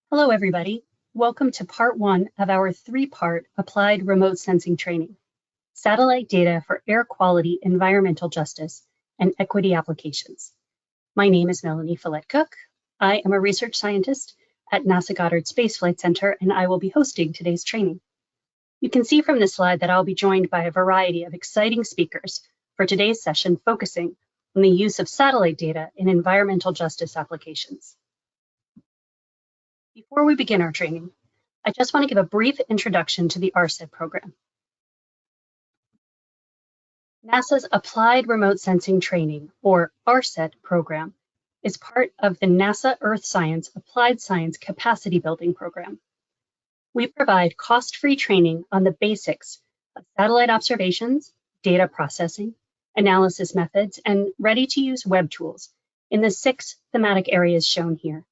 Hello, everybody. Welcome to part one of our three-part Applied Remote Sensing Training, Satellite Data for Air Quality, Environmental Justice, and Equity Applications. My name is Melanie Follett-Cook. I am a research scientist at NASA Goddard Space Flight Center, and I will be hosting today's training. You can see from this slide that I'll be joined by a variety of exciting speakers for today's session focusing on the use of satellite data in environmental justice applications. Before we begin our training, I just want to give a brief introduction to the ARSET program. NASA's Applied Remote Sensing Training, or ARSET program, is part of the NASA Earth Science Applied Science Capacity Building Program. We provide cost-free training on the basics of satellite observations, data processing, analysis methods, and ready-to-use web tools in the 6 thematic areas shown here: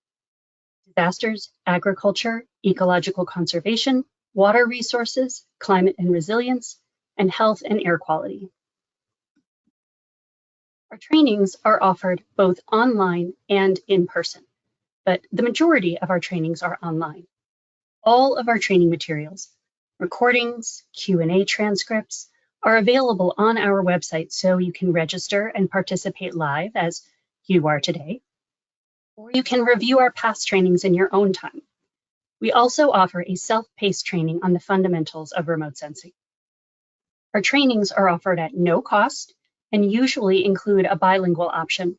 disasters, agriculture, ecological conservation, water resources, climate and resilience, and health and air quality. Our trainings are offered both online and in person, but the majority of our trainings are online. All of our training materials, recordings, Q&A transcripts, are available on our website, so you can register and participate live as you are today, or you can review our past trainings in your own time. We also offer a self-paced training on the fundamentals of remote sensing. Our trainings are offered at no cost and usually include a bilingual option,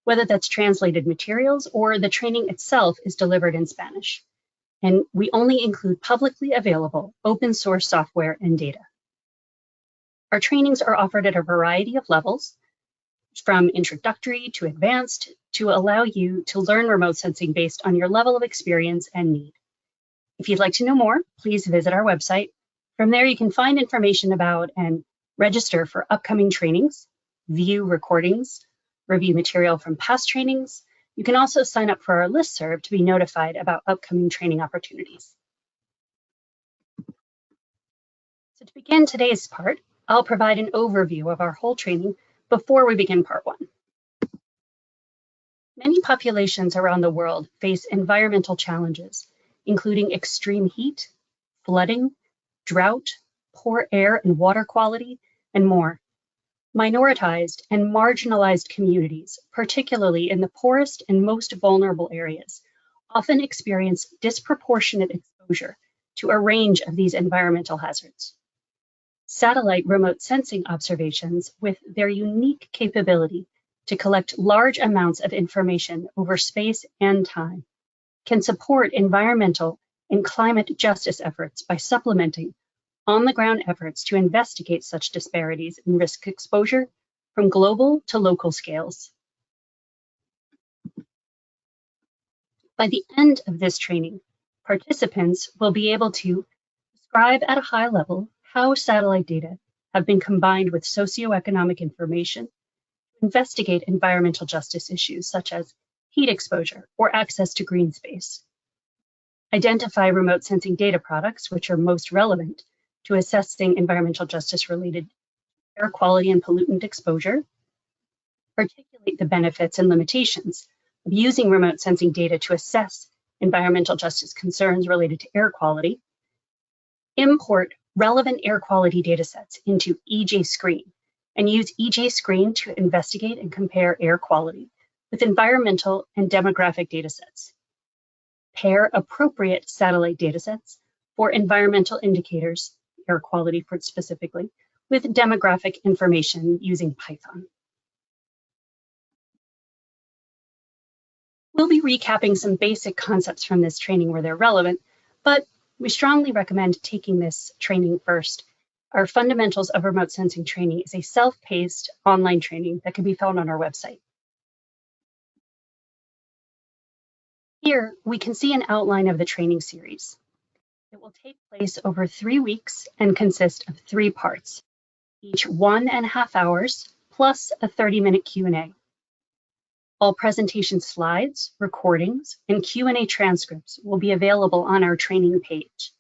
whether that's translated materials or the training itself is delivered in Spanish. And we only include publicly available open source software and data. Our trainings are offered at a variety of levels, from introductory to advanced, to allow you to learn remote sensing based on your level of experience and need. If you'd like to know more, please visit our website. From there, you can find information about and register for upcoming trainings, view recordings, review material from past trainings. You can also sign up for our listserv to be notified about upcoming training opportunities. So to begin today's part, I'll provide an overview of our whole training before we begin part one. Many populations around the world face environmental challenges, including extreme heat, flooding, drought, poor air and water quality, and more. Minoritized and marginalized communities, particularly in the poorest and most vulnerable areas, often experience disproportionate exposure to a range of these environmental hazards. Satellite remote sensing observations, with their unique capability to collect large amounts of information over space and time, can support environmental and climate justice efforts by supplementing on-the-ground efforts to investigate such disparities in risk exposure from global to local scales. By the end of this training, participants will be able to describe at a high level how satellite data have been combined with socioeconomic information to investigate environmental justice issues such as heat exposure or access to green space, identify remote sensing data products which are most relevant to assessing environmental justice related air quality and pollutant exposure, articulate the benefits and limitations of using remote sensing data to assess environmental justice concerns related to air quality, import relevant air quality datasets into EJ-Screen and use EJ-Screen to investigate and compare air quality with environmental and demographic datasets. Pair appropriate satellite datasets for environmental indicators, air quality specifically, with demographic information using Python. We'll be recapping some basic concepts from this training where they're relevant, but we strongly recommend taking this training first. Our Fundamentals of Remote Sensing training is a self-paced online training that can be found on our website. Here, we can see an outline of the training series. It will take place over 3 weeks and consist of 3 parts, each 1.5 hours, plus a 30-minute Q&A. All presentation slides, recordings, and Q&A transcripts will be available on our training page.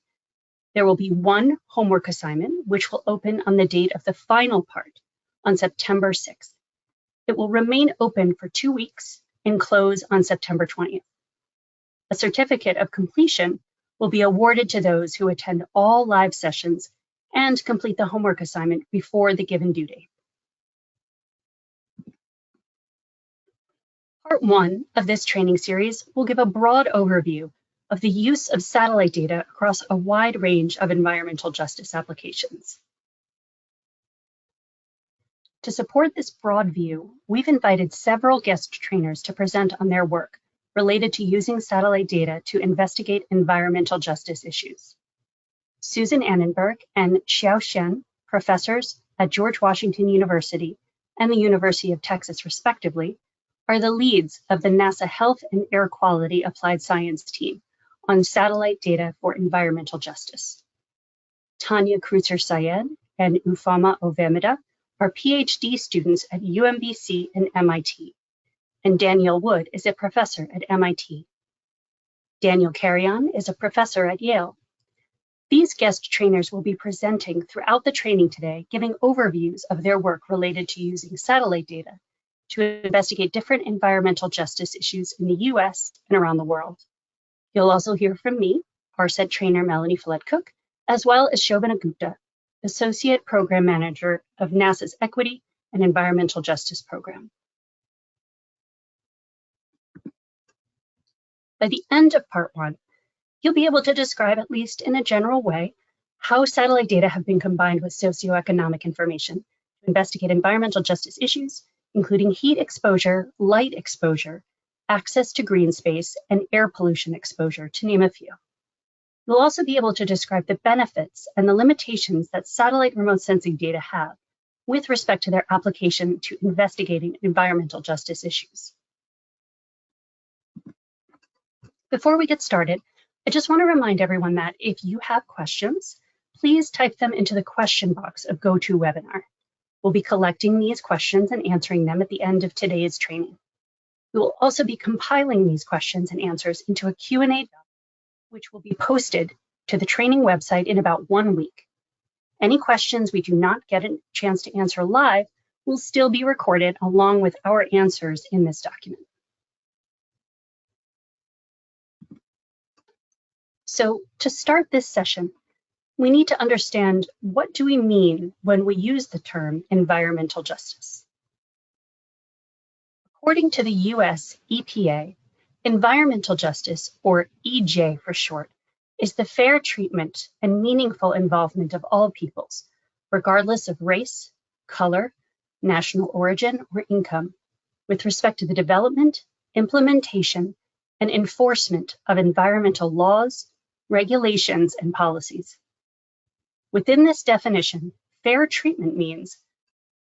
There will be 1 homework assignment, which will open on the date of the final part on September 6th. It will remain open for 2 weeks and close on September 20th. A certificate of completion will be awarded to those who attend all live sessions and complete the homework assignment before the given due date. Part 1 of this training series will give a broad overview of the use of satellite data across a wide range of environmental justice applications. To support this broad view, we've invited several guest trainers to present on their work related to using satellite data to investigate environmental justice issues. Susan Annenberg and Xiao Shen, professors at George Washington University and the University of Texas, respectively, are the leads of the NASA Health and Air Quality Applied Science team on satellite data for environmental justice. Tanya Kreutzer-Syed and Ufama Ovemida are PhD students at UMBC and MIT, and Danielle Wood is a professor at MIT. Daniel Carrion is a professor at Yale. These guest trainers will be presenting throughout the training today, giving overviews of their work related to using satellite data to investigate different environmental justice issues in the US and around the world. You'll also hear from me, ARSET trainer Melanie Follett-Cook, as well as Shobhana Gupta, Associate Program Manager of NASA's Equity and Environmental Justice Program. By the end of Part 1, you'll be able to describe, at least in a general way, how satellite data have been combined with socioeconomic information to investigate environmental justice issues, including heat exposure, light exposure, access to green space, and air pollution exposure, to name a few. You'll also be able to describe the benefits and the limitations that satellite remote sensing data have with respect to their application to investigating environmental justice issues. Before we get started, I just want to remind everyone that if you have questions, please type them into the question box of GoToWebinar. We'll be collecting these questions and answering them at the end of today's training. We will also be compiling these questions and answers into a Q&A document, which will be posted to the training website in about 1 week. Any questions we do not get a chance to answer live will still be recorded along with our answers in this document. So to start this session, we need to understand, what do we mean when we use the term environmental justice? According to the US EPA, environmental justice, or EJ for short, is the fair treatment and meaningful involvement of all peoples, regardless of race, color, national origin, or income, with respect to the development, implementation, and enforcement of environmental laws, regulations, and policies. Within this definition, fair treatment means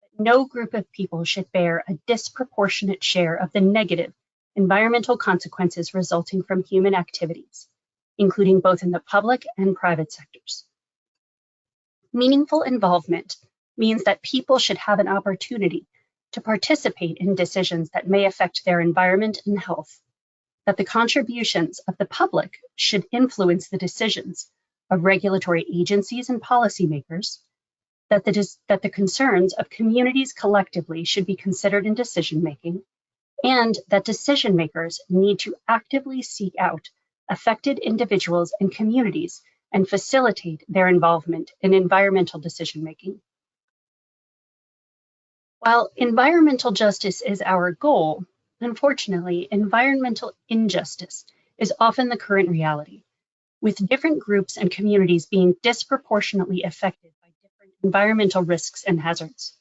that no group of people should bear a disproportionate share of the negative environmental consequences resulting from human activities, including both in the public and private sectors. Meaningful involvement means that people should have an opportunity to participate in decisions that may affect their environment and health, that the contributions of the public should influence the decisions of regulatory agencies and policymakers, that the concerns of communities collectively should be considered in decision-making, and that decision makers need to actively seek out affected individuals and communities and facilitate their involvement in environmental decision-making. While environmental justice is our goal, unfortunately, environmental injustice is often the current reality, with different groups and communities being disproportionately affected by different environmental risks and hazards.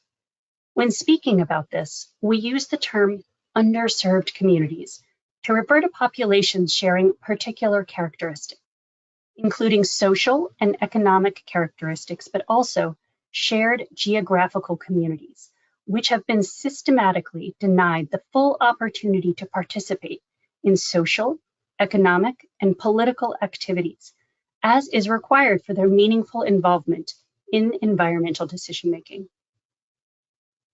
When speaking about this, we use the term underserved communities to refer to populations sharing particular characteristics, including social and economic characteristics, but also shared geographical communities, which have been systematically denied the full opportunity to participate in social, economic, and political activities, as is required for their meaningful involvement in environmental decision-making.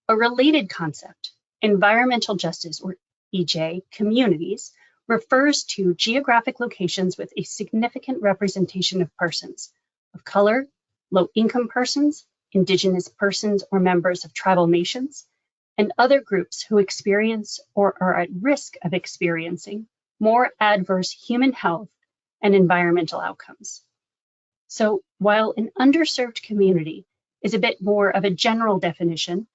A related concept, environmental justice, or EJ, communities, refers to geographic locations with a significant representation of persons of color, low-income persons, Indigenous persons or members of tribal nations, and other groups who experience or are at risk of experiencing more adverse human health and environmental outcomes. So while an underserved community is a bit more of a general definition,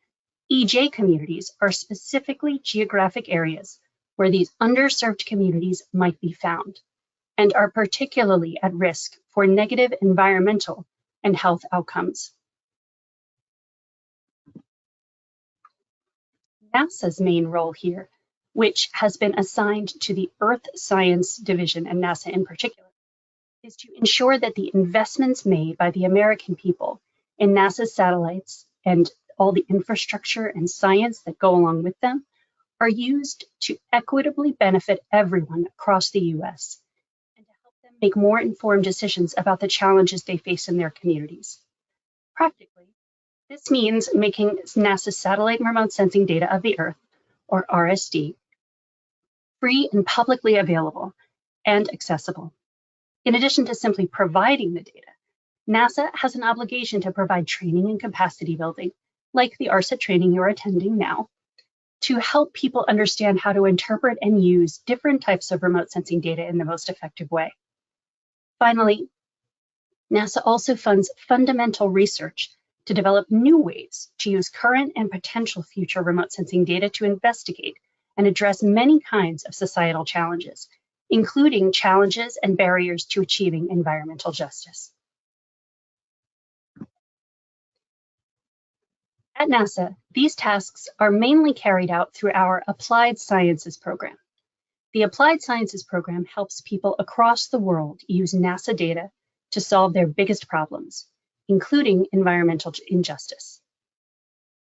EJ communities are specifically geographic areas where these underserved communities might be found and are particularly at risk for negative environmental and health outcomes. NASA's main role here, which has been assigned to the Earth Science Division and NASA in particular, is to ensure that the investments made by the American people in NASA's satellites and all the infrastructure and science that go along with them are used to equitably benefit everyone across the US and to help them make more informed decisions about the challenges they face in their communities. Practically, this means making NASA's satellite and remote sensing data of the Earth, or RSD, free and publicly available and accessible. In addition to simply providing the data, NASA has an obligation to provide training and capacity building, like the ARSET training you're attending now, to help people understand how to interpret and use different types of remote sensing data in the most effective way. Finally, NASA also funds fundamental research to develop new ways to use current and potential future remote sensing data to investigate and address many kinds of societal challenges, including challenges and barriers to achieving environmental justice. At NASA, these tasks are mainly carried out through our Applied Sciences program. The Applied Sciences program helps people across the world use NASA data to solve their biggest problems, including environmental injustice.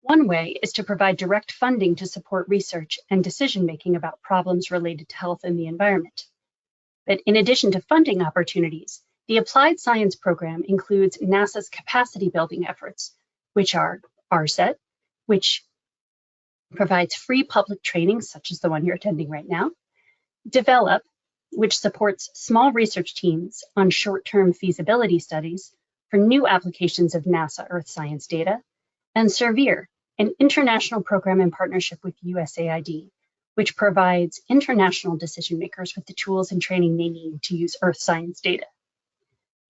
One way is to provide direct funding to support research and decision-making about problems related to health and the environment. But in addition to funding opportunities, the Applied Science program includes NASA's capacity building efforts, which are ARSET, which provides free public training, such as the one you're attending right now, Develop, which supports small research teams on short-term feasibility studies for new applications of NASA Earth science data, and Servir, an international program in partnership with USAID, which provides international decision makers with the tools and training they need to use Earth science data.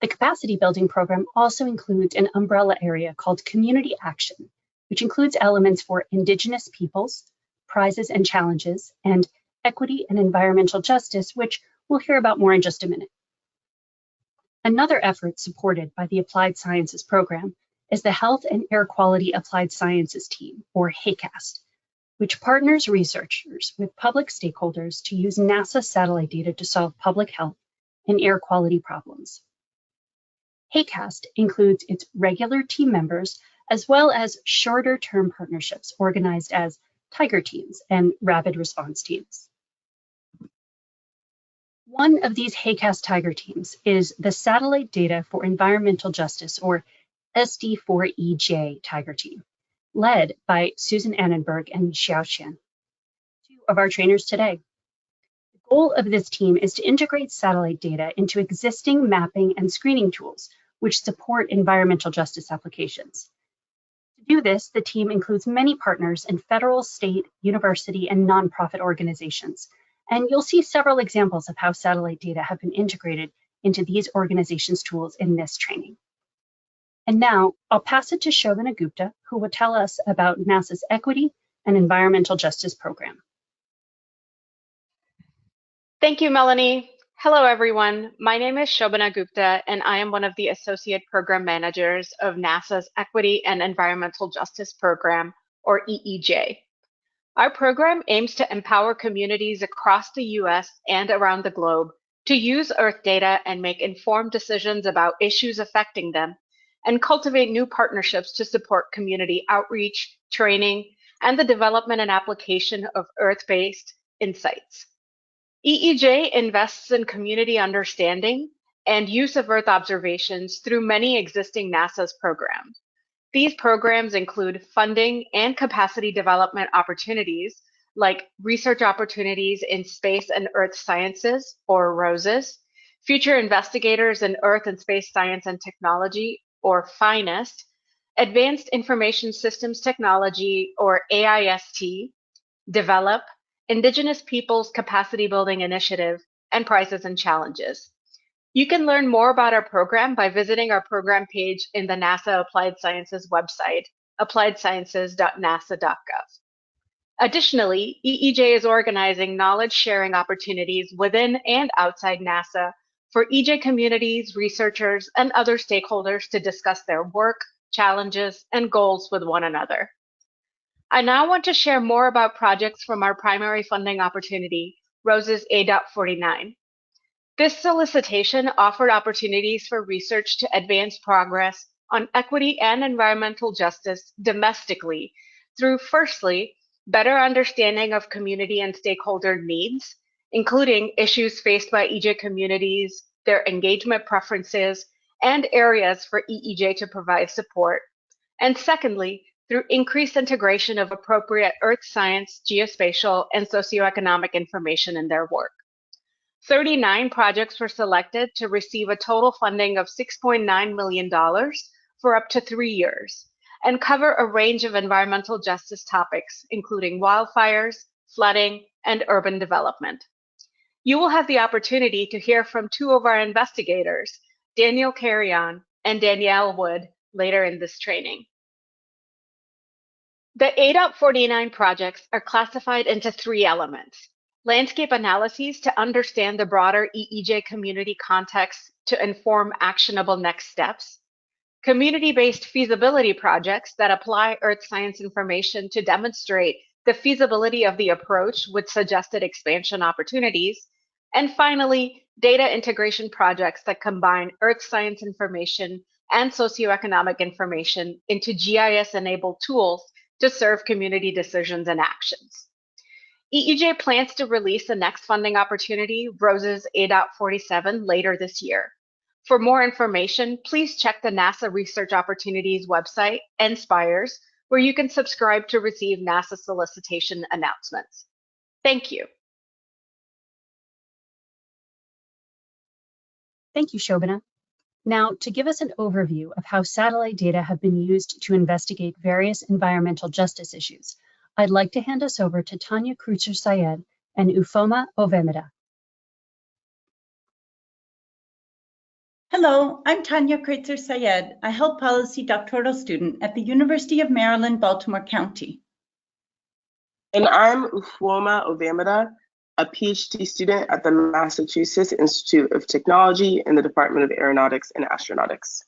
The capacity building program also includes an umbrella area called Community Action, which includes elements for Indigenous peoples, prizes and challenges, and equity and environmental justice, which we'll hear about more in just a minute. Another effort supported by the Applied Sciences program is the Health and Air Quality Applied Sciences team, or HACAST, which partners researchers with public stakeholders to use NASA satellite data to solve public health and air quality problems. HACAST includes its regular team members as well as shorter-term partnerships organized as Tiger teams and rapid response teams. One of these HACAST Tiger teams is the Satellite Data for Environmental Justice, or SD4EJ Tiger team, led by Susan Annenberg and Xiao Qian, two of our trainers today. The goal of this team is to integrate satellite data into existing mapping and screening tools, which support environmental justice applications. To do this, the team includes many partners in federal, state, university, and nonprofit organizations. And you'll see several examples of how satellite data have been integrated into these organizations' tools in this training. And now I'll pass it to Shobana Gupta, who will tell us about NASA's Equity and Environmental Justice Program. Thank you, Melanie. Hello, everyone. My name is Shobana Gupta, and I am one of the Associate Program Managers of NASA's Equity and Environmental Justice Program, or EEJ. Our program aims to empower communities across the US and around the globe to use Earth data and make informed decisions about issues affecting them, and cultivate new partnerships to support community outreach, training, and the development and application of Earth-based insights. EEJ invests in community understanding and use of Earth observations through many existing NASA's programs. These programs include funding and capacity development opportunities, like research opportunities in space and Earth sciences, or ROSES, future investigators in Earth and space science and technology, or FINEST, advanced information systems technology, or AIST, Develop, Indigenous Peoples Capacity Building Initiative, and Prizes and Challenges. You can learn more about our program by visiting our program page in the NASA Applied Sciences website, appliedsciences.nasa.gov. Additionally, EEJ is organizing knowledge sharing opportunities within and outside NASA for EJ communities, researchers, and other stakeholders to discuss their work, challenges, and goals with one another. I now want to share more about projects from our primary funding opportunity, ROSE's A.49. This solicitation offered opportunities for research to advance progress on equity and environmental justice domestically through, firstly, better understanding of community and stakeholder needs, including issues faced by EJ communities, their engagement preferences, and areas for EEJ to provide support. And secondly, through increased integration of appropriate earth science, geospatial, and socioeconomic information in their work. 39 projects were selected to receive a total funding of $6.9 million for up to 3 years and cover a range of environmental justice topics, including wildfires, flooding, and urban development. You will have the opportunity to hear from two of our investigators, Daniel Carrion and Danielle Wood, later in this training. The A.49 projects are classified into 3 elements: landscape analyses to understand the broader EEJ community context to inform actionable next steps, community-based feasibility projects that apply earth science information to demonstrate the feasibility of the approach with suggested expansion opportunities, and finally, data integration projects that combine earth science information and socioeconomic information into GIS-enabled tools to serve community decisions and actions. EEJ plans to release the next funding opportunity, ROSE's A.47, later this year. For more information, please check the NASA Research Opportunities website, NSPIRES, where you can subscribe to receive NASA solicitation announcements. Thank you. Thank you, Shobana. Now, to give us an overview of how satellite data have been used to investigate various environmental justice issues, I'd like to hand us over to Tanya Kreutzer-Sayed and Ufoma Ovemida. Hello, I'm Tanya Kreutzer-Sayed, a health policy doctoral student at the University of Maryland, Baltimore County. And I'm Ufoma Ovemida, a PhD student at the Massachusetts Institute of Technology in the Department of Aeronautics and Astronautics.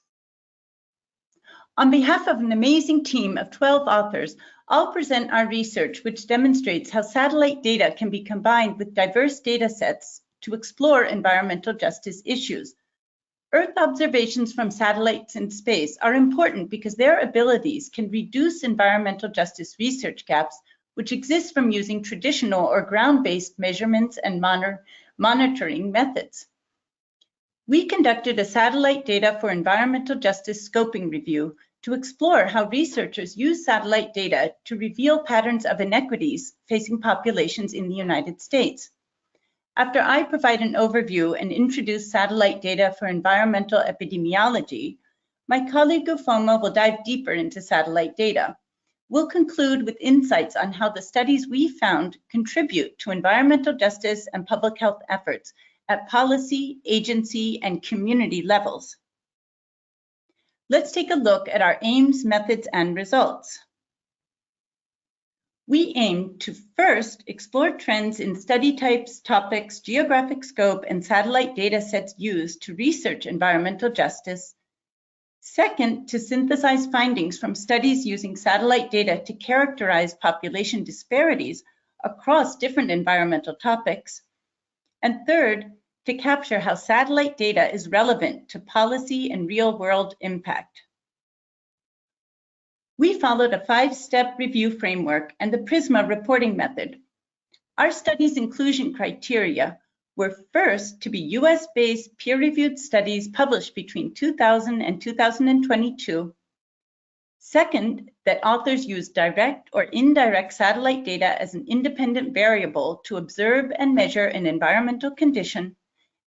On behalf of an amazing team of 12 authors, I'll present our research, which demonstrates how satellite data can be combined with diverse data sets to explore environmental justice issues. Earth observations from satellites in space are important because their abilities can reduce environmental justice research gaps, which exist from using traditional or ground-based measurements and monitoring methods. We conducted a satellite data for environmental justice scoping review to explore how researchers use satellite data to reveal patterns of inequities facing populations in the United States. After I provide an overview and introduce satellite data for environmental epidemiology, my colleague Ufoma will dive deeper into satellite data. We'll conclude with insights on how the studies we found contribute to environmental justice and public health efforts at policy, agency, and community levels. Let's take a look at our aims, methods, and results. We aim to first explore trends in study types, topics, geographic scope, and satellite data sets used to research environmental justice. Second, to synthesize findings from studies using satellite data to characterize population disparities across different environmental topics. And third, to capture how satellite data is relevant to policy and real-world impact. We followed a 5-step review framework and the PRISMA reporting method. Our study's inclusion criteria were first to be US-based peer-reviewed studies published between 2000 and 2022. Second, that authors use direct or indirect satellite data as an independent variable to observe and measure an environmental condition.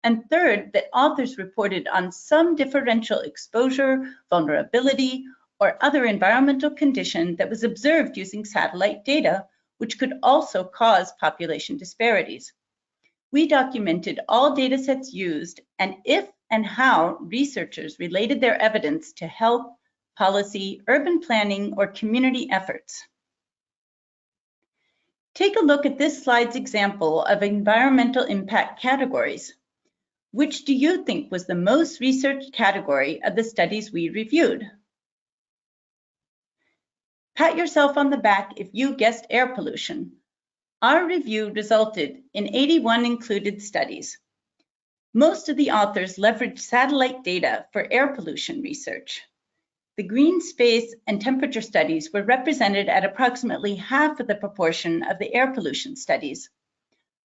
And third, that authors reported on some differential exposure, vulnerability, or other environmental condition that was observed using satellite data which could also cause population disparities. We documented all data sets used and if and how researchers related their evidence to health, policy, urban planning, or community efforts. Take a look at this slide's example of environmental impact categories. Which do you think was the most researched category of the studies we reviewed? Pat yourself on the back if you guessed air pollution. Our review resulted in 81 included studies. Most of the authors leveraged satellite data for air pollution research. The green space and temperature studies were represented at approximately half of the proportion of the air pollution studies.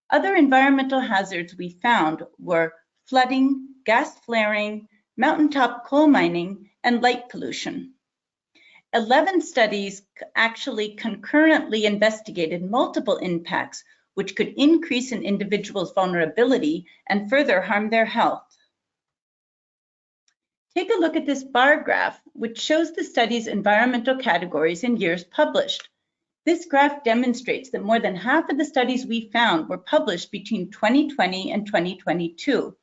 Other environmental hazards we found were flooding, gas flaring, mountaintop coal mining, and light pollution. 11 studies actually concurrently investigated multiple impacts which could increase an individual's vulnerability and further harm their health. Take a look at this bar graph, which shows the study's environmental categories in years published. This graph demonstrates that more than half of the studies we found were published between 2020 and 2022.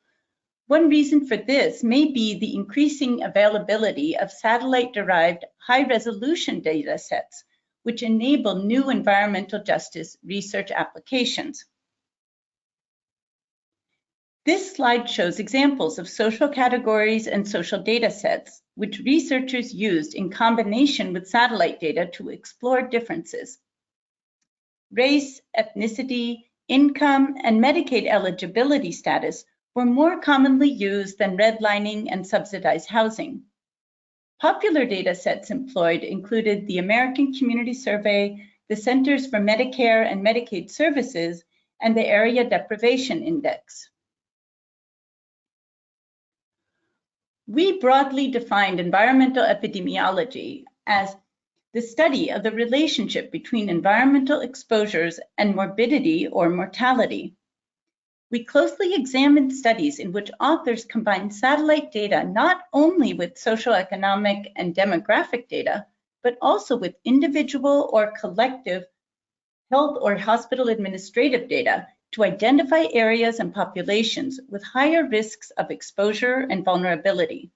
One reason for this may be the increasing availability of satellite-derived high-resolution data sets, which enable new environmental justice research applications. This slide shows examples of social categories and social data sets, which researchers used in combination with satellite data to explore differences. Race, ethnicity, income, and Medicaid eligibility status were more commonly used than redlining and subsidized housing. Popular data sets employed included the American Community Survey, the Centers for Medicare and Medicaid Services, and the Area Deprivation Index. We broadly defined environmental epidemiology as the study of the relationship between environmental exposures and morbidity or mortality. We closely examined studies in which authors combined satellite data not only with socioeconomic and demographic data, but also with individual or collective health or hospital administrative data to identify areas and populations with higher risks of exposure and vulnerability.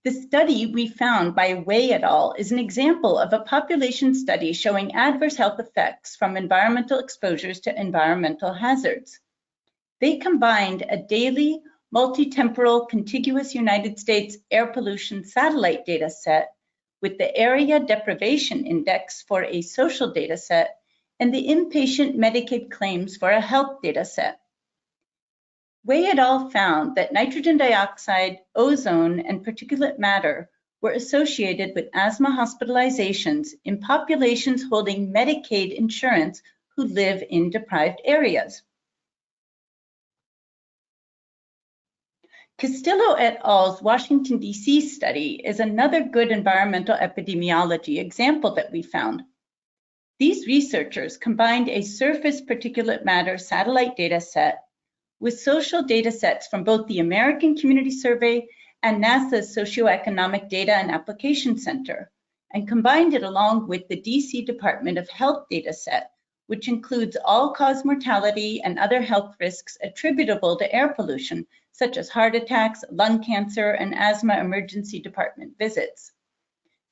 The study we found by Wei et al. Is an example of a population study showing adverse health effects from environmental exposures to environmental hazards. They combined a daily, multi-temporal, contiguous United States air pollution satellite data set with the Area Deprivation Index for a social data set and the inpatient Medicaid claims for a health data set. Wei et al. Found that nitrogen dioxide, ozone, and particulate matter were associated with asthma hospitalizations in populations holding Medicaid insurance who live in deprived areas. Castillo et al.'s Washington, D.C. study is another good environmental epidemiology example that we found. These researchers combined a surface particulate matter satellite data set with social data sets from both the American Community Survey and NASA's Socioeconomic Data and Application Center, and combined it along with the DC Department of Health data set, which includes all-cause mortality and other health risks attributable to air pollution, such as heart attacks, lung cancer, and asthma emergency department visits.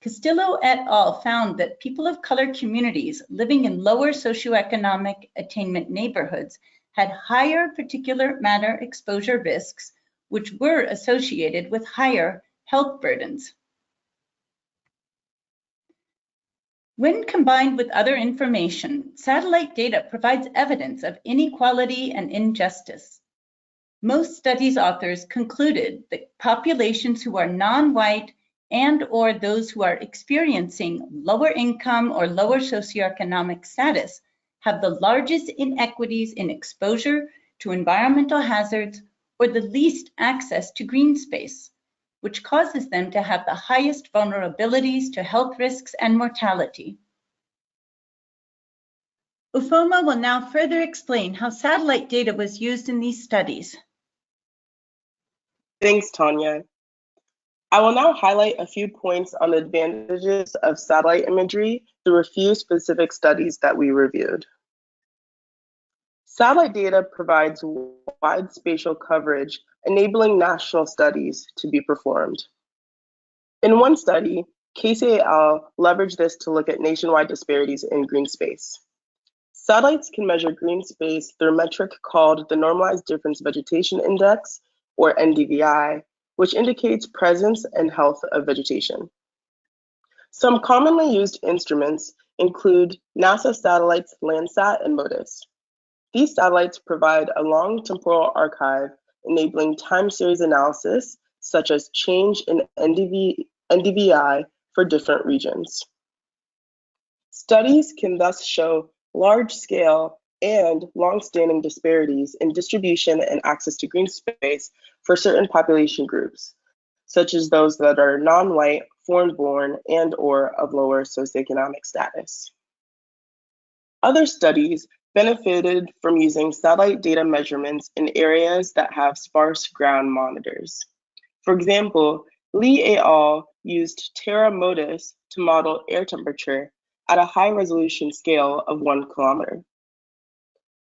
Castillo et al. Found that people of color communities living in lower socioeconomic attainment neighborhoods had higher particulate matter exposure risks, which were associated with higher health burdens. When combined with other information, satellite data provides evidence of inequality and injustice. Most studies authors concluded that populations who are non-white and/or those who are experiencing lower income or lower socioeconomic status have the largest inequities in exposure to environmental hazards or the least access to green space, which causes them to have the highest vulnerabilities to health risks and mortality. Ufoma will now further explain how satellite data was used in these studies. Thanks, Tanya. I will now highlight a few points on the advantages of satellite imagery through a few specific studies that we reviewed. Satellite data provides wide spatial coverage, enabling national studies to be performed. In one study, Casey et al. Leveraged this to look at nationwide disparities in green space. Satellites can measure green space through a metric called the Normalized Difference Vegetation Index, or NDVI, which indicates presence and health of vegetation. Some commonly used instruments include NASA satellites Landsat and MODIS. These satellites provide a long temporal archive enabling time series analysis, such as change in NDVI for different regions. Studies can thus show large-scale and long-standing disparities in distribution and access to green space for certain population groups, such as those that are non-white, foreign-born, and/or of lower socioeconomic status. Other studies benefited from using satellite data measurements in areas that have sparse ground monitors. For example, Lee et al. Used Terra MODIS to model air temperature at a high-resolution scale of 1 kilometer.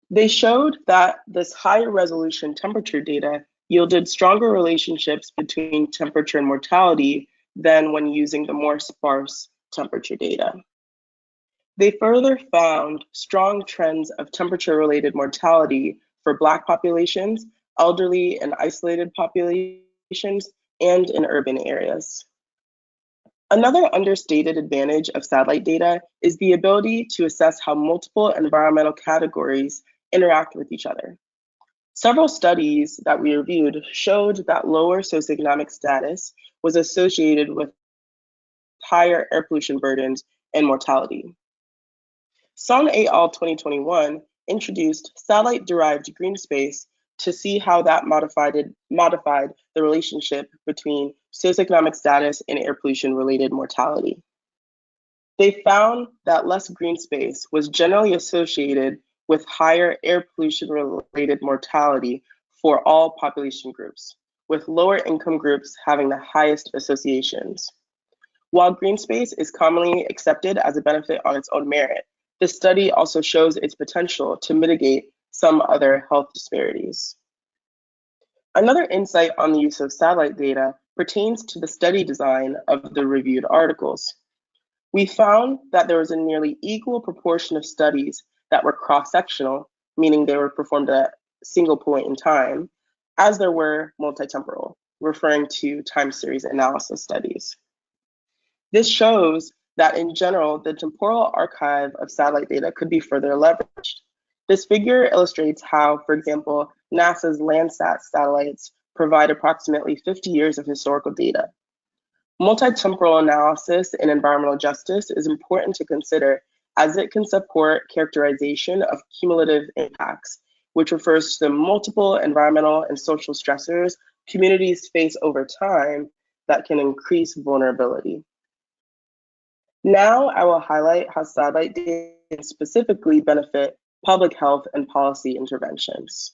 They showed that this high-resolution temperature data yielded stronger relationships between temperature and mortality than when using the more sparse temperature data. They further found strong trends of temperature-related mortality for Black populations, elderly and isolated populations, and in urban areas. Another understated advantage of satellite data is the ability to assess how multiple environmental categories interact with each other. Several studies that we reviewed showed that lower socioeconomic status was associated with higher air pollution burdens and mortality. Son et al. 2021 introduced satellite-derived green space to see how that modified the relationship between socioeconomic status and air pollution-related mortality. They found that less green space was generally associated with higher air pollution-related mortality for all population groups, with lower income groups having the highest associations. While green space is commonly accepted as a benefit on its own merit, this study also shows its potential to mitigate some other health disparities. Another insight on the use of satellite data pertains to the study design of the reviewed articles. We found that there was a nearly equal proportion of studies that were cross-sectional, meaning they were performed at a single point in time, as there were multi-temporal, referring to time series analysis studies. This shows that in general, the temporal archive of satellite data could be further leveraged. This figure illustrates how, for example, NASA's Landsat satellites provide approximately 50 years of historical data. Multi-temporal analysis in environmental justice is important to consider as it can support characterization of cumulative impacts, which refers to the multiple environmental and social stressors communities face over time that can increase vulnerability. Now I will highlight how satellite data specifically benefit public health and policy interventions.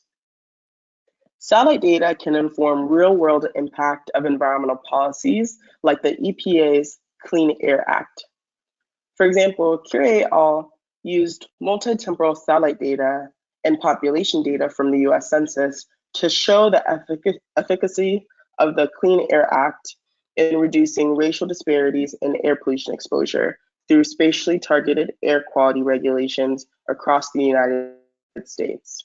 Satellite data can inform real-world impact of environmental policies like the EPA's Clean Air Act. For example, Curie et al. Used multi-temporal satellite data and population data from the US Census to show the efficacy of the Clean Air Act in reducing racial disparities in air pollution exposure through spatially targeted air quality regulations across the United States.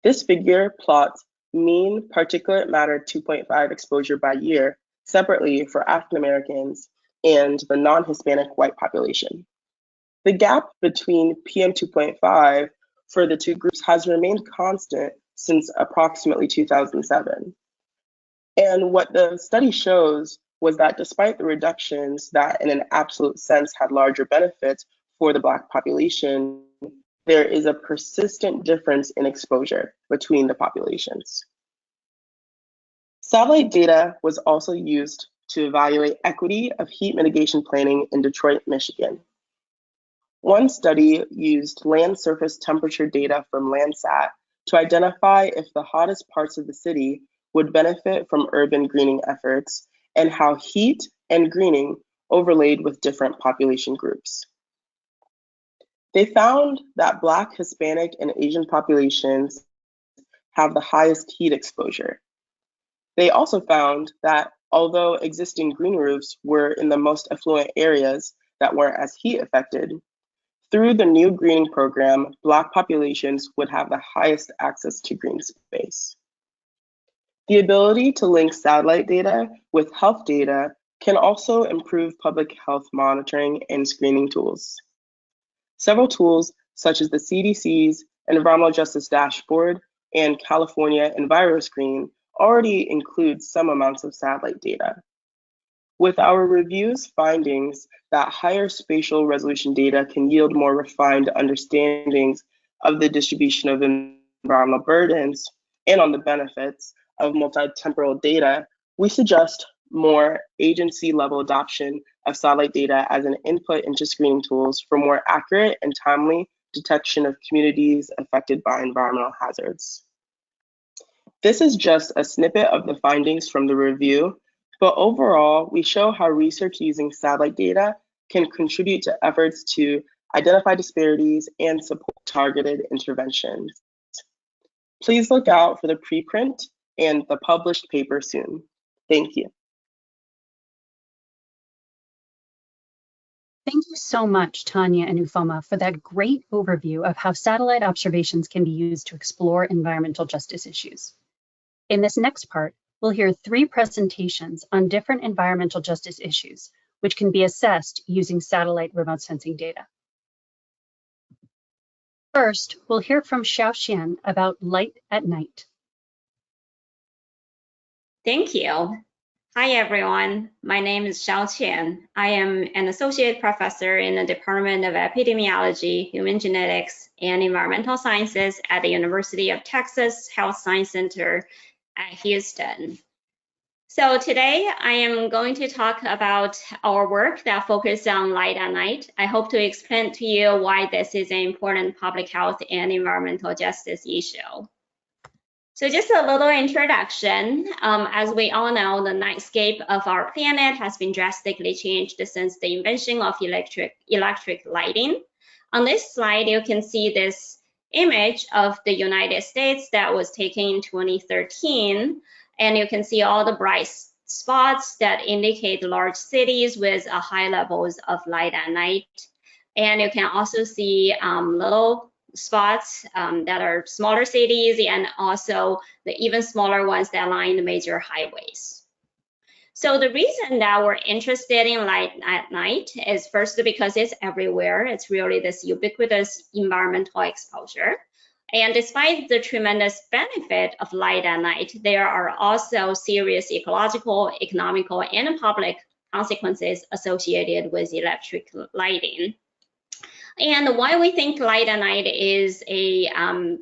This figure plots mean particulate matter 2.5 exposure by year separately for African Americans and the non-Hispanic white population. The gap between PM 2.5 for the two groups has remained constant since approximately 2007. And what the study shows was that despite the reductions that in an absolute sense had larger benefits for the Black population, there is a persistent difference in exposure between the populations. Satellite data was also used to evaluate equity of heat mitigation planning in Detroit, Michigan. One study used land surface temperature data from Landsat to identify if the hottest parts of the city would benefit from urban greening efforts and how heat and greening overlaid with different population groups. They found that Black, Hispanic, and Asian populations have the highest heat exposure. They also found that although existing green roofs were in the most affluent areas that weren't as heat affected, through the new greening program, Black populations would have the highest access to green space. The ability to link satellite data with health data can also improve public health monitoring and screening tools. Several tools, such as the CDC's Environmental Justice Dashboard and California EnviroScreen, already include some amounts of satellite data. With our review's findings that higher spatial resolution data can yield more refined understandings of the distribution of environmental burdens and on the benefits of multi-temporal data, we suggest more agency-level adoption of satellite data as an input into screening tools for more accurate and timely detection of communities affected by environmental hazards. This is just a snippet of the findings from the review, but overall, we show how research using satellite data can contribute to efforts to identify disparities and support targeted interventions. Please look out for the preprint and the published paper soon. Thank you. Thank you so much, Tanya and Ufoma, for that great overview of how satellite observations can be used to explore environmental justice issues. In this next part, we'll hear 3 presentations on different environmental justice issues, which can be assessed using satellite remote sensing data. First, we'll hear from Xiaoxian about light at night. Thank you. Hi, everyone. My name is Xiaoqian. I am an associate professor in the Department of Epidemiology, Human Genetics, and Environmental Sciences at the University of Texas Health Science Center at Houston. So today I am going to talk about our work that focuses on light at night. I hope to explain to you why this is an important public health and environmental justice issue. So just a little introduction. As we all know, the nightscape of our planet has been drastically changed since the invention of electric lighting. On this slide, you can see this image of the United States that was taken in 2013. And you can see all the bright spots that indicate large cities with high levels of light at night. And you can also see little spots that are smaller cities and also the even smaller ones that line the major highways. So the reason that we're interested in light at night is first because it's everywhere. It's really this ubiquitous environmental exposure. And despite the tremendous benefit of light at night, there are also serious ecological, economical, and public consequences associated with electric lighting. And why we think light at night is a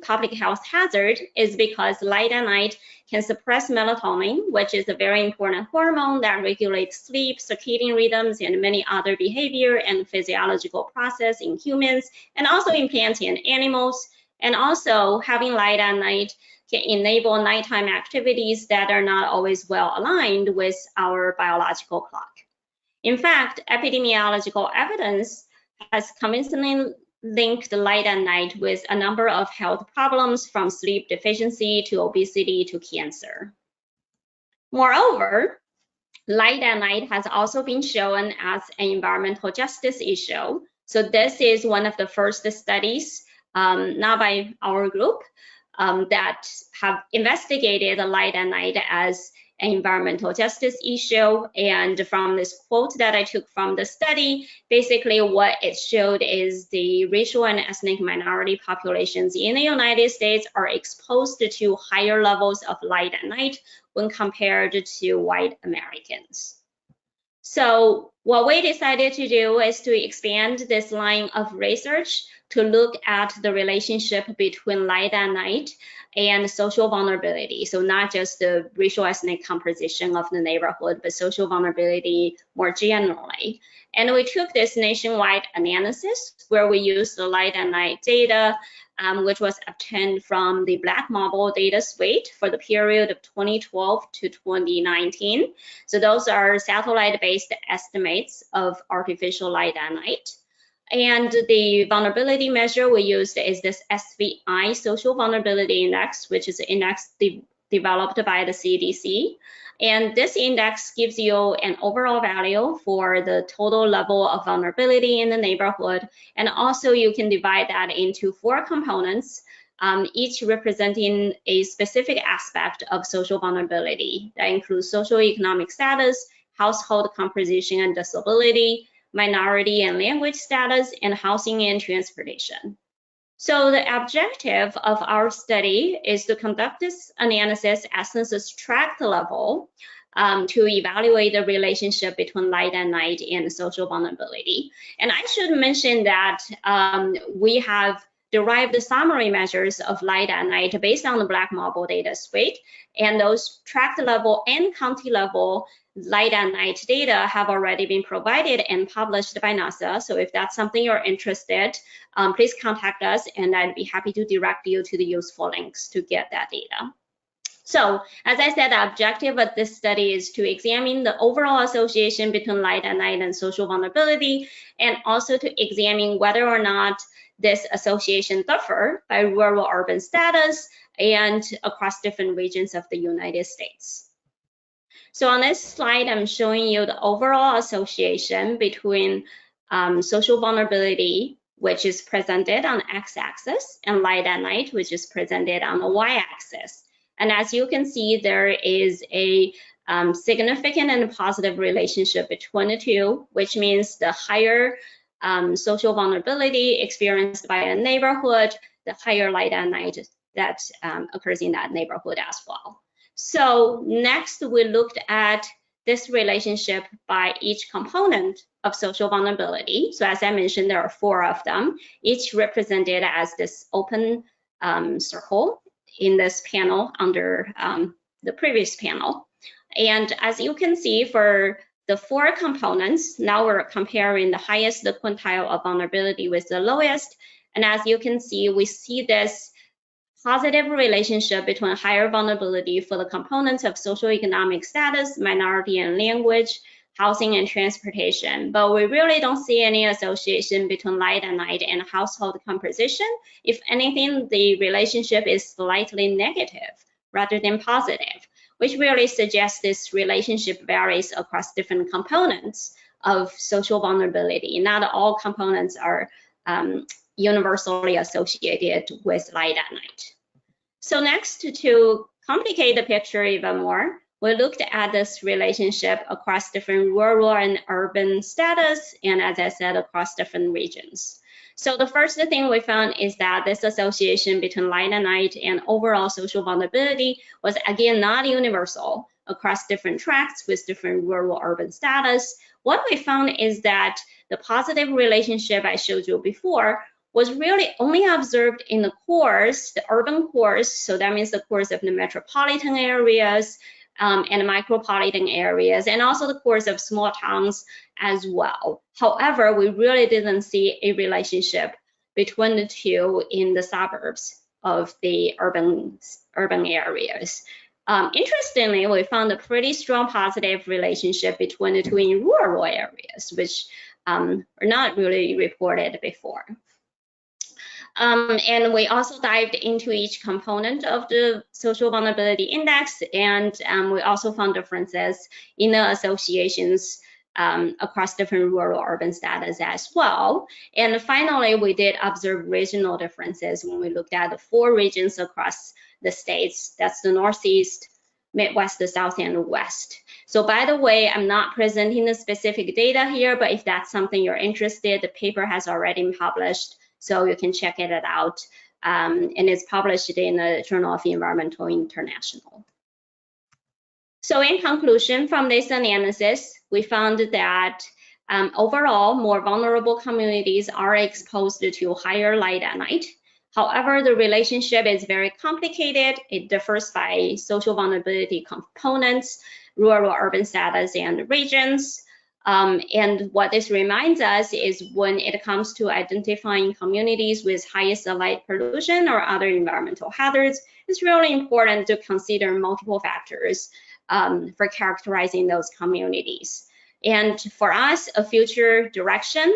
public health hazard is because light at night can suppress melatonin, which is a very important hormone that regulates sleep, circadian rhythms, and many other behavior and physiological processes in humans, and also in plants and animals. And also, having light at night can enable nighttime activities that are not always well aligned with our biological clock. In fact, epidemiological evidence has convincingly linked light at night with a number of health problems, from sleep deficiency to obesity to cancer. Moreover, light at night has also been shown as an environmental justice issue. So this is one of the first studies, not by our group, that have investigated light at night as an environmental justice issue. And from this quote that I took from the study, basically what it showed is the racial and ethnic minority populations in the United States are exposed to higher levels of light at night when compared to white Americans. So what we decided to do is to expand this line of research to look at the relationship between light at night and social vulnerability. So not just the racial ethnic composition of the neighborhood, but social vulnerability more generally. And we took this nationwide analysis where we used the light at night data, which was obtained from the Black Marble data suite for the period of 2012 to 2019. So those are satellite-based estimates estimates of artificial light at night. And the vulnerability measure we used is this SVI, Social Vulnerability Index, which is an index developed by the CDC. And this index gives you an overall value for the total level of vulnerability in the neighborhood. And also you can divide that into 4 components, each representing a specific aspect of social vulnerability. That includes socioeconomic status, household composition and disability, minority and language status, and housing and transportation. So the objective of our study is to conduct this analysis at census tract level to evaluate the relationship between light at night and social vulnerability. And I should mention that we have derived the summary measures of light at night based on the Black Marble data suite, and those tract level and county level light at night data have already been provided and published by NASA. So if that's something you're interested, please contact us and I'd be happy to direct you to the useful links to get that data. So as I said, the objective of this study is to examine the overall association between light at night and social vulnerability, and also to examine whether or not this association differ by rural urban status and across different regions of the United States. So on this slide, I'm showing you the overall association between social vulnerability, which is presented on the x-axis, and light at night, which is presented on the y-axis. And as you can see, there is a significant and positive relationship between the two, which means the higher social vulnerability experienced by a neighborhood, the higher light at night that occurs in that neighborhood as well. So next, we looked at this relationship by each component of social vulnerability. So as I mentioned, there are 4 of them, each represented as this open circle in this panel under the previous panel. And as you can see, for the 4 components, now we're comparing the highest quintile of vulnerability with the lowest. And as you can see, we see this positive relationship between higher vulnerability for the components of socioeconomic status, minority and language, housing and transportation. But we really don't see any association between light at night and household composition. If anything, the relationship is slightly negative rather than positive, which really suggests this relationship varies across different components of social vulnerability. Not all components are universally associated with light at night. So next, to complicate the picture even more, we looked at this relationship across different rural and urban status, and as I said, across different regions. So the first thing we found is that this association between light at night and overall social vulnerability was again not universal across different tracts with different rural urban status. What we found is that the positive relationship I showed you before was really only observed in the cores, the urban cores, so that means the cores of the metropolitan areas and micropolitan areas, and also the cores of small towns as well. However, we really didn't see a relationship between the two in the suburbs of the urban areas. Interestingly, we found a pretty strong positive relationship between the two in rural areas, which were not really reported before. And we also dived into each component of the social vulnerability index, and we also found differences in the associations across different rural urban status as well. And finally, we did observe regional differences when we looked at the 4 regions across the states. That's the Northeast, Midwest, the South, and the West. So by the way, I'm not presenting the specific data here, but if that's something you're interested, the paper has already been published, so you can check it out. And it's published in the Journal of Environmental International. So in conclusion, from this analysis, we found that overall, more vulnerable communities are exposed to higher light at night. However, the relationship is very complicated. It differs by social vulnerability components, rural urban status, and regions. And what this reminds us is when it comes to identifying communities with highest light pollution or other environmental hazards, it's really important to consider multiple factors for characterizing those communities. And for us, a future direction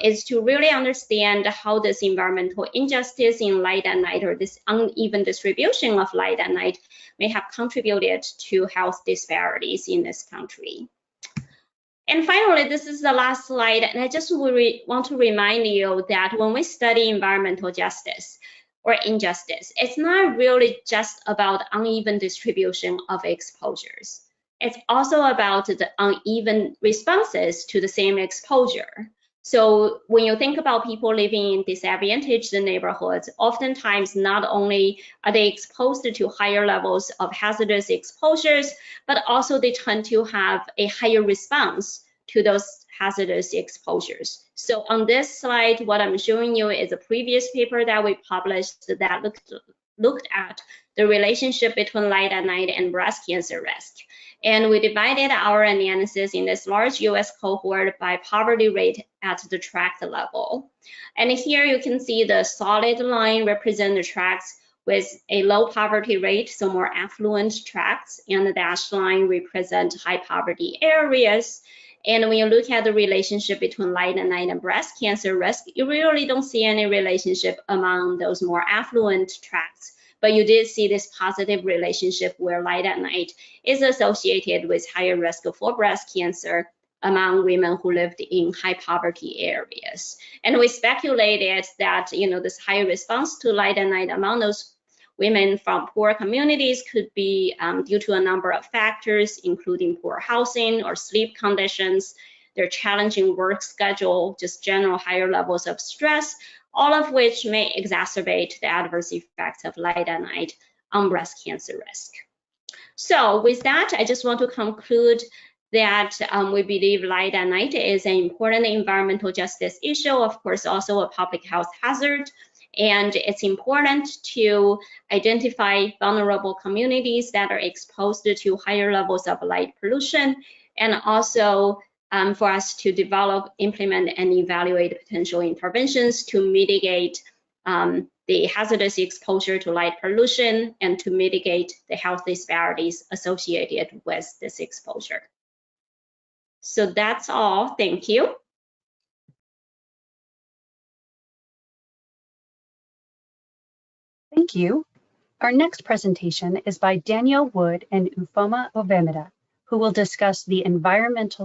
is to really understand how this environmental injustice in light at night, or this uneven distribution of light at night, may have contributed to health disparities in this country. And finally, this is the last slide, and I just want to remind you that when we study environmental justice or injustice, it's not really just about uneven distribution of exposures. It's also about the uneven responses to the same exposure. So when you think about people living in disadvantaged neighborhoods, oftentimes not only are they exposed to higher levels of hazardous exposures, but also they tend to have a higher response to those hazardous exposures. So on this slide, what I'm showing you is a previous paper that we published that looked at the relationship between light at night and breast cancer risk. And we divided our analysis in this large US cohort by poverty rate at the tract level. And here you can see the solid line represent the tracts with a low poverty rate, so more affluent tracts, and the dashed line represent high poverty areas. And when you look at the relationship between light at night and breast cancer risk, you really don't see any relationship among those more affluent tracts. But you did see this positive relationship where light at night is associated with higher risk for breast cancer among women who lived in high poverty areas. And we speculated that, this high response to light at night among those women from poor communities could be due to a number of factors, including poor housing or sleep conditions, their challenging work schedule, just general higher levels of stress, all of which may exacerbate the adverse effects of light at night on breast cancer risk. So with that, I just want to conclude that we believe light at night is an important environmental justice issue, of course, also a public health hazard. And it's important to identify vulnerable communities that are exposed to higher levels of light pollution, and also for us to develop, implement, and evaluate potential interventions to mitigate the hazardous exposure to light pollution and to mitigate the health disparities associated with this exposure. So that's all. Thank you. Thank you. Our next presentation is by Danielle Wood and Ufoma Ovemida, who will discuss the Environment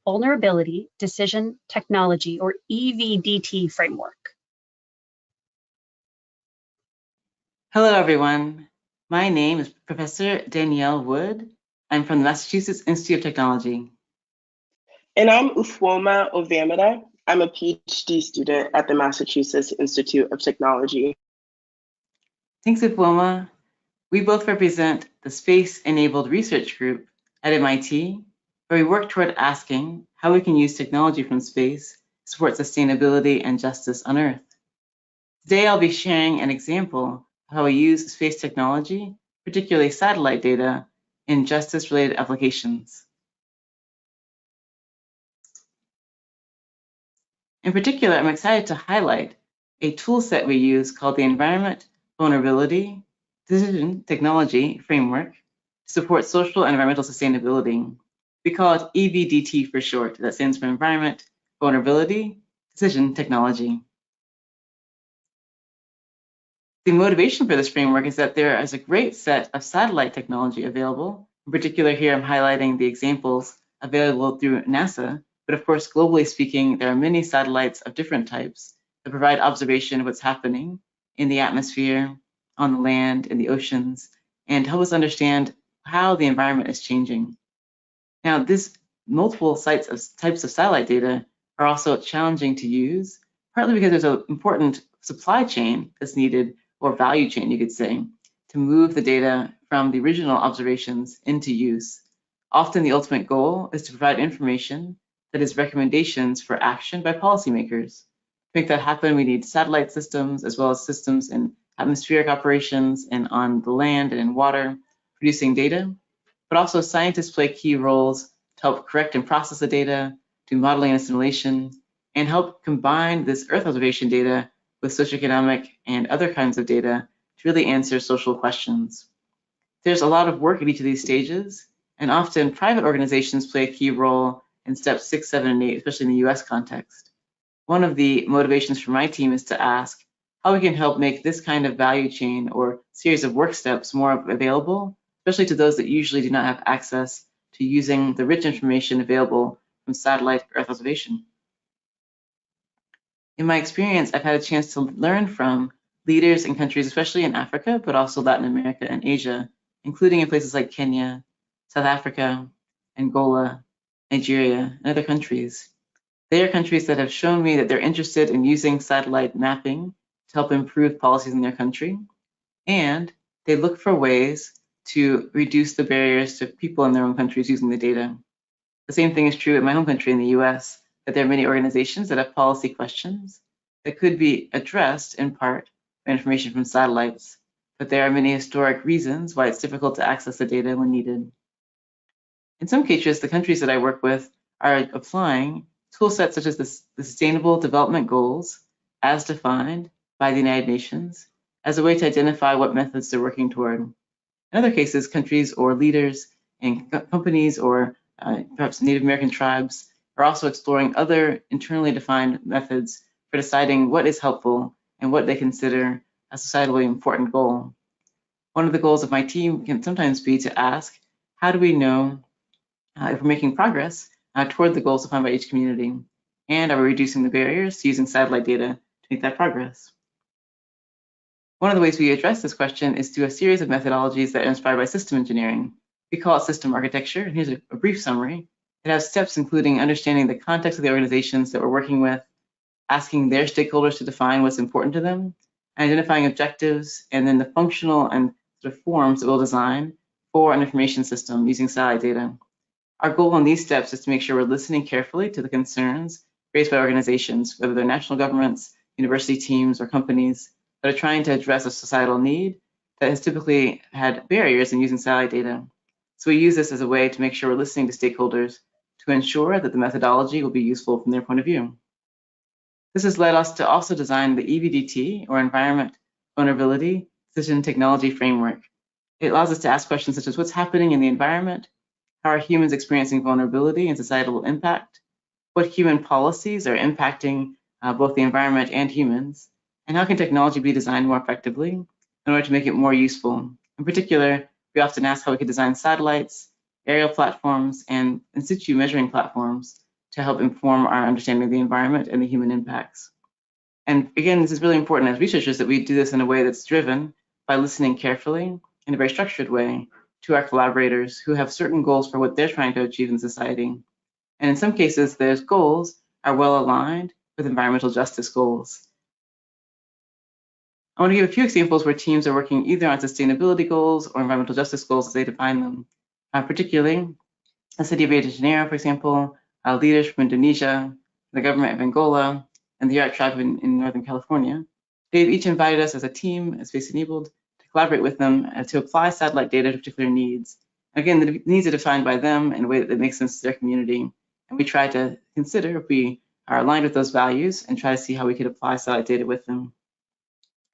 Vulnerability Decision Technology, or EVDT framework. Hello, everyone. My name is Professor Danielle Wood. I'm from the Massachusetts Institute of Technology. And I'm Ufoma Ovemida. I'm a PhD student at the Massachusetts Institute of Technology. Thanks, Ufoma. We both represent the Space-Enabled Research Group at MIT, where we work toward asking how we can use technology from space to support sustainability and justice on Earth. Today, I'll be sharing an example of how we use space technology, particularly satellite data, in justice-related applications. In particular, I'm excited to highlight a tool set we use called the Environment Vulnerability Decision Technology Framework to support social and environmental sustainability. We call it EVDT for short. That stands for Environment Vulnerability Decision Technology. The motivation for this framework is that there is a great set of satellite technology available. In particular, here I'm highlighting the examples available through NASA, but of course, globally speaking, there are many satellites of different types that provide observation of what's happening in the atmosphere, on the land, in the oceans, and help us understand how the environment is changing. Now, this multiple types of satellite data are also challenging to use, partly because there's an important supply chain that's needed, or value chain, you could say, to move the data from the original observations into use. Often the ultimate goal is to provide information that is recommendations for action by policymakers. To make that happen, we need satellite systems, as well as systems in atmospheric operations and on the land and in water, producing data. But also scientists play key roles to help correct and process the data, do modeling and assimilation, and help combine this Earth observation data with socioeconomic and other kinds of data to really answer social questions. There's a lot of work at each of these stages, And often private organizations play a key role in steps 6, 7, and 8, especially in the US context. One of the motivations for my team is to ask how we can help make this kind of value chain or series of work steps more available, especially to those that usually do not have access to using the rich information available from satellite Earth observation. In my experience, I've had a chance to learn from leaders in countries, especially in Africa, but also Latin America and Asia, including in places like Kenya, South Africa, Angola, Nigeria, and other countries. They are countries that have shown me that they're interested in using satellite mapping to help improve policies in their country, and they look for ways to reduce the barriers to people in their own countries using the data. The same thing is true in my home country in the US, that there are many organizations that have policy questions that could be addressed in part by information from satellites, but there are many historic reasons why it's difficult to access the data when needed. In some cases, the countries that I work with are applying tool sets such as the Sustainable Development Goals as defined by the United Nations as a way to identify what methods they're working toward. In other cases, countries or leaders in companies or perhaps Native American tribes are also exploring other internally defined methods for deciding what is helpful and what they consider a societally important goal. One of the goals of my team can sometimes be to ask, how do we know if we're making progress toward the goals defined by each community? And are we reducing the barriers to using satellite data to make that progress? One of the ways we address this question is through a series of methodologies that are inspired by system engineering. We call it system architecture, and here's a brief summary. It has steps including understanding the context of the organizations that we're working with, asking their stakeholders to define what's important to them, identifying objectives, and then the functional and sort of forms that we'll design for an information system using satellite data. Our goal on these steps is to make sure we're listening carefully to the concerns raised by organizations, whether they're national governments, university teams, or companies that are trying to address a societal need that has typically had barriers in using satellite data. So we use this as a way to make sure we're listening to stakeholders to ensure that the methodology will be useful from their point of view. This has led us to also design the EVDT, or Environment Vulnerability Decision Technology Framework. It allows us to ask questions such as what's happening in the environment, how are humans experiencing vulnerability and societal impact, what human policies are impacting both the environment and humans, and how can technology be designed more effectively in order to make it more useful. In particular, we often ask how we could design satellites, aerial platforms, and in situ measuring platforms to help inform our understanding of the environment and the human impacts. And again, this is really important as researchers that we do this in a way that's driven by listening carefully in a very structured way to our collaborators who have certain goals for what they're trying to achieve in society. And in some cases, those goals are well aligned with environmental justice goals. I want to give a few examples where teams are working either on sustainability goals or environmental justice goals as they define them. Particularly, the city of Rio de Janeiro, for example, leaders from Indonesia, the government of Angola, and the Yart tribe in Northern California. They've each invited us as a team, as Space Enabled, to collaborate with them to apply satellite data to particular needs. Again, the needs are defined by them in a way that makes sense to their community. And we try to consider if we are aligned with those values and try to see how we could apply satellite data with them.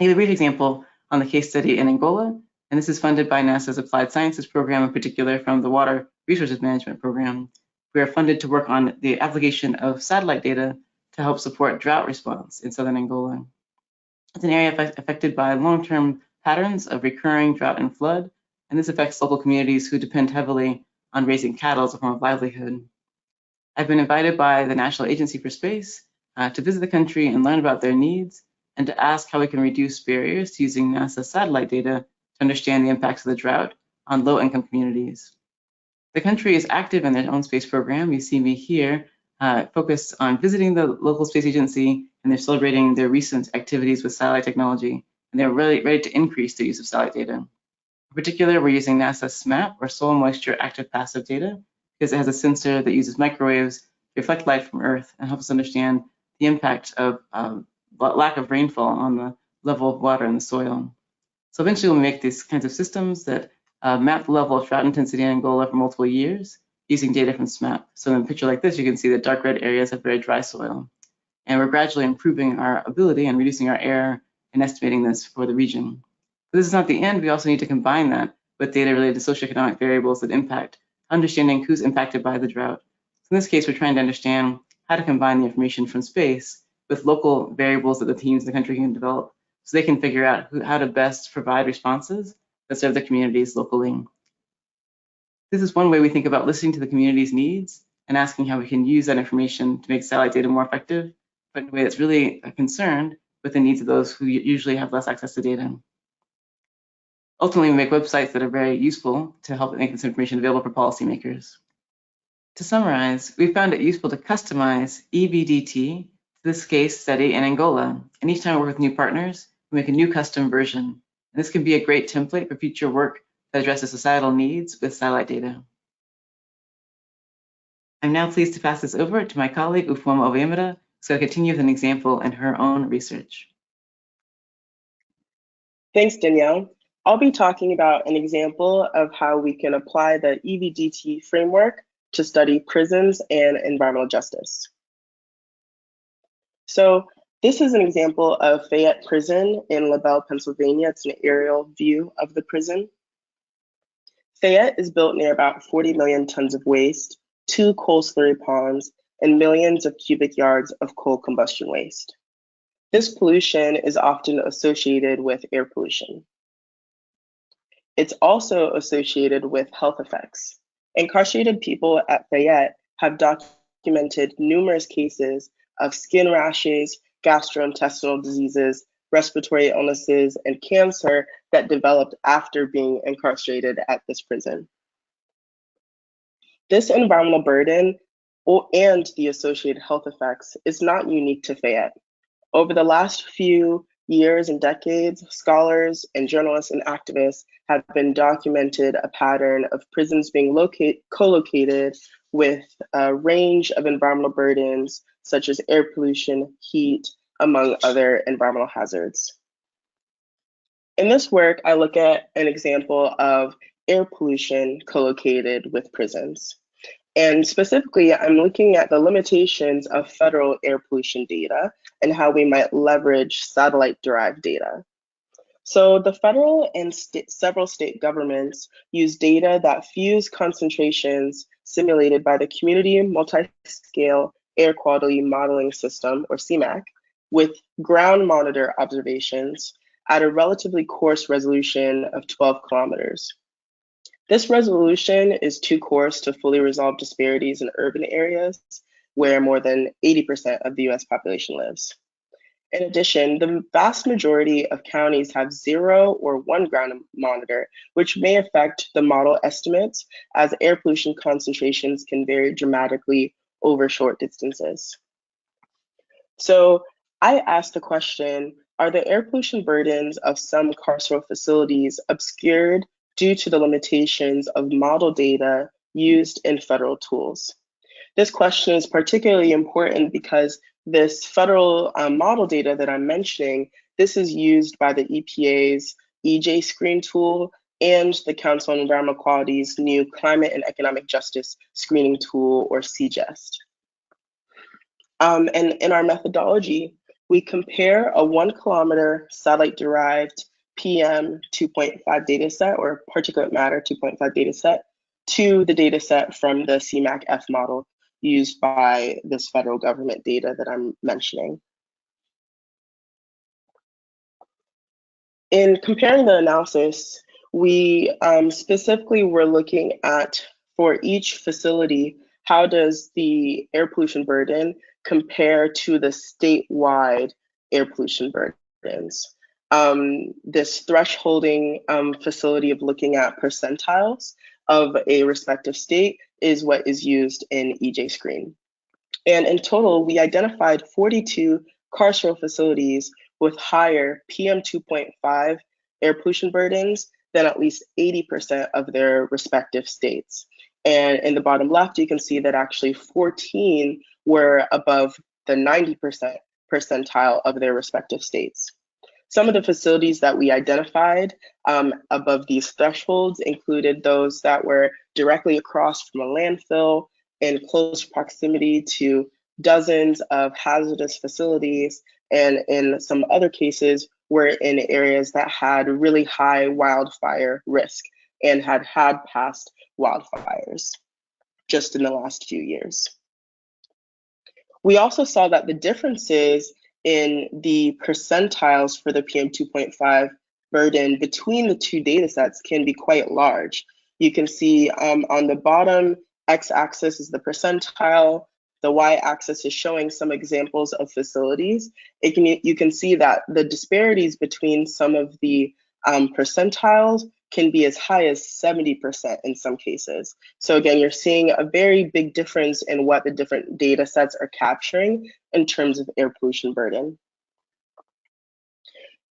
I give a brief example on the case study in Angola, and this is funded by NASA's Applied Sciences program, in particular from the Water Resources Management program. We are funded to work on the application of satellite data to help support drought response in southern Angola. It's an area affected by long-term patterns of recurring drought and flood, and this affects local communities who depend heavily on raising cattle as a form of livelihood. I've been invited by the National Agency for Space to visit the country and learn about their needs and to ask how we can reduce barriers to using NASA satellite data to understand the impacts of the drought on low-income communities. The country is active in their own space program. You see me here focused on visiting the local space agency, and they're celebrating their recent activities with satellite technology, and they're really ready to increase the use of satellite data. In particular, we're using NASA SMAP, or Soil Moisture Active Passive Data, because it has a sensor that uses microwaves to reflect light from Earth and helps us understand the impact of lack of rainfall on the level of water in the soil. So eventually we'll make these kinds of systems that map the level of drought intensity in Angola for multiple years using data from SMAP. So in a picture like this, you can see that dark red areas have very dry soil. And we're gradually improving our ability and reducing our error in estimating this for the region. But this is not the end. We also need to combine that with data related to socioeconomic variables that impact understanding who's impacted by the drought. So in this case, we're trying to understand how to combine the information from space with local variables that the teams in the country can develop so they can figure out how to best provide responses that serve the communities locally. This is one way we think about listening to the community's needs and asking how we can use that information to make satellite data more effective, but in a way that's really concerned with the needs of those who usually have less access to data. Ultimately, we make websites that are very useful to help make this information available for policymakers. To summarize, we found it useful to customize EVDT to this case study in Angola. And each time we work with new partners, we make a new custom version. And this can be a great template for future work that addresses societal needs with satellite data. I'm now pleased to pass this over to my colleague, Ufuoma Oyemura, who's going to continue with an example in her own research. Thanks, Danielle. I'll be talking about an example of how we can apply the EVDT framework to study prisons and environmental justice. So this is an example of Fayette Prison in LaBelle, Pennsylvania. It's an aerial view of the prison. Fayette is built near about 40 million tons of waste, 2 coal slurry ponds, and millions of cubic yards of coal combustion waste. This pollution is often associated with air pollution. It's also associated with health effects. Incarcerated people at Fayette have documented numerous cases of skin rashes, gastrointestinal diseases, respiratory illnesses, and cancer that developed after being incarcerated at this prison. This environmental burden and the associated health effects is not unique to Fayette. Over the last few years and decades, scholars and journalists and activists have been documented a pattern of prisons being co-located with a range of environmental burdens, such as air pollution, heat, among other environmental hazards. In this work, I look at an example of air pollution co-located with prisons. And specifically, I'm looking at the limitations of federal air pollution data and how we might leverage satellite-derived data. So the federal and several state governments use data that fuse concentrations simulated by the Community Multi-Scale Air Quality Modeling System, or CMAQ, with ground monitor observations at a relatively coarse resolution of 12 kilometers. This resolution is too coarse to fully resolve disparities in urban areas where more than 80% of the US population lives. In addition, the vast majority of counties have 0 or 1 ground monitor, which may affect the model estimates as air pollution concentrations can vary dramatically over short distances. So I asked the question, are the air pollution burdens of some carceral facilities obscured due to the limitations of model data used in federal tools? This question is particularly important because this federal model data that I'm mentioning, this is used by the EPA's EJ Screen tool and the Council on Environmental Quality's new Climate and Economic Justice Screening tool, or CJEST. And in our methodology, we compare a 1 kilometer satellite-derived PM 2.5 dataset, or particulate matter 2.5 dataset, to the dataset from the CMAQ-F model used by this federal government data that I'm mentioning. In comparing the analysis, we specifically were looking at, for each facility, how does the air pollution burden compare to the statewide air pollution burdens. This thresholding facility of looking at percentiles of a respective state is what is used in EJ Screen. And in total, we identified 42 carceral facilities with higher PM 2.5 air pollution burdens than at least 80% of their respective states. And in the bottom left, you can see that actually 14 were above the 90% percentile of their respective states. Some of the facilities that we identified above these thresholds included those that were directly across from a landfill, in close proximity to dozens of hazardous facilities, and in some other cases were in areas that had really high wildfire risk, and had past wildfires just in the last few years. We also saw that the differences in the percentiles for the PM2.5 burden between the two data sets can be quite large. You can see on the bottom x-axis is the percentile, the y-axis is showing some examples of facilities. You can see that the disparities between some of the percentiles can be as high as 70% in some cases. So again, you're seeing a very big difference in what the different data sets are capturing in terms of air pollution burden.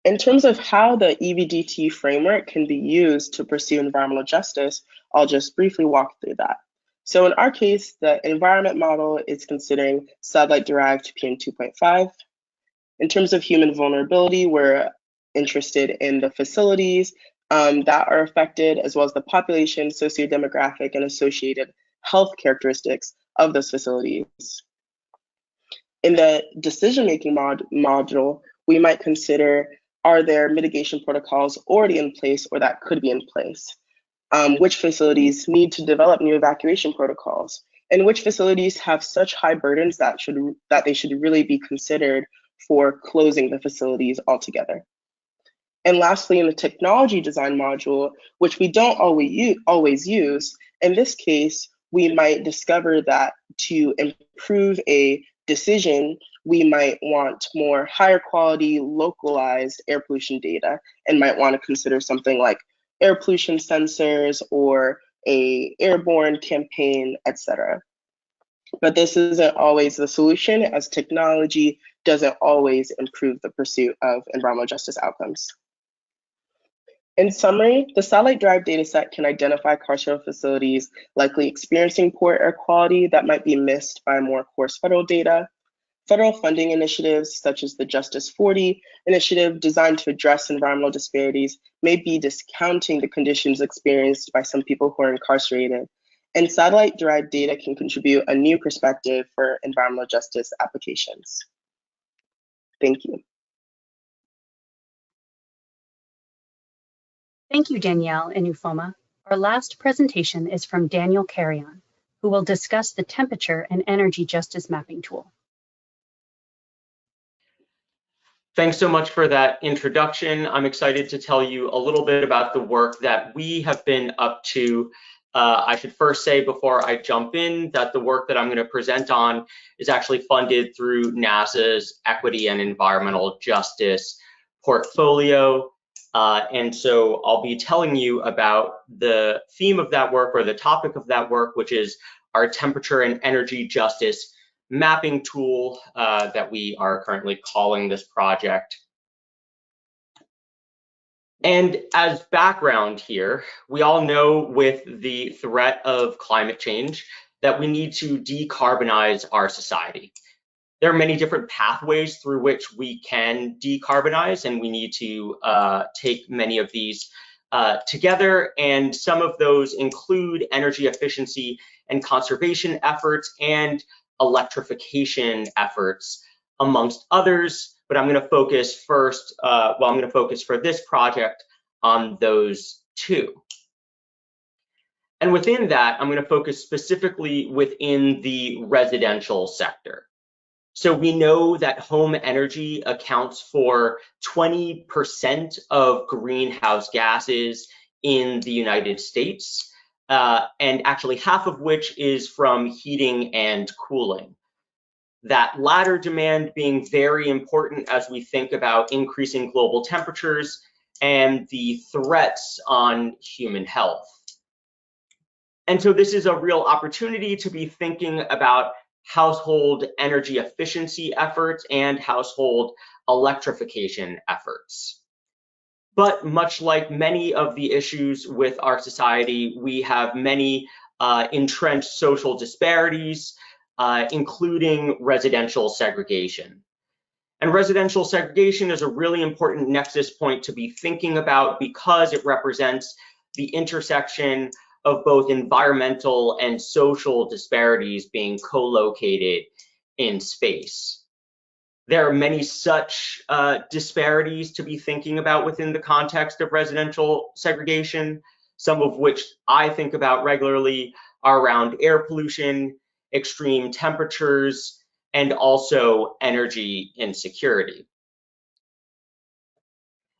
In terms of how the EVDT framework can be used to pursue environmental justice, I'll just briefly walk through that. So in our case, the environment model is considering satellite-derived PM2.5. In terms of human vulnerability, we're interested in the facilities that are affected, as well as the population, socio-demographic, and associated health characteristics of those facilities. In the decision-making module, we might consider, are there mitigation protocols already in place or that could be in place? Which facilities need to develop new evacuation protocols? And which facilities have such high burdens that they should really be considered for closing the facilities altogether? And lastly, in the technology design module, which we don't always use, in this case, we might discover that to improve a decision, we might want more higher quality, localized air pollution data, and might want to consider something like air pollution sensors or a airborne campaign, etc. But this isn't always the solution, as technology doesn't always improve the pursuit of environmental justice outcomes. In summary, the satellite-derived dataset can identify carceral facilities likely experiencing poor air quality that might be missed by more coarse federal data. Federal funding initiatives, such as the Justice 40 initiative designed to address environmental disparities, may be discounting the conditions experienced by some people who are incarcerated. And satellite-derived data can contribute a new perspective for environmental justice applications. Thank you. Thank you, Danielle and Ufoma. Our last presentation is from Daniel Carrion, who will discuss the temperature and energy justice mapping tool. Thanks so much for that introduction. I'm excited to tell you a little bit about the work that we have been up to. I should first say before I jump in that the work that I'm going to present on is actually funded through NASA's Equity and Environmental Justice portfolio. And so I'll be telling you about the theme of that work, or the topic of that work, which is our temperature and energy justice mapping tool that we are currently calling this project. And as background here, we all know with the threat of climate change that we need to decarbonize our society. There are many different pathways through which we can decarbonize, and we need to take many of these together. And some of those include energy efficiency and conservation efforts and electrification efforts, amongst others. But I'm going to focus first, I'm going to focus for this project on those two. And within that, I'm going to focus specifically within the residential sector. So we know that home energy accounts for 20% of greenhouse gases in the United States, and actually half of which is from heating and cooling. That latter demand being very important as we think about increasing global temperatures and the threats on human health. And so this is a real opportunity to be thinking about household energy efficiency efforts and household electrification efforts. But much like many of the issues with our society, we have many entrenched social disparities, including residential segregation. And residential segregation is a really important nexus point to be thinking about because it represents the intersection of both environmental and social disparities being co-located in space. There are many such disparities to be thinking about within the context of residential segregation. some of which I think about regularly are around air pollution, extreme temperatures, and also energy insecurity.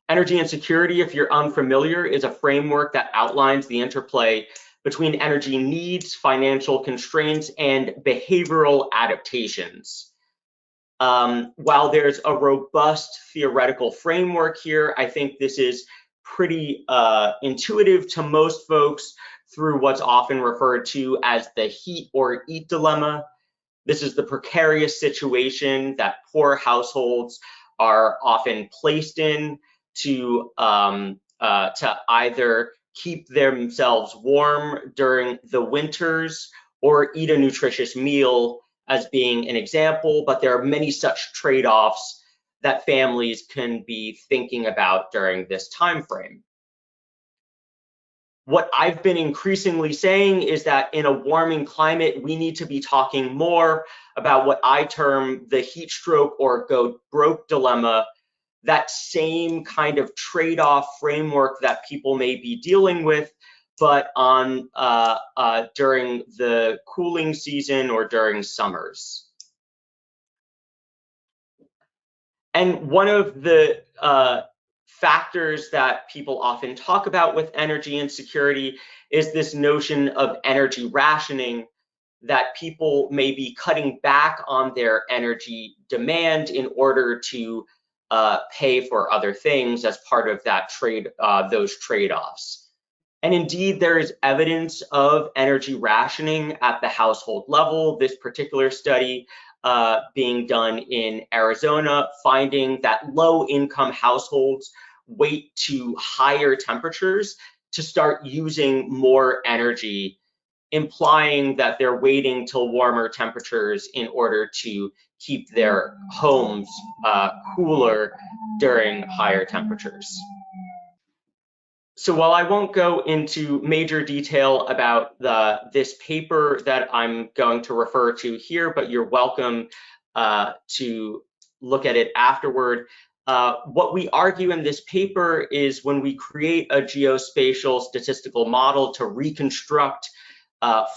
Energy insecurity, if you're unfamiliar, is a framework that outlines the interplay between energy needs, financial constraints, and behavioral adaptations. While there's a robust theoretical framework here, I think this is pretty intuitive to most folks through what's often referred to as the heat or eat dilemma. This is the precarious situation that poor households are often placed in to either keep themselves warm during the winters or eat a nutritious meal as being an example, but there are many such trade-offs that families can be thinking about during this time frame. What I've been increasingly saying is that in a warming climate, we need to be talking more about what I term the heat stroke or go broke dilemma, that same kind of trade-off framework that people may be dealing with, but on during the cooling season or during summers. And one of the factors that people often talk about with energy insecurity is this notion of energy rationing, that people may be cutting back on their energy demand in order to pay for other things as part of that those trade-offs. And indeed, there is evidence of energy rationing at the household level. This particular study being done in Arizona, finding that low-income households wait to higher temperatures to start using more energy, implying that they're waiting till warmer temperatures in order to keep their homes cooler during higher temperatures. So while I won't go into major detail about this paper that I'm going to refer to here, but you're welcome to look at it afterward, what we argue in this paper is when we create a geospatial statistical model to reconstruct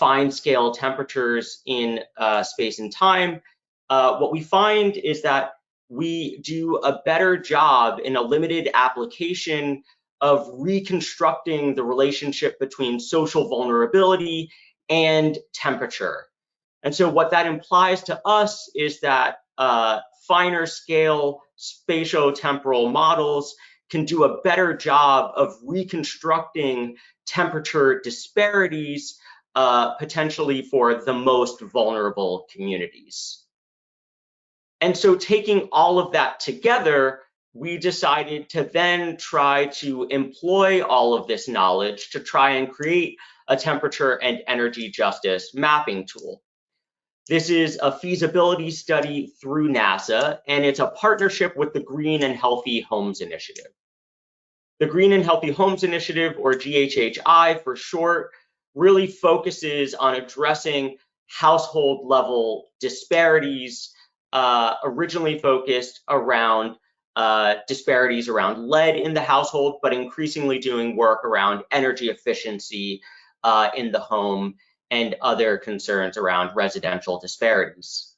fine scale temperatures in space and time, what we find is that we do a better job in a limited application of reconstructing the relationship between social vulnerability and temperature. And so what that implies to us is that finer scale spatiotemporal models can do a better job of reconstructing temperature disparities potentially for the most vulnerable communities. And so taking all of that together, we decided to then try to employ all of this knowledge to try and create a temperature and energy justice mapping tool. This is a feasibility study through NASA, and it's a partnership with the Green and Healthy Homes Initiative. The Green and Healthy Homes Initiative, or GHHI for short, really focuses on addressing household level disparities, originally focused around disparities around lead in the household, but increasingly doing work around energy efficiency in the home and other concerns around residential disparities.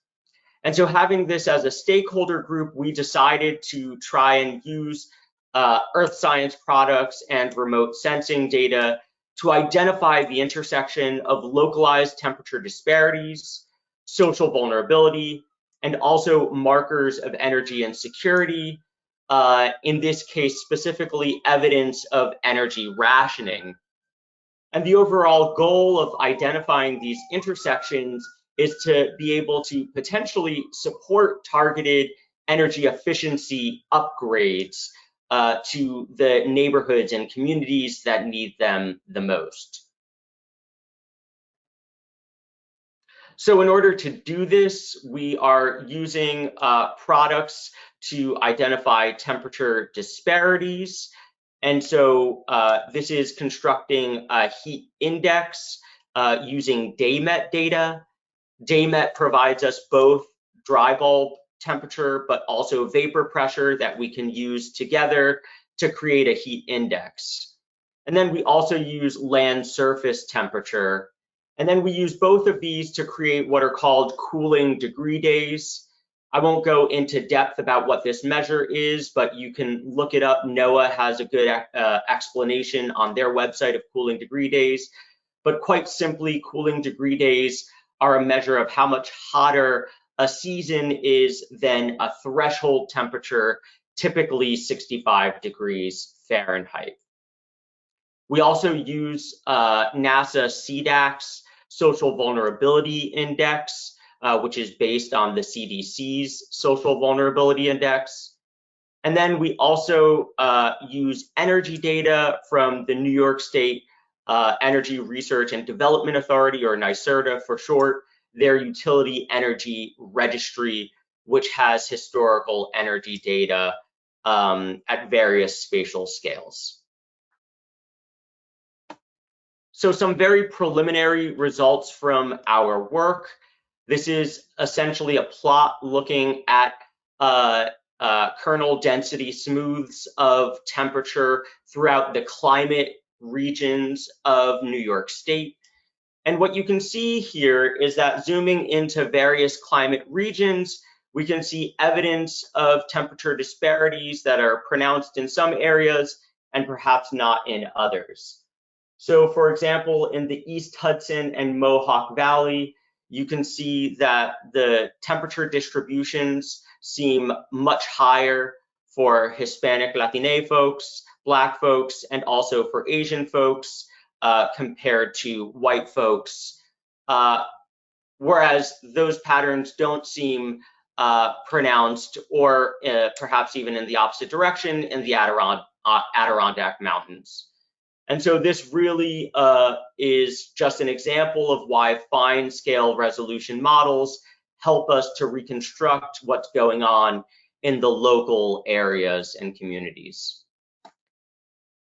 And so having this as a stakeholder group, we decided to try and use earth science products and remote sensing data to identify the intersection of localized temperature disparities, social vulnerability, and also markers of energy insecurity, in this case specifically evidence of energy rationing. And the overall goal of identifying these intersections is to be able to potentially support targeted energy efficiency upgrades to the neighborhoods and communities that need them the most. So in order to do this, we are using products to identify temperature disparities. And so this is constructing a heat index using daymet data. Daymet provides us both dry bulb temperature, but also vapor pressure that we can use together to create a heat index. And then we also use land surface temperature. And then we use both of these to create what are called cooling degree days. I won't go into depth about what this measure is, but you can look it up. NOAA has a good explanation on their website of cooling degree days. But quite simply, cooling degree days are a measure of how much hotter a season is than a threshold temperature, typically 65 degrees Fahrenheit. We also use NASA CDAC's Social Vulnerability Index, which is based on the CDC's Social Vulnerability Index. And then we also use energy data from the New York State Energy Research and Development Authority, or NYSERDA for short, their utility energy registry, which has historical energy data at various spatial scales. So some very preliminary results from our work. This is essentially a plot looking at kernel density smooths of temperature throughout the climate regions of New York State. And what you can see here is that zooming into various climate regions, we can see evidence of temperature disparities that are pronounced in some areas and perhaps not in others. So for example, in the East Hudson and Mohawk Valley, you can see that the temperature distributions seem much higher for Hispanic Latine folks, Black folks, and also for Asian folks compared to white folks, whereas those patterns don't seem pronounced, or perhaps even in the opposite direction in the Adirondack Mountains. And so this really is just an example of why fine scale resolution models help us to reconstruct what's going on in the local areas and communities.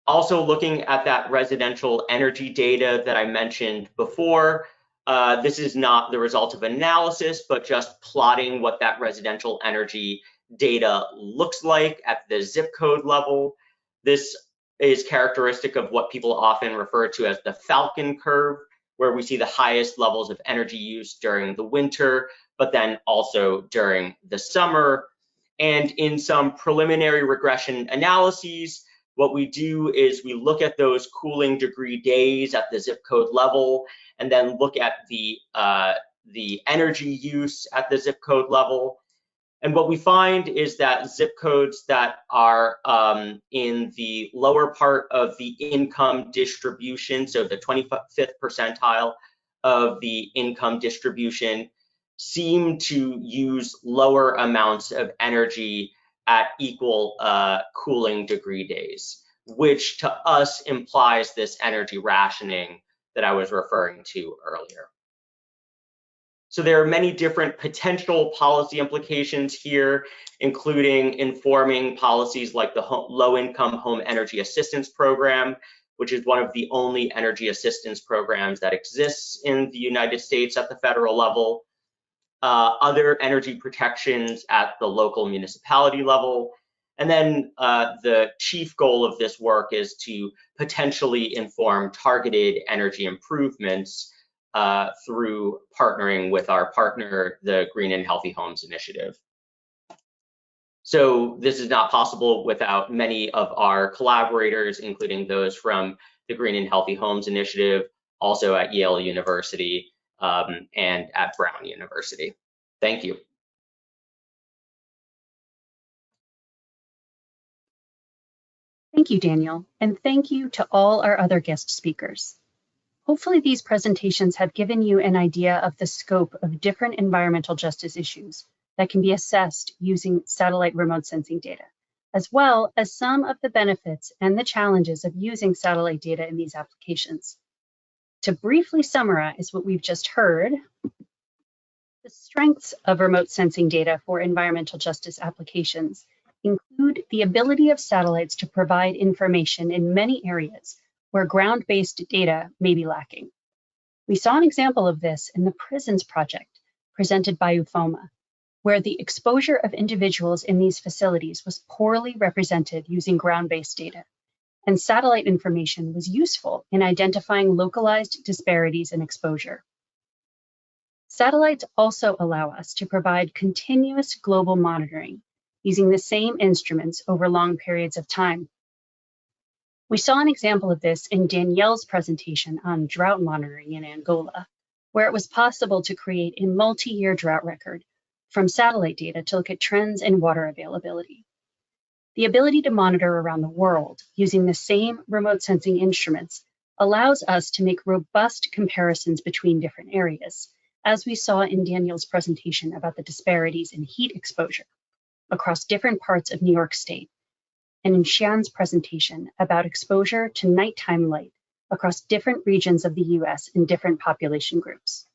Also looking at that residential energy data that I mentioned before, this is not the result of analysis, but just plotting what that residential energy data looks like at the zip code level. This is characteristic of what people often refer to as the Falcon curve, where we see the highest levels of energy use during the winter, but then also during the summer. And in some preliminary regression analyses, what we do is we look at those cooling degree days at the zip code level, and then look at the energy use at the zip code level. And what we find is that zip codes that are in the lower part of the income distribution, so the 25th percentile of the income distribution, seem to use lower amounts of energy at equal cooling degree days, which to us implies this energy rationing that I was referring to earlier. So there are many different potential policy implications here, including informing policies like the Low-Income Home Energy Assistance Program, which is one of the only energy assistance programs that exists in the United States at the federal level, other energy protections at the local municipality level. And then the chief goal of this work is to potentially inform targeted energy improvements through partnering with our partner, the Green and Healthy Homes Initiative. So this is not possible without many of our collaborators, including those from the Green and Healthy Homes Initiative, also at Yale University and at Brown University. Thank you. Thank you, Daniel, and thank you to all our other guest speakers. Hopefully these presentations have given you an idea of the scope of different environmental justice issues that can be assessed using satellite remote sensing data, as well as some of the benefits and the challenges of using satellite data in these applications. To briefly summarize what we've just heard, the strengths of remote sensing data for environmental justice applications include the ability of satellites to provide information in many areas where ground-based data may be lacking. We saw an example of this in the prisons project presented by UFOMA, where the exposure of individuals in these facilities was poorly represented using ground-based data. and satellite information was useful in identifying localized disparities in exposure. Satellites also allow us to provide continuous global monitoring using the same instruments over long periods of time. We saw an example of this in Danielle's presentation on drought monitoring in Angola, where it was possible to create a multi-year drought record from satellite data to look at trends in water availability. The ability to monitor around the world using the same remote sensing instruments allows us to make robust comparisons between different areas, as we saw in Danielle's presentation about the disparities in heat exposure across different parts of New York State, and in Xian's presentation about exposure to nighttime light across different regions of the US in different population groups.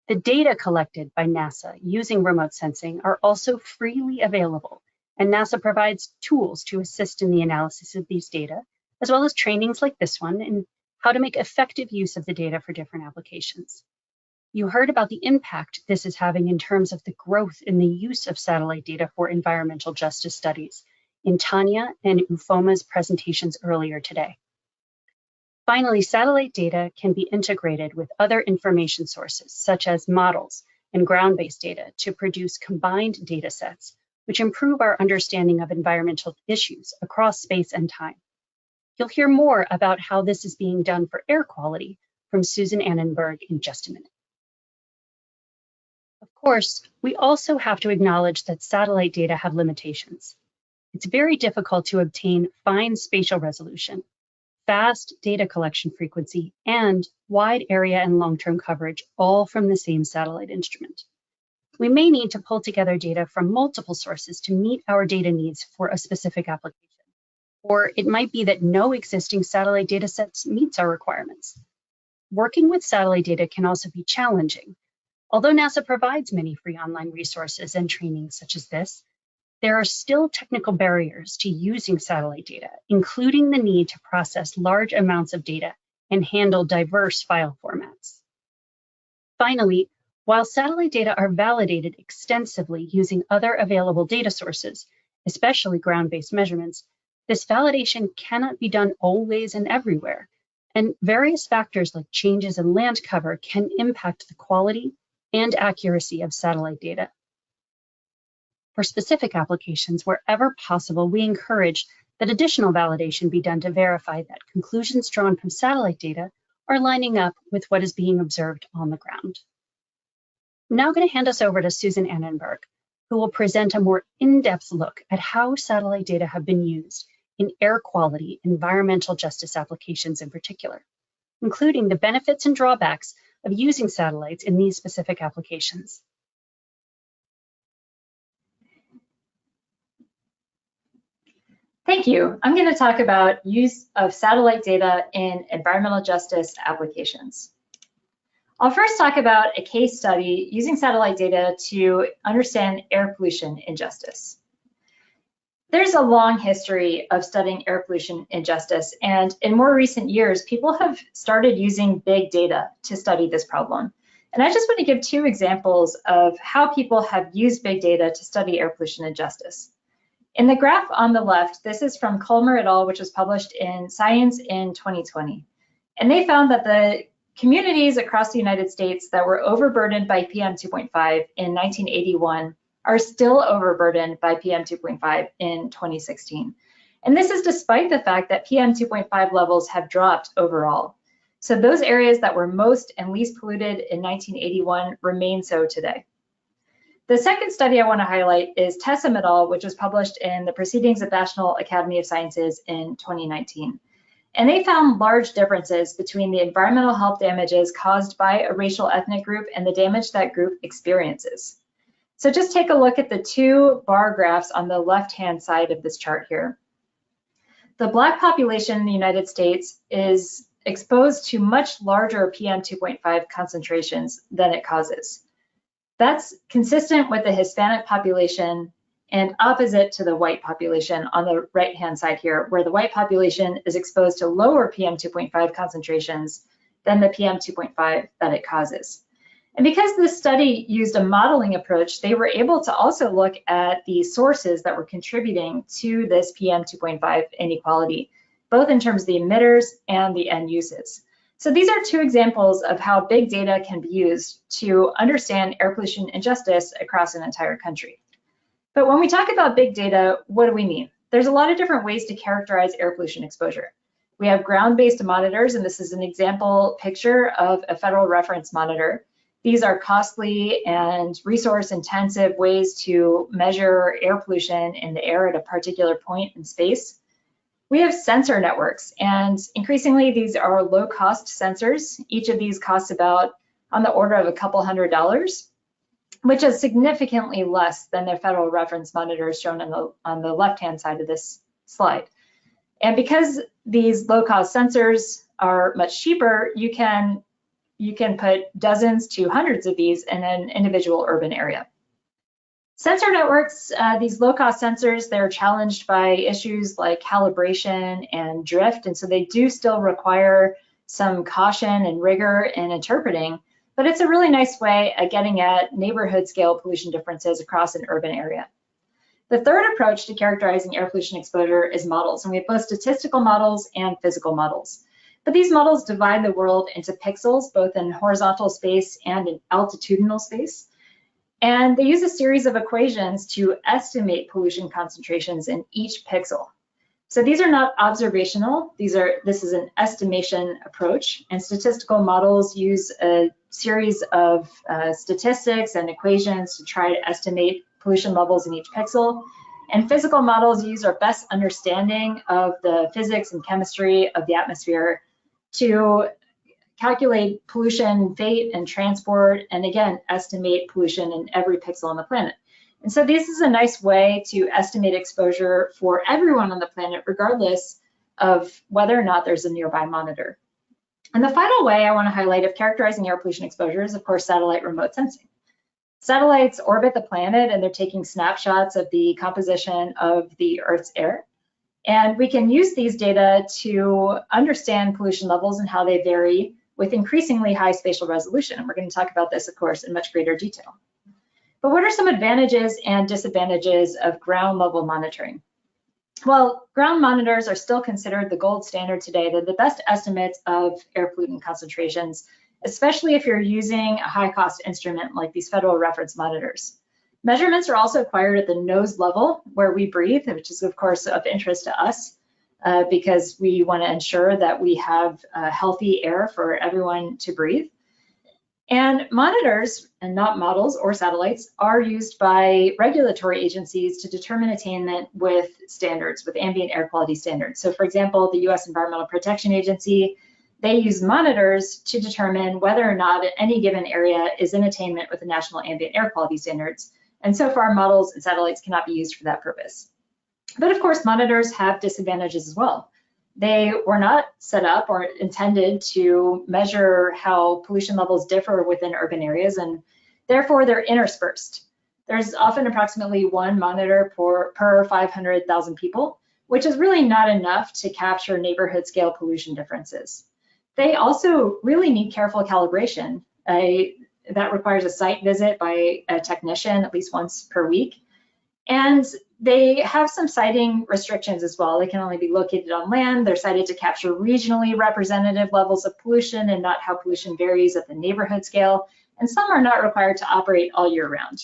The data collected by NASA using remote sensing are also freely available, and NASA provides tools to assist in the analysis of these data, as well as trainings like this one in how to make effective use of the data for different applications. You heard about the impact this is having in terms of the growth in the use of satellite data for environmental justice studies in Tanya and Ufoma's presentations earlier today. Finally, satellite data can be integrated with other information sources, such as models and ground-based data, to produce combined data sets, which improve our understanding of environmental issues across space and time. You'll hear more about how this is being done for air quality from Susan Annenberg in just a minute. Of course, we also have to acknowledge that satellite data have limitations. It's very difficult to obtain fine spatial resolution, fast data collection frequency, and wide area and long-term coverage, all from the same satellite instrument. We may need to pull together data from multiple sources to meet our data needs for a specific application. Or it might be that no existing satellite data sets meets our requirements. Working with satellite data can also be challenging. Although NASA provides many free online resources and trainings such as this, there are still technical barriers to using satellite data, including the need to process large amounts of data and handle diverse file formats. Finally, while satellite data are validated extensively using other available data sources, especially ground-based measurements, this validation cannot be done always and everywhere, and various factors like changes in land cover can impact the quality and accuracy of satellite data. For specific applications, wherever possible, we encourage that additional validation be done to verify that conclusions drawn from satellite data are lining up with what is being observed on the ground. I'm now going to hand us over to Susan Annenberg, who will present a more in-depth look at how satellite data have been used in air quality environmental justice applications in particular, including the benefits and drawbacks of using satellites in these specific applications. Thank you. I'm going to talk about use of satellite data in environmental justice applications. I'll first talk about a case study using satellite data to understand air pollution in justice. There's a long history of studying air pollution in justice, and in more recent years, people have started using big data to study this problem. And I just want to give two examples of how people have used big data to study air pollution in justice. In the graph on the left, this is from Culmer et al., which was published in Science in 2020. And they found that the communities across the United States that were overburdened by PM 2.5 in 1981 are still overburdened by PM 2.5 in 2016. And this is despite the fact that PM 2.5 levels have dropped overall. So those areas that were most and least polluted in 1981 remain so today. The second study I want to highlight is Tessem et al., which was published in the Proceedings of National Academy of Sciences in 2019. And they found large differences between the environmental health damages caused by a racial ethnic group and the damage that group experiences. So just take a look at the two bar graphs on the left-hand side of this chart here. The Black population in the United States is exposed to much larger PM 2.5 concentrations than it causes. That's consistent with the Hispanic population and opposite to the white population on the right-hand side here, where the white population is exposed to lower PM 2.5 concentrations than the PM 2.5 that it causes. And because this study used a modeling approach, they were able to also look at the sources that were contributing to this PM 2.5 inequality. both in terms of the emitters and the end uses. So these are two examples of how big data can be used to understand air pollution injustice across an entire country. But when we talk about big data, what do we mean? There's a lot of different ways to characterize air pollution exposure. We have ground-based monitors, and this is an example picture of a federal reference monitor. These are costly and resource-intensive ways to measure air pollution in the air at a particular point in space. We have sensor networks, and increasingly these are low-cost sensors. Each of these costs about on the order of a couple $100, which is significantly less than the federal reference monitors shown on the left-hand side of this slide. And because these low-cost sensors are much cheaper, you can put dozens to hundreds of these in an individual urban area. Sensor networks, these low-cost sensors, they're challenged by issues like calibration and drift, and so they do still require some caution and rigor in interpreting, but it's a really nice way of getting at neighborhood scale pollution differences across an urban area. The third approach to characterizing air pollution exposure is models, and we have both statistical models and physical models. But these models divide the world into pixels, both in horizontal space and in altitudinal space. And they use a series of equations to estimate pollution concentrations in each pixel. So these are not observational. This is an estimation approach, and statistical models use a series of statistics and equations to try to estimate pollution levels in each pixel. And physical models use our best understanding of the physics and chemistry of the atmosphere to calculate pollution fate and transport, and again, estimate pollution in every pixel on the planet. And so this is a nice way to estimate exposure for everyone on the planet, regardless of whether or not there's a nearby monitor. And the final way I want to highlight of characterizing air pollution exposure is, of course, satellite remote sensing. Satellites orbit the planet, and they're taking snapshots of the composition of the Earth's air. And we can use these data to understand pollution levels and how they vary with increasingly high spatial resolution. And we're going to talk about this, of course, in much greater detail. But what are some advantages and disadvantages of ground level monitoring? Well, ground monitors are still considered the gold standard today. They're the best estimates of air pollutant concentrations, especially if you're using a high cost instrument like these federal reference monitors. Measurements are also acquired at the nose level where we breathe, which is of course of interest to us because we want to ensure that we have healthy air for everyone to breathe. And monitors, and not models or satellites, are used by regulatory agencies to determine attainment with standards, with ambient air quality standards. So for example, the US Environmental Protection Agency, they use monitors to determine whether or not any given area is in attainment with the national ambient air quality standards. And so far, models and satellites cannot be used for that purpose. But of course, monitors have disadvantages as well. They were not set up or intended to measure how pollution levels differ within urban areas, and therefore they're interspersed. There's often approximately one monitor per 500,000 people, which is really not enough to capture neighborhood scale pollution differences. They also really need careful calibration. That requires a site visit by a technician at least once per week. And they have some siting restrictions as well. They can only be located on land. They're sited to capture regionally representative levels of pollution and not how pollution varies at the neighborhood scale. And some are not required to operate all year round.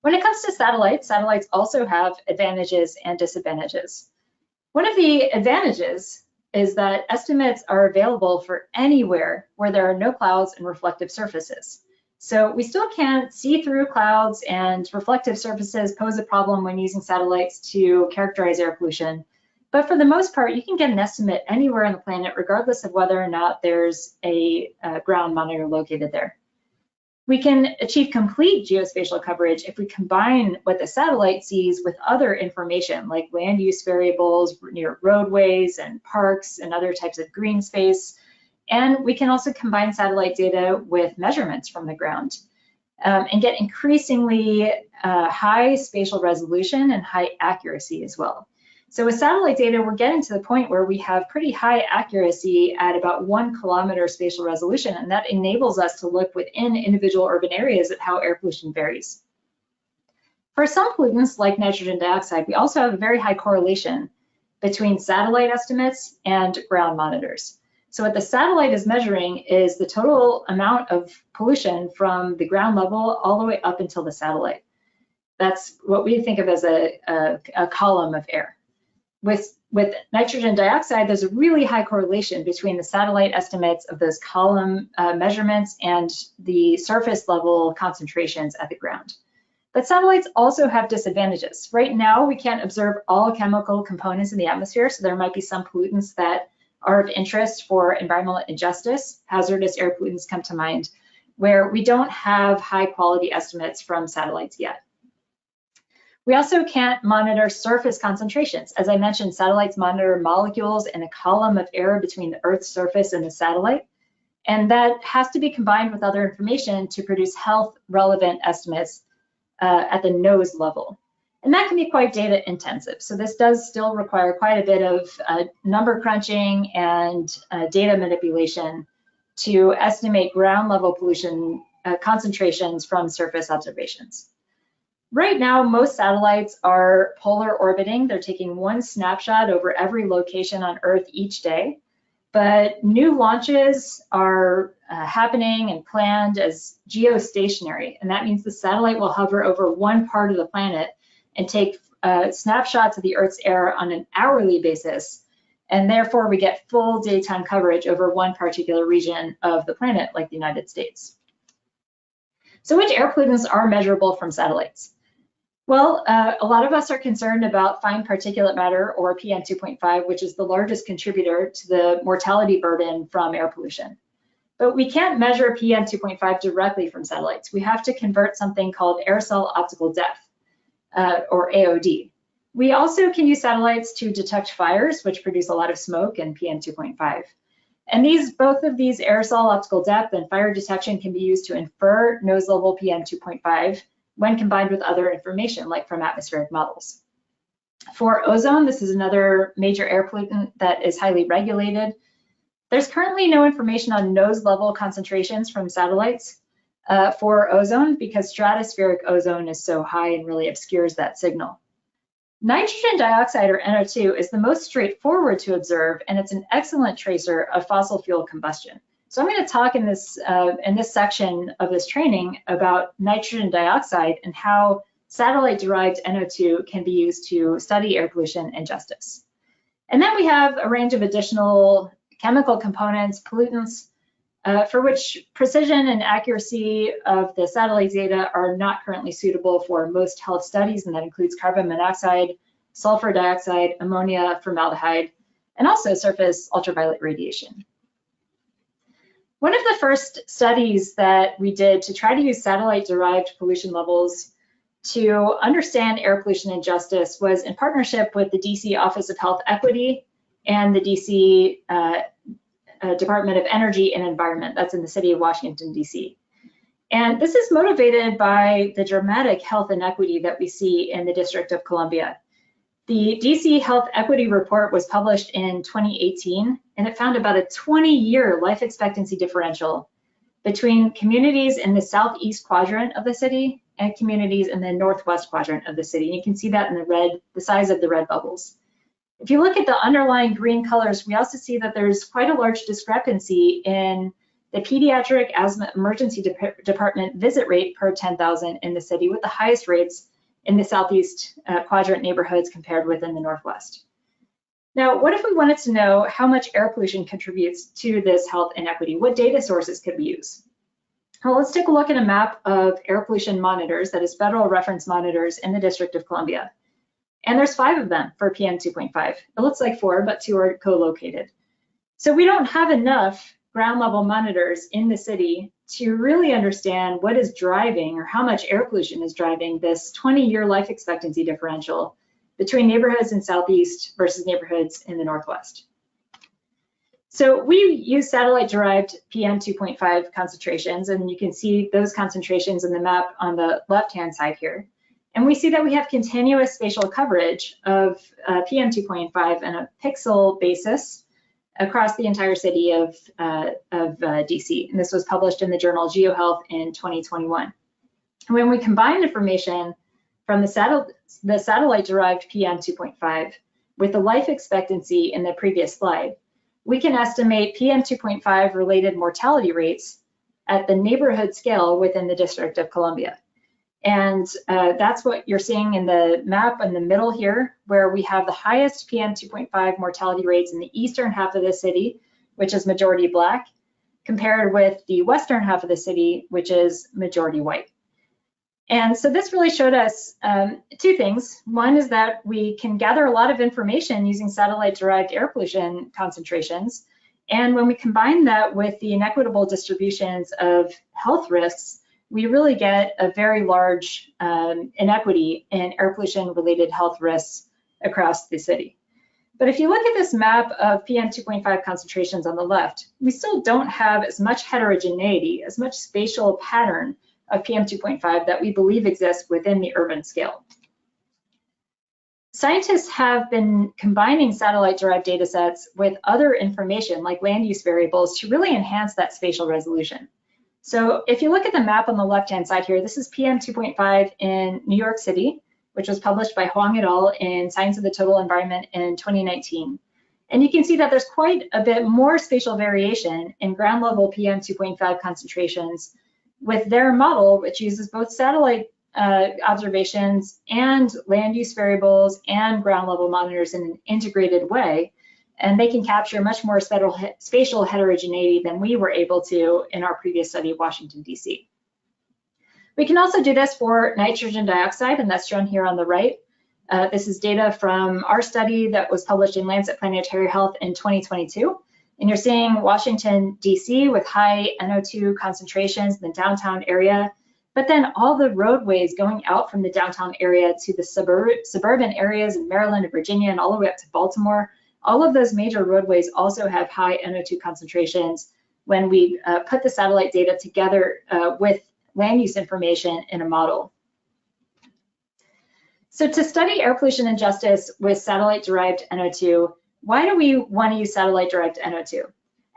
When it comes to satellites, satellites also have advantages and disadvantages. One of the advantages is that estimates are available for anywhere where there are no clouds and reflective surfaces. So we still can't see through clouds, and reflective surfaces pose a problem when using satellites to characterize air pollution. But for the most part, you can get an estimate anywhere on the planet, regardless of whether or not there's a ground monitor located there. We can achieve complete geospatial coverage if we combine what the satellite sees with other information like land use variables near roadways and parks and other types of green space. And we can also combine satellite data with measurements from the ground and get increasingly high spatial resolution and high accuracy as well. So with satellite data, we're getting to the point where we have pretty high accuracy at about 1 kilometer spatial resolution, and that enables us to look within individual urban areas at how air pollution varies. For some pollutants like nitrogen dioxide, we also have a very high correlation between satellite estimates and ground monitors. So what the satellite is measuring is the total amount of pollution from the ground level all the way up until the satellite. That's what we think of as a column of air. With nitrogen dioxide, there's a really high correlation between the satellite estimates of those column measurements and the surface level concentrations at the ground. But satellites also have disadvantages. Right now, we can't observe all chemical components in the atmosphere, so there might be some pollutants that are of interest for environmental injustice. Hazardous air pollutants come to mind, where we don't have high quality estimates from satellites yet. We also can't monitor surface concentrations. As I mentioned, satellites monitor molecules in a column of air between the Earth's surface and the satellite. And that has to be combined with other information to produce health relevant estimates at the nose level. And that can be quite data intensive. So this does still require quite a bit of number crunching and data manipulation to estimate ground level pollution concentrations from surface observations. Right now, most satellites are polar orbiting. They're taking one snapshot over every location on Earth each day. But new launches are happening and planned as geostationary. And that means the satellite will hover over one part of the planet and take snapshots of the Earth's air on an hourly basis. And therefore, we get full daytime coverage over one particular region of the planet, like the United States. So which air pollutants are measurable from satellites? Well, a lot of us are concerned about fine particulate matter, or PM 2.5, which is the largest contributor to the mortality burden from air pollution. But we can't measure PM 2.5 directly from satellites. We have to convert something called aerosol optical depth, or AOD. We also can use satellites to detect fires, which produce a lot of smoke and PM 2.5. And both of these aerosol optical depth and fire detection can be used to infer nose level PM 2.5 when combined with other information, like from atmospheric models. For ozone, this is another major air pollutant that is highly regulated. There's currently no information on nose level concentrations from satellites for ozone because stratospheric ozone is so high and really obscures that signal. Nitrogen dioxide, or NO2, is the most straightforward to observe, and it's an excellent tracer of fossil fuel combustion. So I'm going to talk in this section of this training about nitrogen dioxide and how satellite-derived NO2 can be used to study air pollution and justice. And then we have a range of additional chemical components, pollutants, for which precision and accuracy of the satellite data are not currently suitable for most health studies, and that includes carbon monoxide, sulfur dioxide, ammonia, formaldehyde, and also surface ultraviolet radiation. One of the first studies that we did to try to use satellite-derived pollution levels to understand air pollution and justice was in partnership with the DC Office of Health Equity and the DC Department of Energy and Environment. That's in the city of Washington, DC. And this is motivated by the dramatic health inequity that we see in the District of Columbia. The DC Health Equity Report was published in 2018, and it found about a 20-year life expectancy differential between communities in the southeast quadrant of the city and communities in the northwest quadrant of the city. And you can see that in the size of the red bubbles. If you look at the underlying green colors, we also see that there's quite a large discrepancy in the pediatric asthma emergency department visit rate per 10,000 in the city, with the highest rates in the southeast quadrant neighborhoods compared with in the northwest. Now, what if we wanted to know how much air pollution contributes to this health inequity? What data sources could we use? Well, let's take a look at a map of air pollution monitors, that is federal reference monitors in the District of Columbia. And there's 5 of them for PM 2.5. It looks like 4, but 2 are co-located. So we don't have enough ground level monitors in the city to really understand what is driving, or how much air pollution is driving, this 20-year life expectancy differential between neighborhoods in southeast versus neighborhoods in the northwest. So we use satellite-derived PM 2.5 concentrations, and you can see those concentrations in the map on the left-hand side here. And we see that we have continuous spatial coverage of PM 2.5 on a pixel basis across the entire city of DC. And this was published in the journal GeoHealth in 2021. When we combine information from the satellite-derived PM 2.5 with the life expectancy in the previous slide, we can estimate PM 2.5 related mortality rates at the neighborhood scale within the District of Columbia. And that's what you're seeing in the map in the middle here, where we have the highest PM 2.5 mortality rates in the eastern half of the city, which is majority Black, compared with the western half of the city, which is majority white. And so this really showed us two things. One is that we can gather a lot of information using satellite-derived air pollution concentrations. And when we combine that with the inequitable distributions of health risks, we really get a very large inequity in air pollution-related health risks across the city. But if you look at this map of PM 2.5 concentrations on the left, we still don't have as much heterogeneity, as much spatial pattern of PM 2.5 that we believe exists within the urban scale. Scientists have been combining satellite-derived data sets with other information like land use variables to really enhance that spatial resolution. So if you look at the map on the left-hand side here, this is PM 2.5 in New York City, which was published by Huang et al. In Science of the Total Environment in 2019. And you can see that there's quite a bit more spatial variation in ground level PM 2.5 concentrations with their model, which uses both satellite observations and land use variables and ground level monitors in an integrated way. And they can capture much more spatial heterogeneity than we were able to in our previous study of Washington, DC. We can also do this for nitrogen dioxide, and that's shown here on the right. This is data from our study that was published in Lancet Planetary Health in 2022. And you're seeing Washington, DC with high NO2 concentrations in the downtown area, but then all the roadways going out from the downtown area to the suburban areas in Maryland and Virginia and all the way up to Baltimore. All of those major roadways also have high NO2 concentrations when we put the satellite data together with land use information in a model. So to study air pollution and justice with satellite-derived NO2, why do we want to use satellite-derived NO2?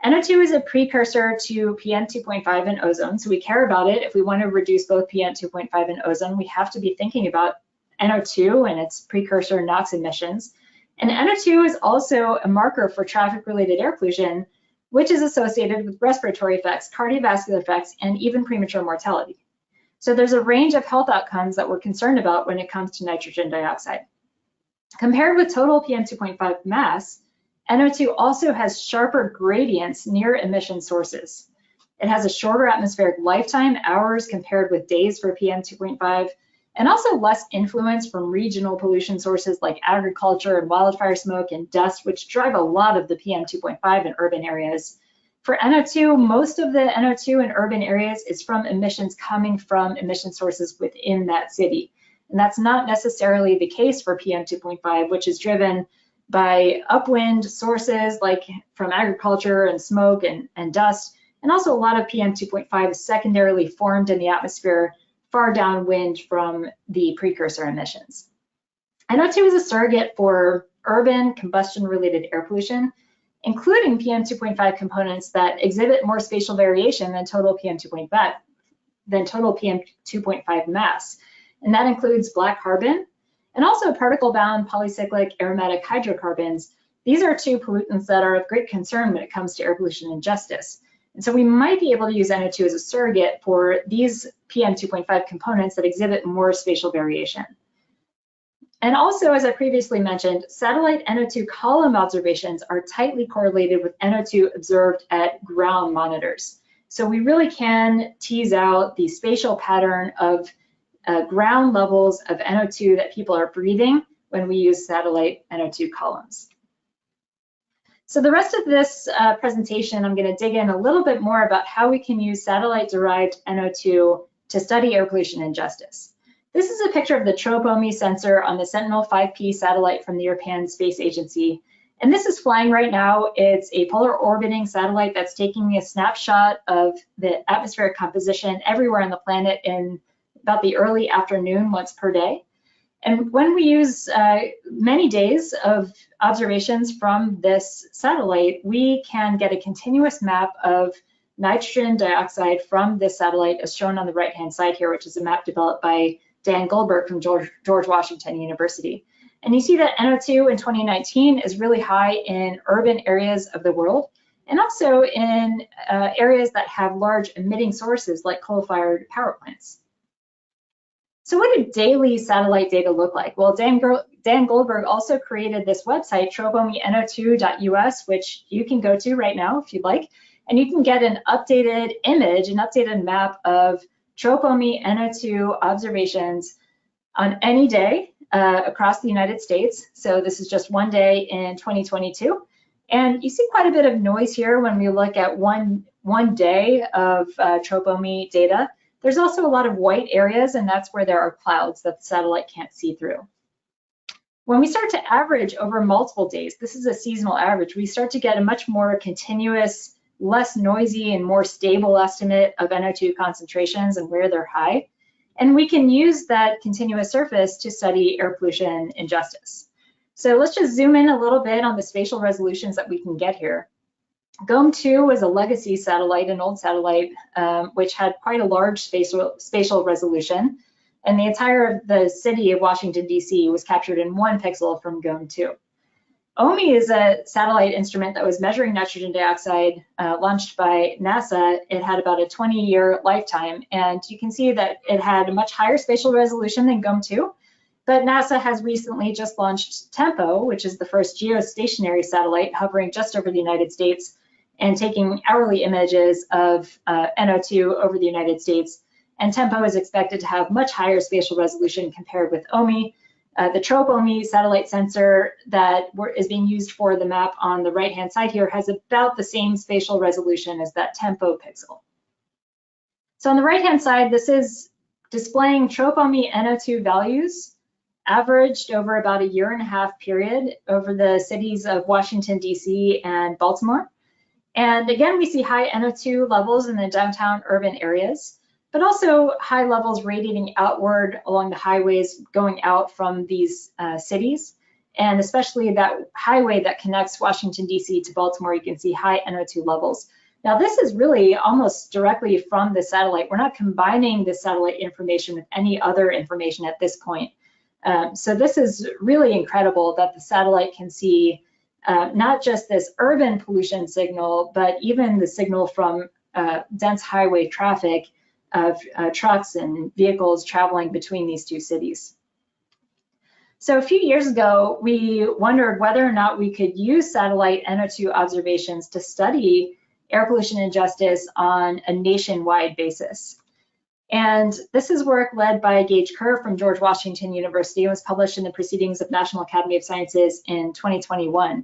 NO2 is a precursor to PM 2.5 and ozone, so we care about it. If we want to reduce both PM 2.5 and ozone, we have to be thinking about NO2 and its precursor NOx emissions. And NO2 is also a marker for traffic-related air pollution, which is associated with respiratory effects, cardiovascular effects, and even premature mortality. So there's a range of health outcomes that we're concerned about when it comes to nitrogen dioxide. Compared with total PM 2.5 mass, NO2 also has sharper gradients near emission sources. It has a shorter atmospheric lifetime, hours compared with days for PM 2.5, and also less influence from regional pollution sources like agriculture and wildfire smoke and dust, which drive a lot of the PM 2.5 in urban areas. For NO2, most of the NO2 in urban areas is from emissions coming from emission sources within that city. And that's not necessarily the case for PM 2.5, which is driven by upwind sources like from agriculture and smoke and dust. And also a lot of PM 2.5 is secondarily formed in the atmosphere far downwind from the precursor emissions. NO2 is a surrogate for urban combustion-related air pollution, including PM 2.5 components that exhibit more spatial variation than total PM 2.5 mass. And that includes black carbon and also particle-bound polycyclic aromatic hydrocarbons. These are two pollutants that are of great concern when it comes to air pollution and justice. And so we might be able to use NO2 as a surrogate for these PM 2.5 components that exhibit more spatial variation. And also, as I previously mentioned, satellite NO2 column observations are tightly correlated with NO2 observed at ground monitors. So we really can tease out the spatial pattern of ground levels of NO2 that people are breathing when we use satellite NO2 columns. So the rest of this presentation, I'm going to dig in a little bit more about how we can use satellite-derived NO2 to study air pollution and justice. This is a picture of the TROPOME sensor on the Sentinel-5P satellite from the European Space Agency. And this is flying right now. It's a polar orbiting satellite that's taking a snapshot of the atmospheric composition everywhere on the planet in about the early afternoon once per day. And when we use many days of observations from this satellite, we can get a continuous map of nitrogen dioxide from this satellite, as shown on the right-hand side here, which is a map developed by Dan Goldberg from George Washington University. And you see that NO2 in 2019 is really high in urban areas of the world, and also in areas that have large emitting sources like coal-fired power plants. So what do daily satellite data look like? Well, Dan Goldberg also created this website, tropomeno2.us, which you can go to right now if you'd like, and you can get an updated image, an updated map of tropomeno2 observations on any day across the United States. So this is just one day in 2022. And you see quite a bit of noise here when we look at one day of tropomi data. There's also a lot of white areas, and that's where there are clouds that the satellite can't see through. When we start to average over multiple days, this is a seasonal average, we start to get a much more continuous, less noisy, and more stable estimate of NO2 concentrations and where they're high. And we can use that continuous surface to study air pollution injustice. So let's just zoom in a little bit on the spatial resolutions that we can get here. GOM2 was a legacy satellite, an old satellite, which had quite a large spatial resolution. And the city of Washington, D.C. was captured in 1 pixel from GOM2. OMI is a satellite instrument that was measuring nitrogen dioxide, launched by NASA. It had about a 20-year lifetime, and you can see that it had a much higher spatial resolution than GOM2. But NASA has recently just launched TEMPO, which is the first geostationary satellite hovering just over the United States and taking hourly images of NO2 over the United States. And TEMPO is expected to have much higher spatial resolution compared with OMI. The TROPOMI satellite sensor that is being used for the map on the right-hand side here has about the same spatial resolution as that TEMPO pixel. So on the right-hand side, this is displaying TROPOMI NO2 values averaged over about a 1.5 year period over the cities of Washington, D.C. and Baltimore. And again, we see high NO2 levels in the downtown urban areas, but also high levels radiating outward along the highways going out from these cities. And especially that highway that connects Washington, D.C. to Baltimore, you can see high NO2 levels. Now, this is really almost directly from the satellite. We're not combining the satellite information with any other information at this point. So this is really incredible that the satellite can see not just this urban pollution signal, but even the signal from dense highway traffic of trucks and vehicles traveling between these two cities. So a few years ago, we wondered whether or not we could use satellite NO2 observations to study air pollution injustice on a nationwide basis. And this is work led by Gage Kerr from George Washington University. It was published in the Proceedings of National Academy of Sciences in 2021.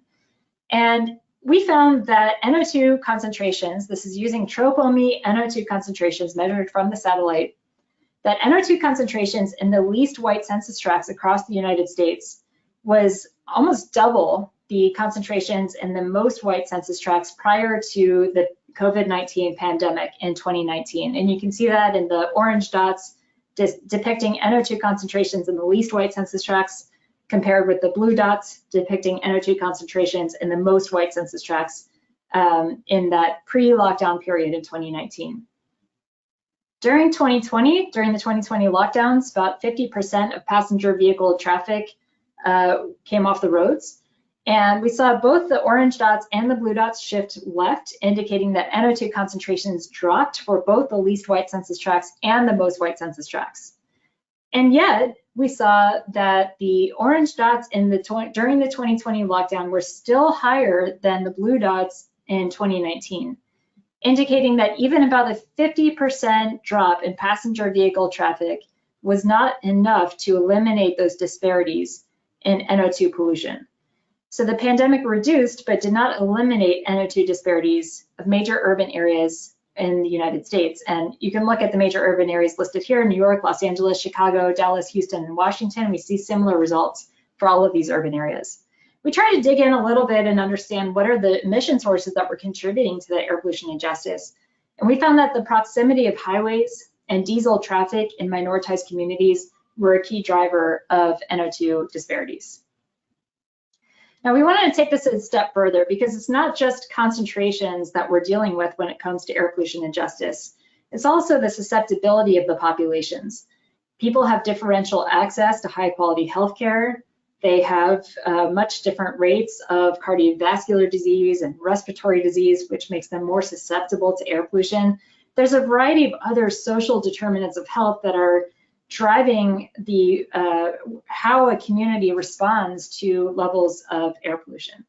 And we found that NO2 concentrations, this is using TROPOMI NO2 concentrations measured from the satellite, that NO2 concentrations in the least white census tracts across the United States was almost double the concentrations in the most white census tracts prior to the COVID-19 pandemic in 2019. And you can see that in the orange dots depicting NO2 concentrations in the least white census tracts compared with the blue dots depicting NO2 concentrations in the most white census tracts in that pre-lockdown period in 2019. During 2020, during the 2020 lockdowns, about 50% of passenger vehicle traffic came off the roads. And we saw both the orange dots and the blue dots shift left, indicating that NO2 concentrations dropped for both the least white census tracts and the most white census tracts. And yet, we saw that the orange dots during the 2020 lockdown were still higher than the blue dots in 2019, indicating that even about a 50% drop in passenger vehicle traffic was not enough to eliminate those disparities in NO2 pollution. So the pandemic reduced, but did not eliminate NO2 disparities of major urban areas in the United States. And you can look at the major urban areas listed here: New York, Los Angeles, Chicago, Dallas, Houston, and Washington. We see similar results for all of these urban areas. We try to dig in a little bit and understand what are the emission sources that were contributing to the air pollution injustice. And we found that the proximity of highways and diesel traffic in minoritized communities were a key driver of NO2 disparities. Now, we wanted to take this a step further because it's not just concentrations that we're dealing with when it comes to air pollution injustice. It's also the susceptibility of the populations. People have differential access to high quality healthcare. They have much different rates of cardiovascular disease and respiratory disease, which makes them more susceptible to air pollution. There's a variety of other social determinants of health that are driving the how a community responds to levels of air pollution.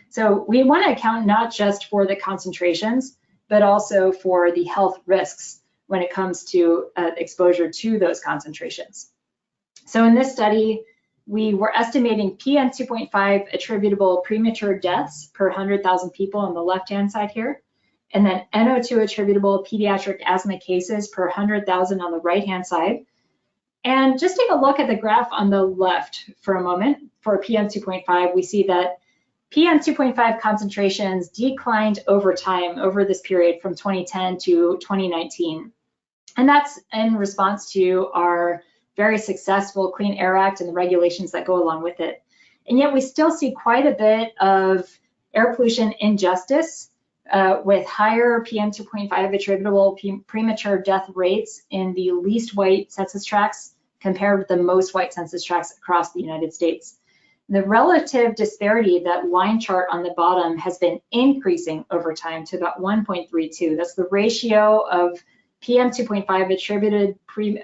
So we want to account not just for the concentrations, but also for the health risks when it comes to exposure to those concentrations. So in this study, we were estimating PM 2.5 attributable premature deaths per 100,000 people on the left-hand side here, and then NO2 attributable pediatric asthma cases per 100,000 on the right-hand side. And just take a look at the graph on the left for a moment. For PM 2.5, we see that PM 2.5 concentrations declined over time over this period from 2010 to 2019. And that's in response to our very successful Clean Air Act and the regulations that go along with it. And yet we still see quite a bit of air pollution injustice with higher PM 2.5 attributable premature death rates in the least white census tracts compared with the most white census tracts across the United States. The relative disparity, that line chart on the bottom, has been increasing over time to about 1.32. That's the ratio of PM 2.5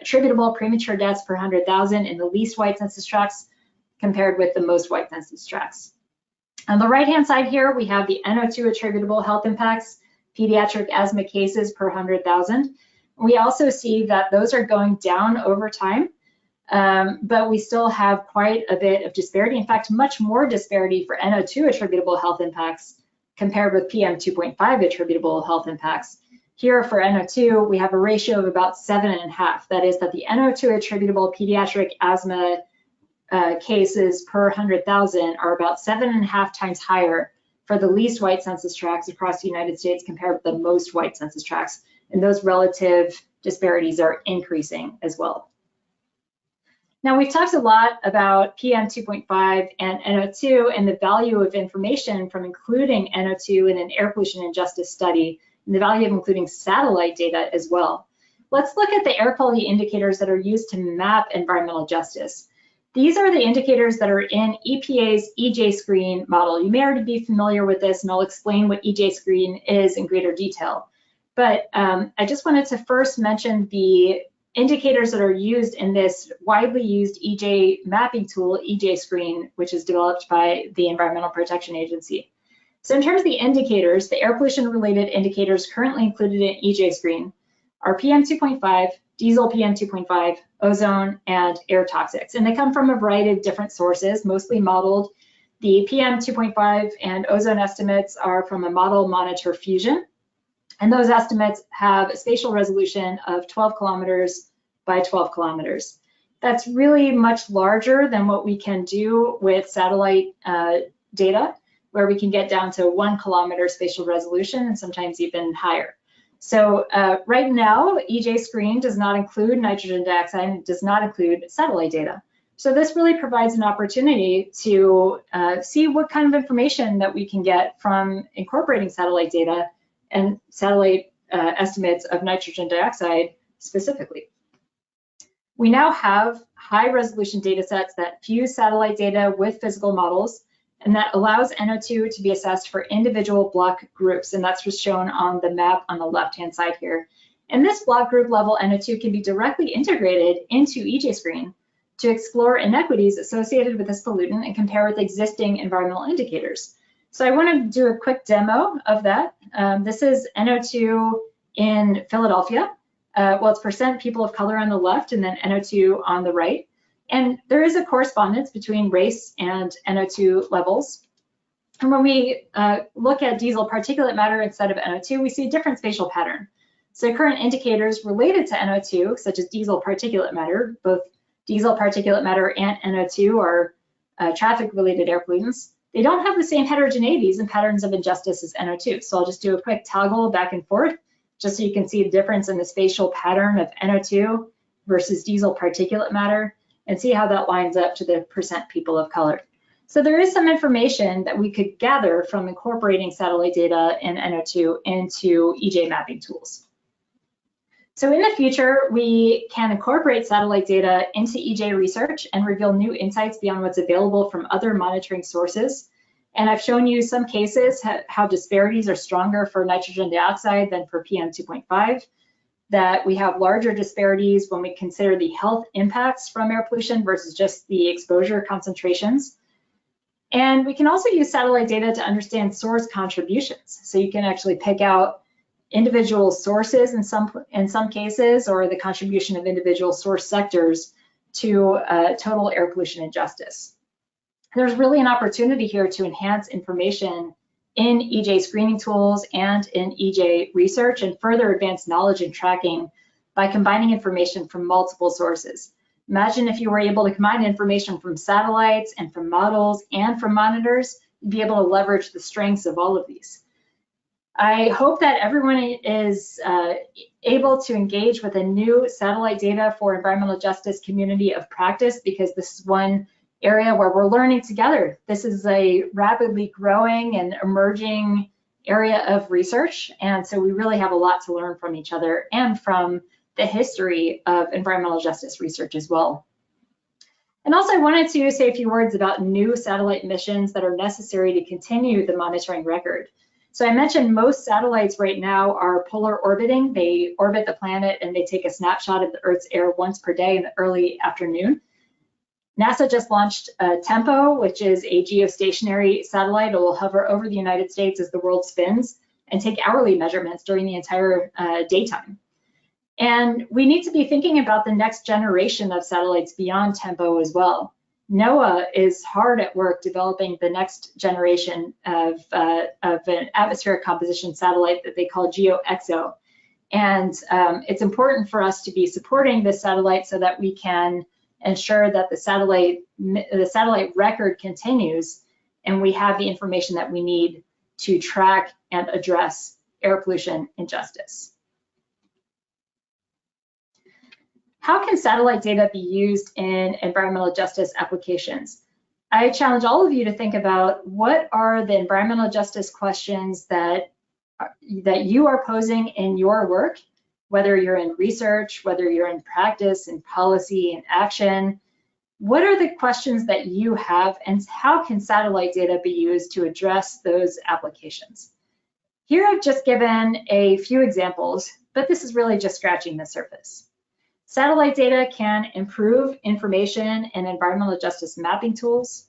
attributable premature deaths per 100,000 in the least white census tracts compared with the most white census tracts. On the right-hand side here, we have the NO2 attributable health impacts, pediatric asthma cases per 100,000. We also see that those are going down over time, but we still have quite a bit of disparity. In fact, much more disparity for NO2 attributable health impacts compared with PM 2.5 attributable health impacts. Here for NO2, we have a ratio of about 7.5. That is that the NO2 attributable pediatric asthma cases per 100,000 are about 7.5 times higher for the least white census tracts across the United States compared with the most white census tracts. And those relative disparities are increasing as well. Now, we've talked a lot about PM 2.5 and NO2 and the value of information from including NO2 in an air pollution injustice study, and the value of including satellite data as well. Let's look at the air quality indicators that are used to map environmental justice. These are the indicators that are in EPA's EJ Screen model. You may already be familiar with this, and I'll explain what EJ Screen is in greater detail. But I just wanted to first mention the indicators that are used in this widely used EJ mapping tool, EJ Screen, which is developed by the Environmental Protection Agency. So in terms of the indicators, the air pollution related indicators currently included in EJ Screen are PM 2.5, diesel PM 2.5, ozone, and air toxics. And they come from a variety of different sources, mostly modeled. The PM 2.5 and ozone estimates are from a model Monitor Fusion. And those estimates have a spatial resolution of 12 kilometers by 12 kilometers. That's really much larger than what we can do with satellite data, where we can get down to 1 kilometer spatial resolution and sometimes even higher. So right now, EJ Screen does not include nitrogen dioxide and does not include satellite data. So this really provides an opportunity to see what kind of information that we can get from incorporating satellite data and satellite estimates of nitrogen dioxide specifically. We now have high resolution data sets that fuse satellite data with physical models, and that allows NO2 to be assessed for individual block groups, and that's what's shown on the map on the left-hand side here. And this block group level NO2 can be directly integrated into EJ Screen to explore inequities associated with this pollutant and compare with existing environmental indicators. So I want to do a quick demo of that. This is NO2 in Philadelphia. Well, it's percent people of color on the left and then NO2 on the right. And there is a correspondence between race and NO2 levels. And when we look at diesel particulate matter instead of NO2, we see a different spatial pattern. So current indicators related to NO2, such as diesel particulate matter, both diesel particulate matter and NO2 are traffic-related air pollutants. They don't have the same heterogeneities and patterns of injustice as NO2. So I'll just do a quick toggle back and forth, just so you can see the difference in the spatial pattern of NO2 versus diesel particulate matter, and see how that lines up to the percent people of color. So there is some information that we could gather from incorporating satellite data and NO2 into EJ mapping tools. So in the future, we can incorporate satellite data into EJ research and reveal new insights beyond what's available from other monitoring sources. And I've shown you some cases how disparities are stronger for nitrogen dioxide than for PM 2.5, that we have larger disparities when we consider the health impacts from air pollution versus just the exposure concentrations. And we can also use satellite data to understand source contributions. So you can actually pick out individual sources in some cases, or the contribution of individual source sectors to total air pollution injustice. There's really an opportunity here to enhance information in EJ screening tools and in EJ research and further advance knowledge and tracking by combining information from multiple sources. Imagine if you were able to combine information from satellites and from models and from monitors, you'd be able to leverage the strengths of all of these. I hope that everyone is able to engage with a new satellite data for environmental justice community of practice, because this is one area where we're learning together. This is a rapidly growing and emerging area of research, and so we really have a lot to learn from each other and from the history of environmental justice research as well. And also I wanted to say a few words about new satellite missions that are necessary to continue the monitoring record. So I mentioned most satellites right now are polar orbiting. They orbit the planet and they take a snapshot of the Earth's air once per day in the early afternoon. NASA just launched TEMPO, which is a geostationary satellite that will hover over the United States as the world spins and take hourly measurements during the entire daytime. And we need to be thinking about the next generation of satellites beyond TEMPO as well. NOAA is hard at work developing the next generation of an atmospheric composition satellite that they call GeoXO. And it's important for us to be supporting this satellite so that we can ensure that the satellite record continues and we have the information that we need to track and address air pollution injustice. How can satellite data be used in environmental justice applications? I challenge all of you to think about what are the environmental justice questions that you are posing in your work, whether you're in research, whether you're in practice, in policy, in action. What are the questions that you have, and how can satellite data be used to address those applications? Here I've just given a few examples, but this is really just scratching the surface. Satellite data can improve information and environmental justice mapping tools.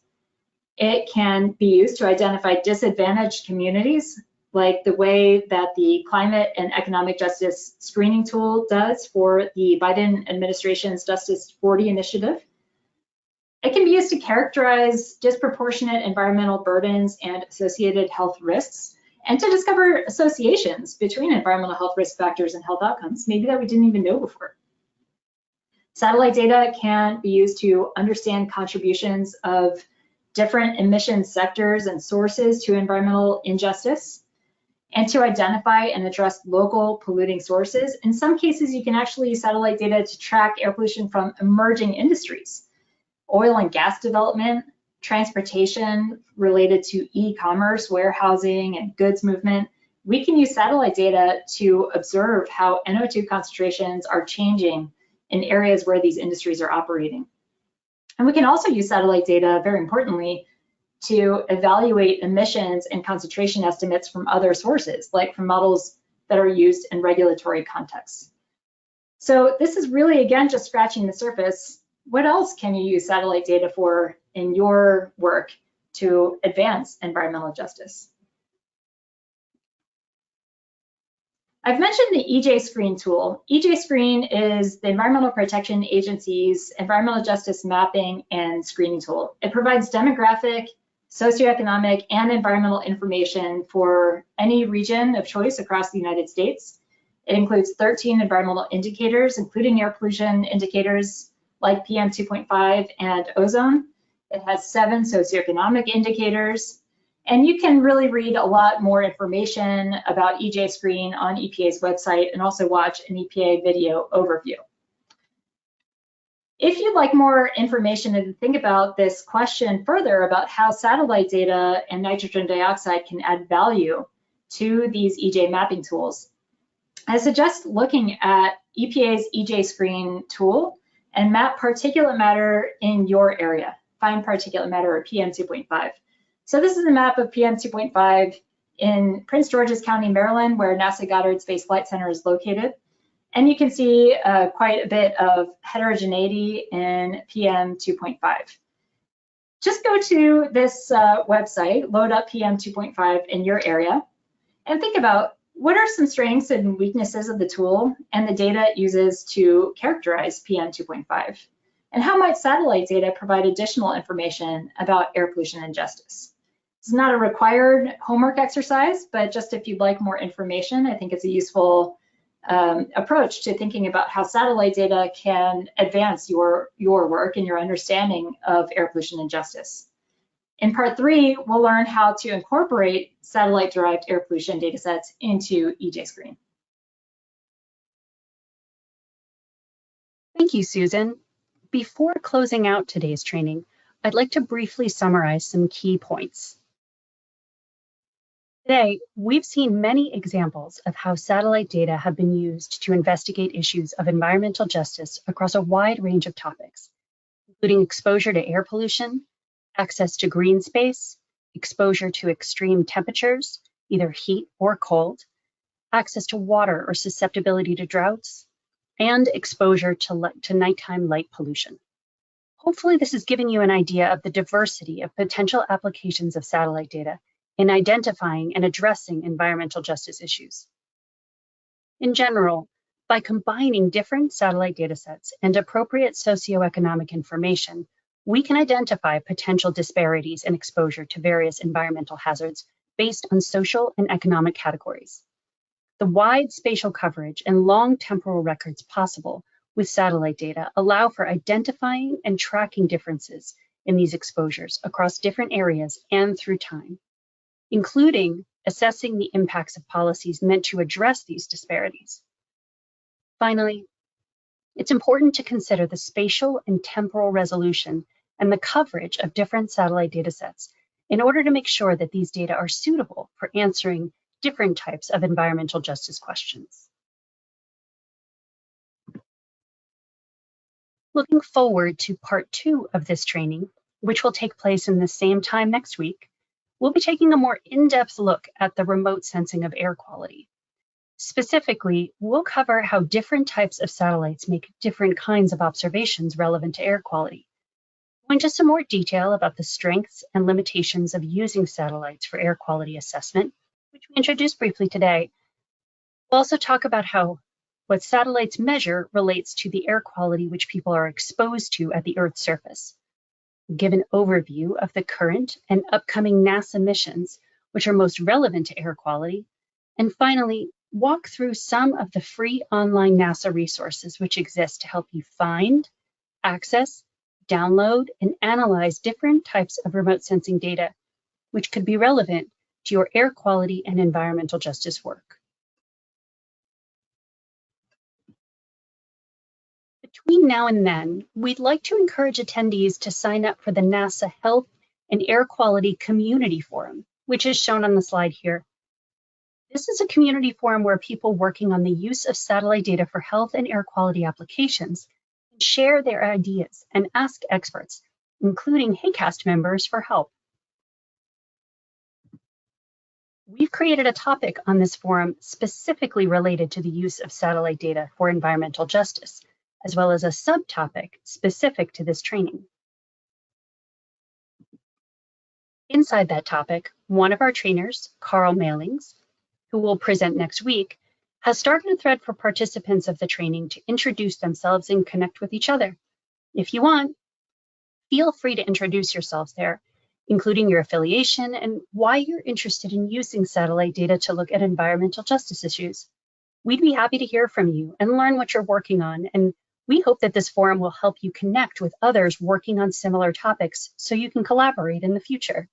It can be used to identify disadvantaged communities, like the way that the Climate and Economic Justice Screening Tool does for the Biden administration's Justice 40 initiative. It can be used to characterize disproportionate environmental burdens and associated health risks, and to discover associations between environmental health risk factors and health outcomes, maybe that we didn't even know before. Satellite data can be used to understand contributions of different emission sectors and sources to environmental injustice, and to identify and address local polluting sources. In some cases, you can actually use satellite data to track air pollution from emerging industries, oil and gas development, transportation related to e-commerce, warehousing, and goods movement. We can use satellite data to observe how NO2 concentrations are changing in areas where these industries are operating. And we can also use satellite data, very importantly, to evaluate emissions and concentration estimates from other sources, like from models that are used in regulatory contexts. So this is really, again, just scratching the surface. What else can you use satellite data for in your work to advance environmental justice? I've mentioned the EJ Screen tool. EJ Screen is the Environmental Protection Agency's environmental justice mapping and screening tool. It provides demographic, socioeconomic, and environmental information for any region of choice across the United States. It includes 13 environmental indicators, including air pollution indicators like PM 2.5 and ozone. It has 7 socioeconomic indicators. And you can really read a lot more information about EJ Screen on EPA's website, and also watch an EPA video overview. If you'd like more information and to think about this question further about how satellite data and nitrogen dioxide can add value to these EJ mapping tools, I suggest looking at EPA's EJ Screen tool and map particulate matter in your area, fine particulate matter or PM 2.5. So this is a map of PM 2.5 in Prince George's County, Maryland, where NASA Goddard Space Flight Center is located. And you can see quite a bit of heterogeneity in PM 2.5. Just go to this website, load up PM 2.5 in your area, and think about what are some strengths and weaknesses of the tool and the data it uses to characterize PM 2.5? And how might satellite data provide additional information about air pollution and justice? It's not a required homework exercise, but just if you'd like more information, I think it's a useful approach to thinking about how satellite data can advance your work and your understanding of air pollution and justice. In part 3, we'll learn how to incorporate satellite-derived air pollution datasets into EJ Screen. Thank you, Susan. Before closing out today's training, I'd like to briefly summarize some key points. Today, we've seen many examples of how satellite data have been used to investigate issues of environmental justice across a wide range of topics, including exposure to air pollution, access to green space, exposure to extreme temperatures, either heat or cold, access to water or susceptibility to droughts, and exposure to nighttime light pollution. Hopefully, this has given you an idea of the diversity of potential applications of satellite data in identifying and addressing environmental justice issues. In general, by combining different satellite datasets and appropriate socioeconomic information, we can identify potential disparities in exposure to various environmental hazards based on social and economic categories. The wide spatial coverage and long temporal records possible with satellite data allow for identifying and tracking differences in these exposures across different areas and through time, including assessing the impacts of policies meant to address these disparities. Finally, it's important to consider the spatial and temporal resolution and the coverage of different satellite datasets in order to make sure that these data are suitable for answering different types of environmental justice questions. Looking forward to part 2 of this training, which will take place in the same time next week, we'll be taking a more in-depth look at the remote sensing of air quality. Specifically, we'll cover how different types of satellites make different kinds of observations relevant to air quality. Go into some more detail about the strengths and limitations of using satellites for air quality assessment, which we introduced briefly today. We'll also talk about how what satellites measure relates to the air quality which people are exposed to at the Earth's surface. We'll give an overview of the current and upcoming NASA missions, which are most relevant to air quality. And finally, walk through some of the free online NASA resources which exist to help you find, access, download, and analyze different types of remote sensing data, which could be relevant to your air quality and environmental justice work. Between now and then, we'd like to encourage attendees to sign up for the NASA Health and Air Quality Community Forum, which is shown on the slide here. This is a community forum where people working on the use of satellite data for health and air quality applications can share their ideas and ask experts, including HeyCast members, for help. We've created a topic on this forum specifically related to the use of satellite data for environmental justice, as well as a subtopic specific to this training. Inside that topic, one of our trainers, Carl Mailings, who will present next week, has started a thread for participants of the training to introduce themselves and connect with each other. If you want, feel free to introduce yourselves there, including your affiliation and why you're interested in using satellite data to look at environmental justice issues. We'd be happy to hear from you and learn what you're working on, and we hope that this forum will help you connect with others working on similar topics so you can collaborate in the future.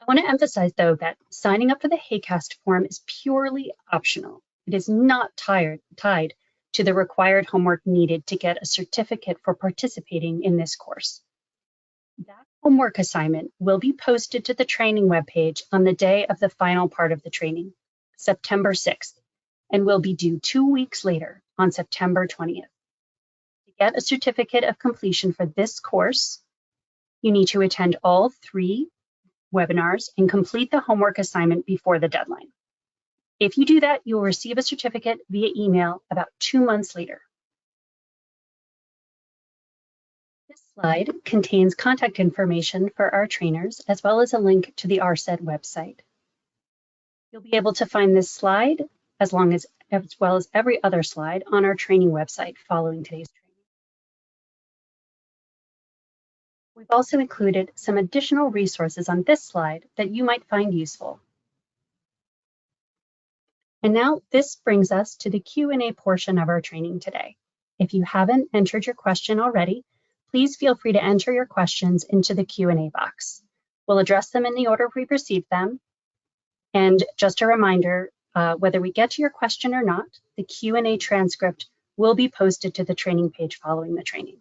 I want to emphasize, though, that signing up for the HeyCast forum is purely optional. It is not tied to the required homework needed to get a certificate for participating in this course. That homework assignment will be posted to the training webpage on the day of the final part of the training. September 6th, and will be due 2 weeks later on September 20th. To get a certificate of completion for this course, you need to attend all 3 webinars and complete the homework assignment before the deadline. If you do that, you will receive a certificate via email about 2 months later. This slide contains contact information for our trainers, as well as a link to the ARSET website. You'll be able to find this slide, as well as every other slide, on our training website following today's training. We've also included some additional resources on this slide that you might find useful. And now this brings us to the Q&A portion of our training today. If you haven't entered your question already, please feel free to enter your questions into the Q&A box. We'll address them in the order we received them. And just a reminder, whether we get to your question or not, the Q&A transcript will be posted to the training page following the training.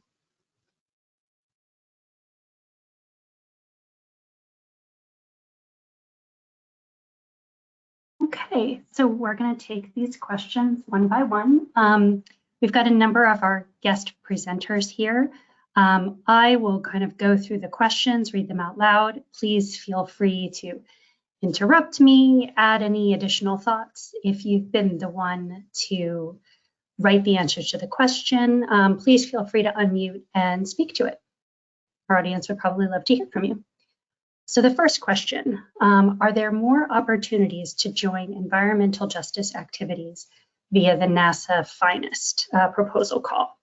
Okay, so we're going to take these questions one by one. We've got a number of our guest presenters here. I will kind of go through the questions, read them out loud. Please feel free to interrupt me, add any additional thoughts. If you've been the one to write the answer to the question, please feel free to unmute and speak to it. Our audience would probably love to hear from you. So the first question, are there more opportunities to join environmental justice activities via the NASA Finest proposal call?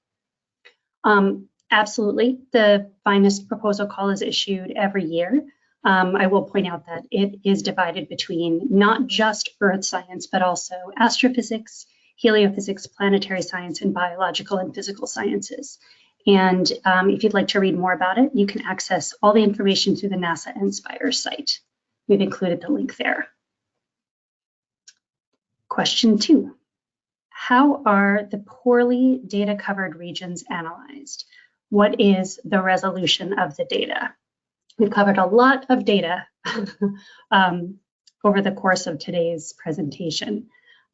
Absolutely, the Finest proposal call is issued every year. I will point out that it is divided between not just earth science, but also astrophysics, heliophysics, planetary science, and biological and physical sciences. And if you'd like to read more about it, you can access all the information through the NASA Inspire site. We've included the link there. Question 2, how are the poorly data covered regions analyzed? What is the resolution of the data? We've covered a lot of data over the course of today's presentation.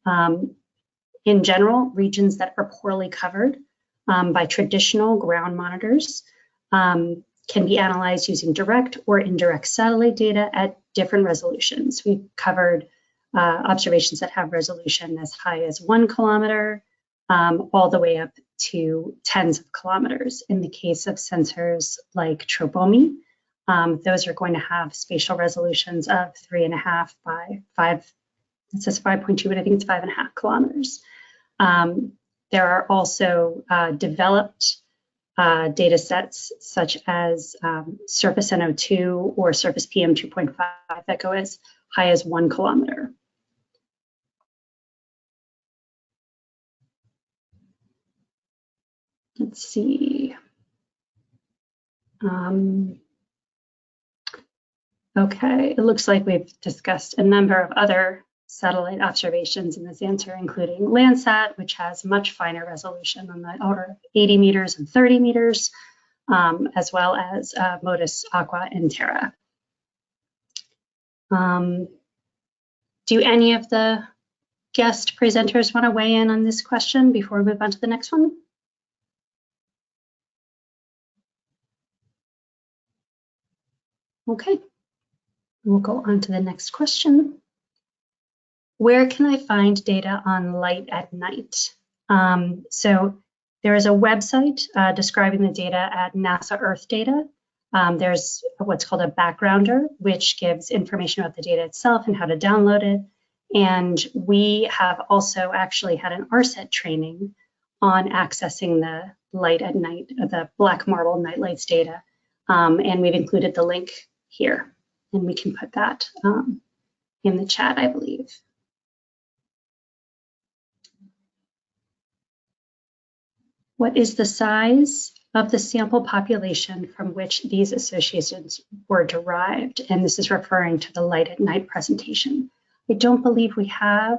In general, regions that are poorly covered by traditional ground monitors can be analyzed using direct or indirect satellite data at different resolutions. We've covered observations that have resolution as high as 1 kilometer, all the way up to tens of kilometers. In the case of sensors like Trobomi, those are going to have spatial resolutions of 3.5 by 5, it says 5.2, but I think it's 5.5 kilometers. There are also developed data sets such as surface NO2 or surface PM 2.5 that go as high as 1 kilometer. Let's see. Okay, it looks like we've discussed a number of other satellite observations in this answer, including Landsat, which has much finer resolution on the order of 80 meters and 30 meters, as well as MODIS, Aqua, and Terra. Do any of the guest presenters want to weigh in on this question before we move on to the next one? Okay, we'll go on to the next question. Where can I find data on light at night? So there is a website describing the data at NASA Earth Data. There's what's called a backgrounder, which gives information about the data itself and how to download it. And we have also actually had an ARSET training on accessing the light at night, the black marble night lights data. And we've included the link here, and we can put that in the chat, I believe. What is the size of the sample population from which these associations were derived? And this is referring to the light at night presentation. I don't believe we have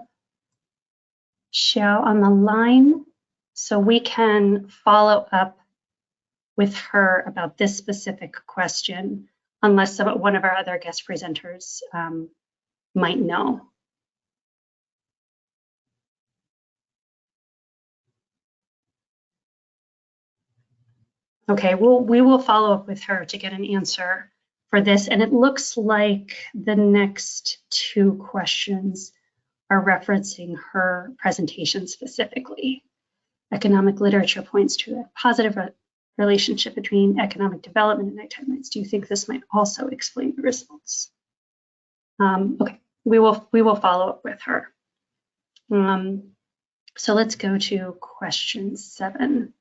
Xiao on the line, so we can follow up with her about this specific question, unless one of our other guest presenters might know. Okay, we will follow up with her to get an answer for this. And it looks like the next two questions are referencing her presentation specifically. Economic literature points to a positive relationship between economic development and nighttime nights. Do you think this might also explain the results? Okay, we will follow up with her. So let's go to question 7.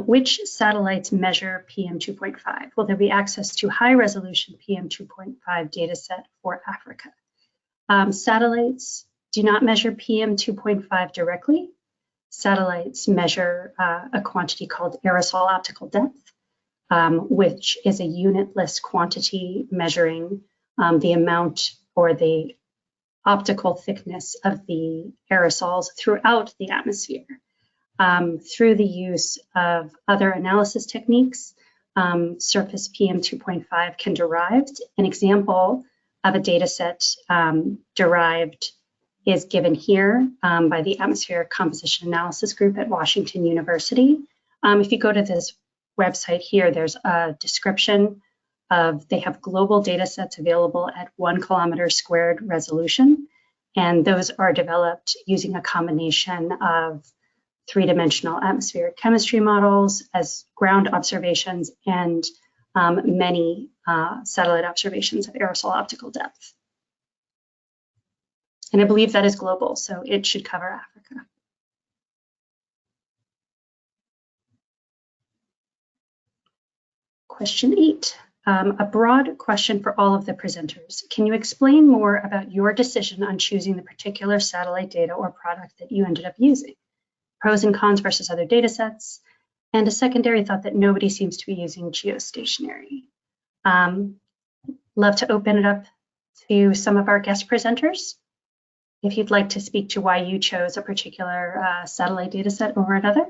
Which satellites measure PM 2.5? Will there be access to high resolution PM 2.5 data set for Africa? Satellites do not measure PM 2.5 directly. Satellites measure a quantity called aerosol optical depth, which is a unitless quantity measuring the amount or the optical thickness of the aerosols throughout the atmosphere. Through the use of other analysis techniques, surface PM 2.5 can derive. An example of a data set derived is given here by the Atmospheric Composition Analysis Group at Washington University. If you go to this website here, there's a description of, they have global data sets available at 1 kilometer squared resolution. And those are developed using a combination of 3-dimensional atmospheric chemistry models as ground observations and many satellite observations of aerosol optical depth. And I believe that is global, so it should cover Africa. Question 8, a broad question for all of the presenters. Can you explain more about your decision on choosing the particular satellite data or product that you ended up using? Pros and cons versus other data sets, and a secondary thought that nobody seems to be using geostationary. Love to open it up to some of our guest presenters. If you'd like to speak to why you chose a particular satellite data set over another.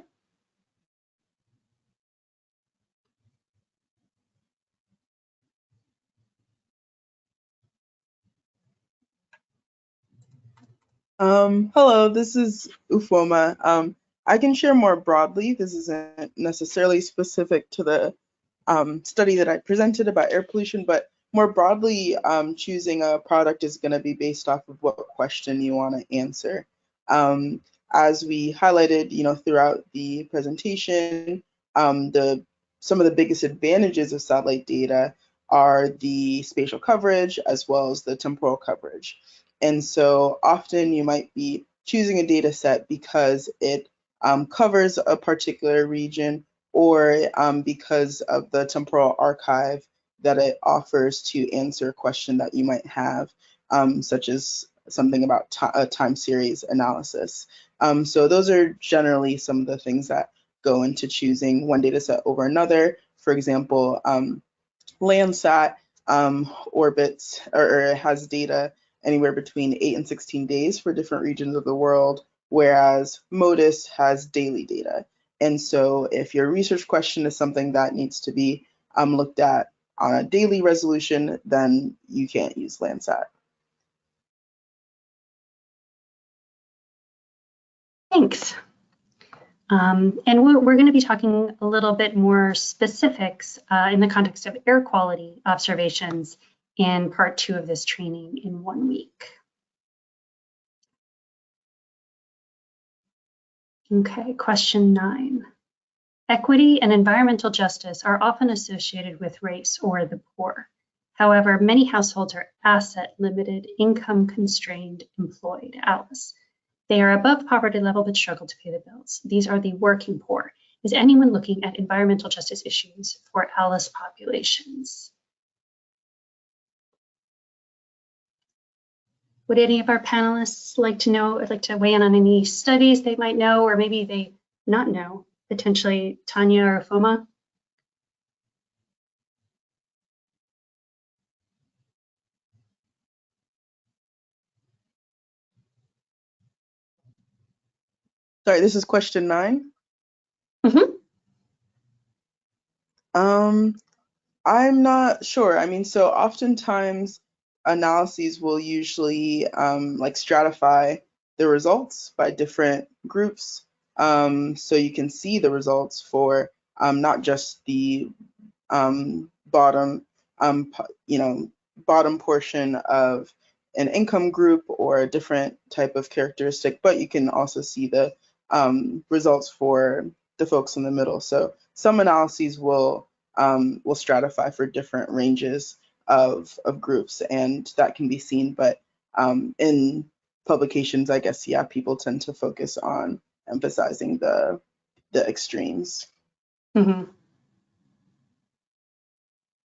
Hello, this is Ufoma. I can share more broadly. This isn't necessarily specific to the study that I presented about air pollution, but more broadly, choosing a product is going to be based off of what question you want to answer. As we highlighted, throughout the presentation, some of the biggest advantages of satellite data are the spatial coverage as well as the temporal coverage. And so often you might be choosing a data set because it covers a particular region or because of the temporal archive that it offers to answer a question that you might have, such as something about time series analysis. So those are generally some of the things that go into choosing one data set over another. For example, Landsat orbits or has data anywhere between 8 and 16 days for different regions of the world, whereas MODIS has daily data. And so if your research question is something that needs to be looked at on a daily resolution, then you can't use Landsat. Thanks. And we're going to be talking a little bit more specifics in the context of air quality observations in part 2 of this training in 1 week. Okay, question 9. Equity and environmental justice are often associated with race or the poor. However, many households are asset limited, income constrained, employed. Alice. They are above poverty level but struggle to pay the bills. These are the working poor. Is anyone looking at environmental justice issues for Alice populations? Would any of our panelists like to weigh in on any studies they might know, or maybe they not know, potentially Tanya or Foma? Sorry, this is question 9. Mm-hmm. I'm not sure. I mean, so oftentimes analyses will usually stratify the results by different groups. So you can see the results for not just the bottom, bottom portion of an income group or a different type of characteristic, but you can also see the results for the folks in the middle. So some analyses will stratify for different ranges of groups, and that can be seen. But in publications, I guess, yeah, people tend to focus on emphasizing the extremes. Mm-hmm.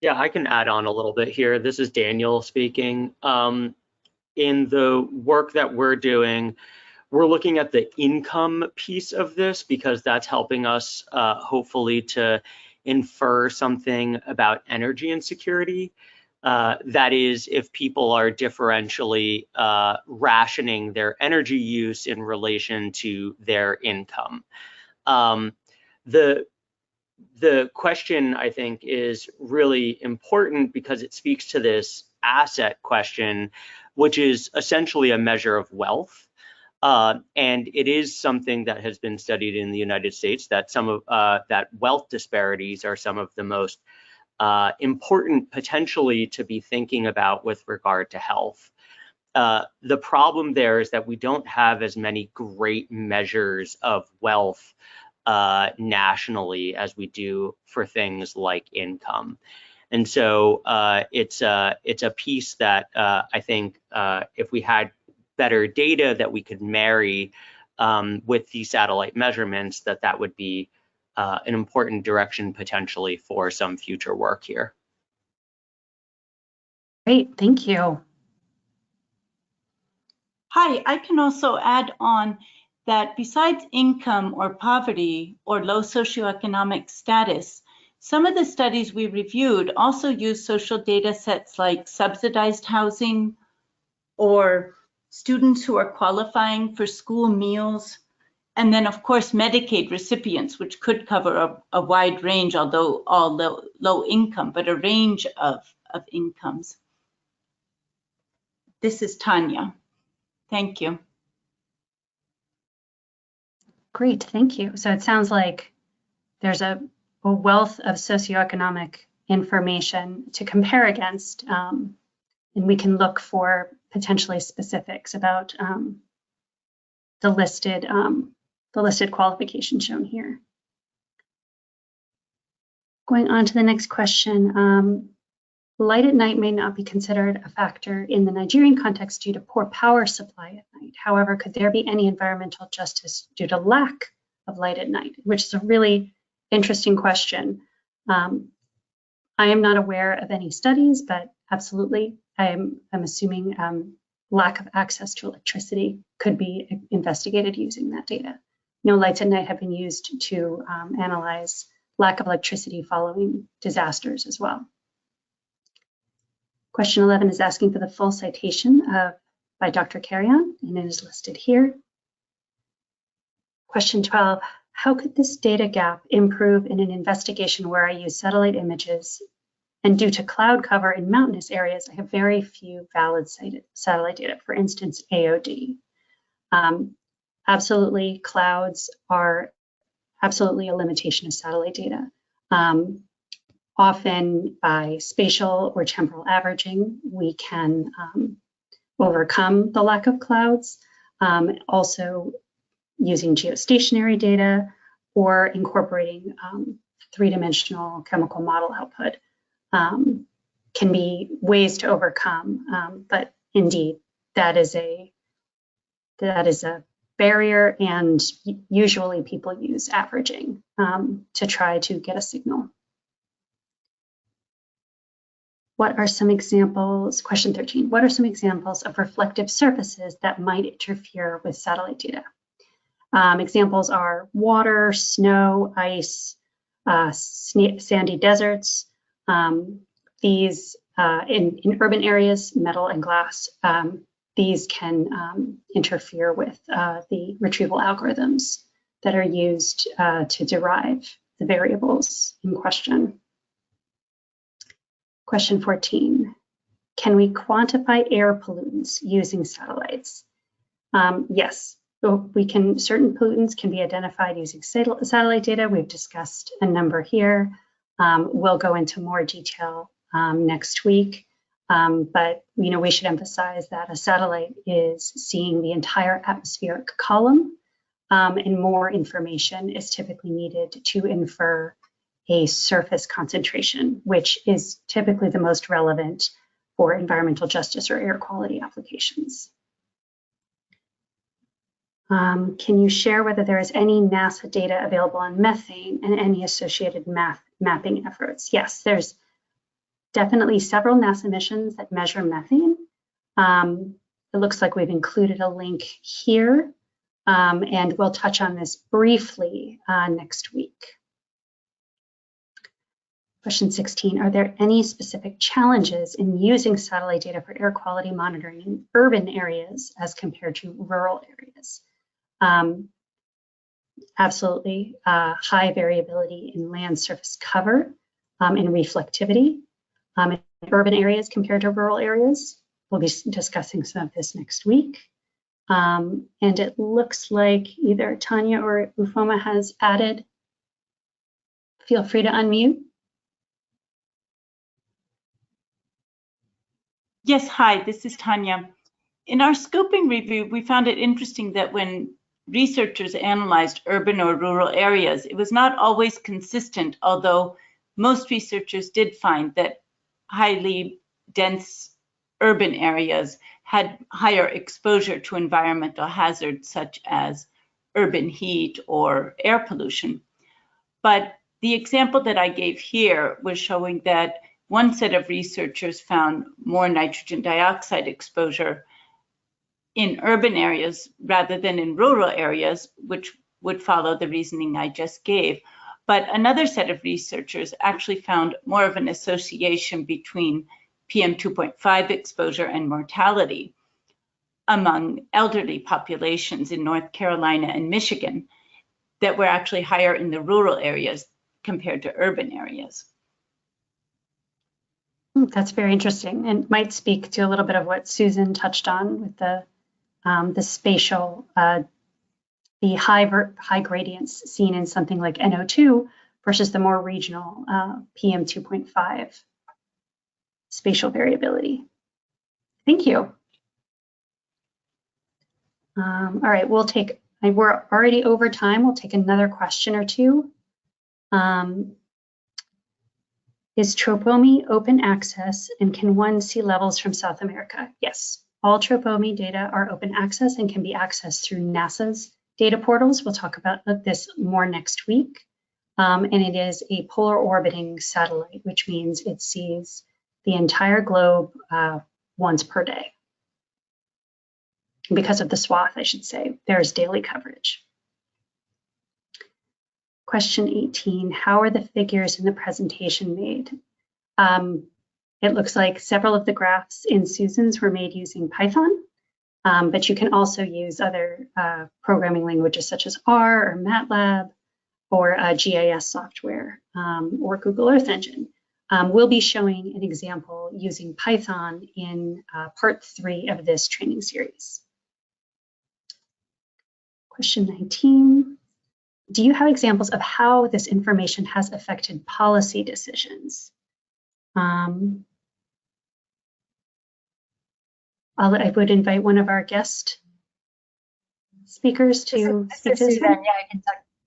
Yeah, I can add on a little bit here. This is Daniel speaking. In the work that we're doing, we're looking at the income piece of this because that's helping us hopefully to infer something about energy insecurity. That is, if people are differentially rationing their energy use in relation to their income. The question, I think, is really important because it speaks to this asset question, which is essentially a measure of wealth. And it is something that has been studied in the United States, that some of that wealth disparities are some of the most important potentially to be thinking about with regard to health. The problem there is that we don't have as many great measures of wealth nationally as we do for things like income. And so it's a piece that I think if we had better data that we could marry with these satellite measurements, that would be an important direction potentially for some future work here. Great, thank you. Hi, I can also add on that besides income or poverty or low socioeconomic status, some of the studies we reviewed also use social data sets like subsidized housing or students who are qualifying for school meals, and then of course Medicaid recipients, which could cover a wide range, although all low income, but a range of incomes. This is Tanya. Thank you. Great, thank you. So it sounds like there's a wealth of socioeconomic information to compare against, and we can look for potentially specifics about the listed qualifications shown here. Going on to the next question. Light at night may not be considered a factor in the Nigerian context due to poor power supply at night. However, could there be any environmental justice due to lack of light at night? Which is a really interesting question. I am not aware of any studies, but absolutely, I'm assuming lack of access to electricity could be investigated using that data. No lights at night have been used to analyze lack of electricity following disasters as well. Question 11 is asking for the full citation by Dr. Carrion, and it is listed here. Question 12, how could this data gap improve in an investigation where I use satellite images and due to cloud cover in mountainous areas, I have very few valid satellite data, for instance, AOD. Absolutely, clouds are absolutely a limitation of satellite data. Often by spatial or temporal averaging, we can overcome the lack of clouds. Also using geostationary data or incorporating three-dimensional chemical model output can be ways to overcome. But indeed, that is a barrier, and usually people use averaging to try to get a signal. What are some examples, question 13, what are some examples of reflective surfaces that might interfere with satellite data? Examples are water, snow, ice, sandy deserts. These in urban areas, metal and glass, these can interfere with the retrieval algorithms that are used to derive the variables in question. Question 14, can we quantify air pollutants using satellites? Yes, So certain pollutants can be identified using satellite data. We've discussed a number here. We'll go into more detail next week. But we should emphasize that a satellite is seeing the entire atmospheric column, and more information is typically needed to infer a surface concentration, which is typically the most relevant for environmental justice or air quality applications. Can you share whether there is any NASA data available on methane and any associated mapping efforts? Yes, there's definitely several NASA missions that measure methane. It looks like we've included a link here, and we'll touch on this briefly next week. Question 16, are there any specific challenges in using satellite data for air quality monitoring in urban areas as compared to rural areas? Absolutely, high variability in land surface cover and reflectivity in urban areas compared to rural areas. We'll be discussing some of this next week. And it looks like either Tanya or Ufoma has added. Feel free to unmute. Yes, hi, this is Tanya. In our scoping review, we found it interesting that when researchers analyzed urban or rural areas, it was not always consistent, although most researchers did find that highly dense urban areas had higher exposure to environmental hazards such as urban heat or air pollution. But the example that I gave here was showing that one set of researchers found more nitrogen dioxide exposure in urban areas rather than in rural areas, which would follow the reasoning I just gave. But another set of researchers actually found more of an association between PM2.5 exposure and mortality among elderly populations in North Carolina and Michigan that were actually higher in the rural areas compared to urban areas. That's very interesting, and might speak to a little bit of what Susan touched on with the spatial, the high gradients seen in something like NO2 versus the more regional PM2.5 spatial variability. Thank you. All right, we're already over time. We'll take another question or two. Is Tropomi open access, and can one see levels from South America? Yes, all Tropomi data are open access and can be accessed through NASA's data portals. We'll talk about this more next week. And it is a polar orbiting satellite, which means it sees the entire globe once per day. Because of the swath, I should say, there's daily coverage. Question 18, how are the figures in the presentation made? It looks like several of the graphs in Susan's were made using Python, but you can also use other programming languages such as R or MATLAB or GIS software or Google Earth Engine. We'll be showing an example using Python in part 3 of this training series. Question 19. Do you have examples of how this information has affected policy decisions? I would invite one of our guest speakers to speak to this one. Yeah,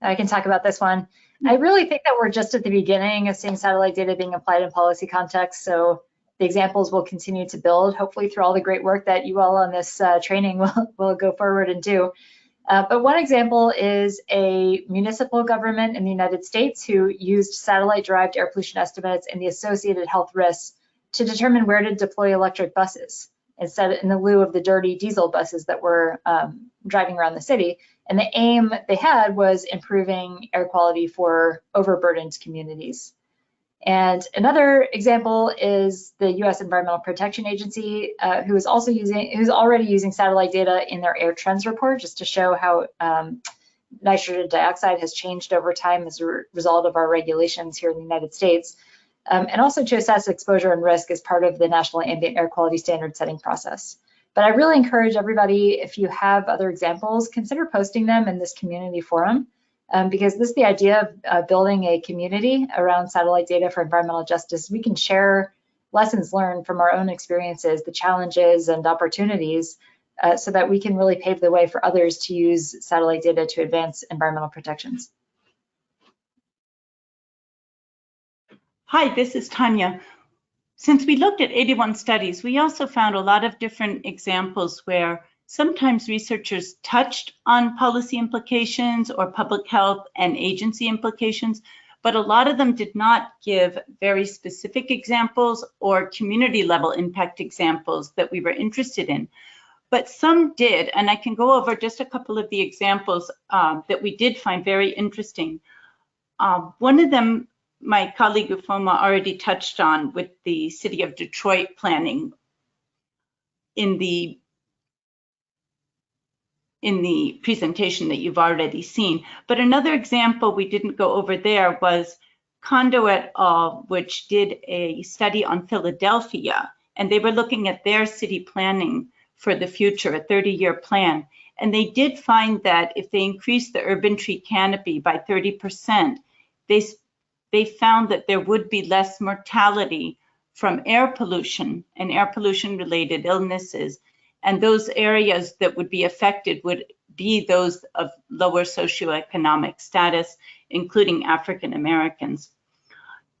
I can talk about this one. I really think that we're just at the beginning of seeing satellite data being applied in policy contexts. So the examples will continue to build, hopefully through all the great work that you all on this training will go forward and do. But one example is a municipal government in the United States who used satellite-derived air pollution estimates and the associated health risks to determine where to deploy electric buses instead in the lieu of the dirty diesel buses that were driving around the city. And the aim they had was improving air quality for overburdened communities. And another example is the U.S. Environmental Protection Agency, who's already using satellite data in their air trends report, just to show how nitrogen dioxide has changed over time as a result of our regulations here in the United States, and also to assess exposure and risk as part of the National Ambient Air Quality Standard setting process. But I really encourage everybody, if you have other examples, consider posting them in this community forum, because this is the idea of building a community around satellite data for environmental justice. We can share lessons learned from our own experiences, the challenges and opportunities, so that we can really pave the way for others to use satellite data to advance environmental protections. Hi, this is Tanya. Since we looked at 81 studies, we also found a lot of different examples where sometimes researchers touched on policy implications or public health and agency implications, but a lot of them did not give very specific examples or community level impact examples that we were interested in. But some did, and I can go over just a couple of the examples that we did find very interesting. One of them, my colleague Ufoma already touched on with the City of Detroit planning in the presentation that you've already seen. But another example we didn't go over there was Kondo et al., which did a study on Philadelphia, and they were looking at their city planning for the future, a 30-year plan. And they did find that if they increased the urban tree canopy by 30%, they found that there would be less mortality from air pollution and air pollution related illnesses. And those areas that would be affected would be those of lower socioeconomic status, including African Americans.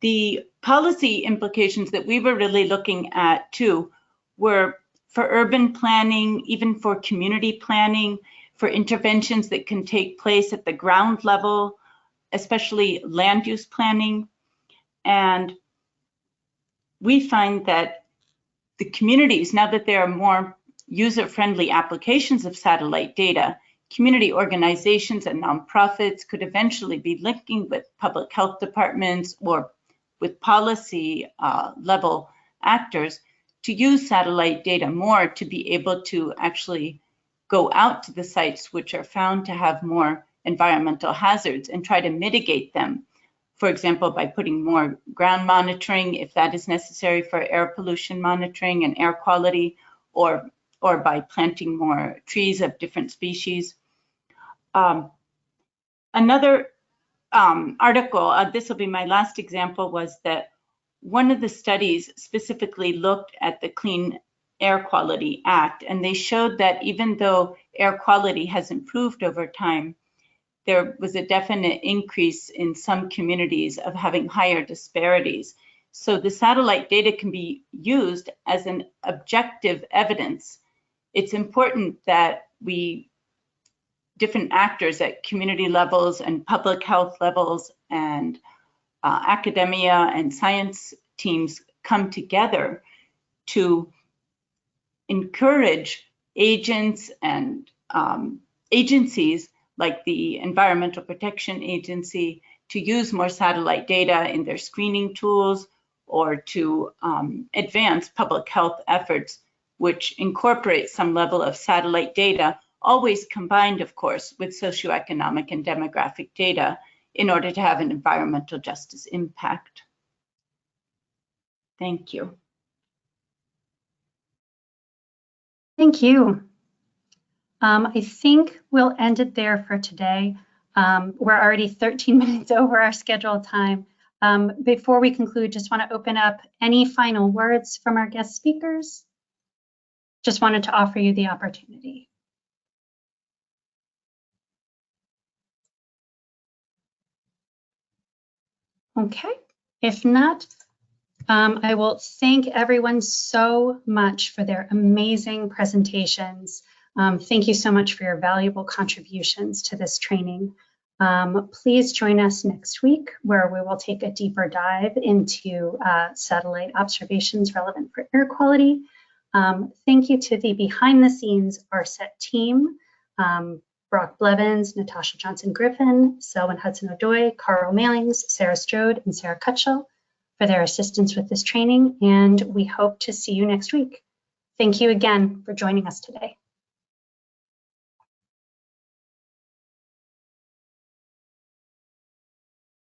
The policy implications that we were really looking at too were for urban planning, even for community planning, for interventions that can take place at the ground level, especially land use planning. And we find that the communities, now that there are more user-friendly applications of satellite data, community organizations and nonprofits could eventually be linking with public health departments or with policy level actors to use satellite data more to be able to actually go out to the sites which are found to have more environmental hazards and try to mitigate them. For example, by putting more ground monitoring, if that is necessary for air pollution monitoring and air quality, or by planting more trees of different species. Another article, this will be my last example, was that one of the studies specifically looked at the Clean Air Quality Act, and they showed that even though air quality has improved over time, there was a definite increase in some communities of having higher disparities. So the satellite data can be used as an objective evidence. It's important that different actors at community levels and public health levels and academia and science teams come together to encourage agents and agencies like the Environmental Protection Agency to use more satellite data in their screening tools or to advance public health efforts which incorporate some level of satellite data, always combined, of course, with socioeconomic and demographic data in order to have an environmental justice impact. Thank you. Thank you. I think we'll end it there for today. We're already 13 minutes over our scheduled time. Before we conclude, just want to open up any final words from our guest speakers. Just wanted to offer you the opportunity. Okay, if not, I will thank everyone so much for their amazing presentations. Thank you so much for your valuable contributions to this training. Please join us next week where we will take a deeper dive into satellite observations relevant for air quality. Thank you to the behind the scenes ARSET team, Brock Blevins, Natasha Johnson-Griffin, Selwyn Hudson-O'Doy, Carl Mailings, Sarah Strode, and Sarah Cutchell for their assistance with this training, and we hope to see you next week. Thank you again for joining us today.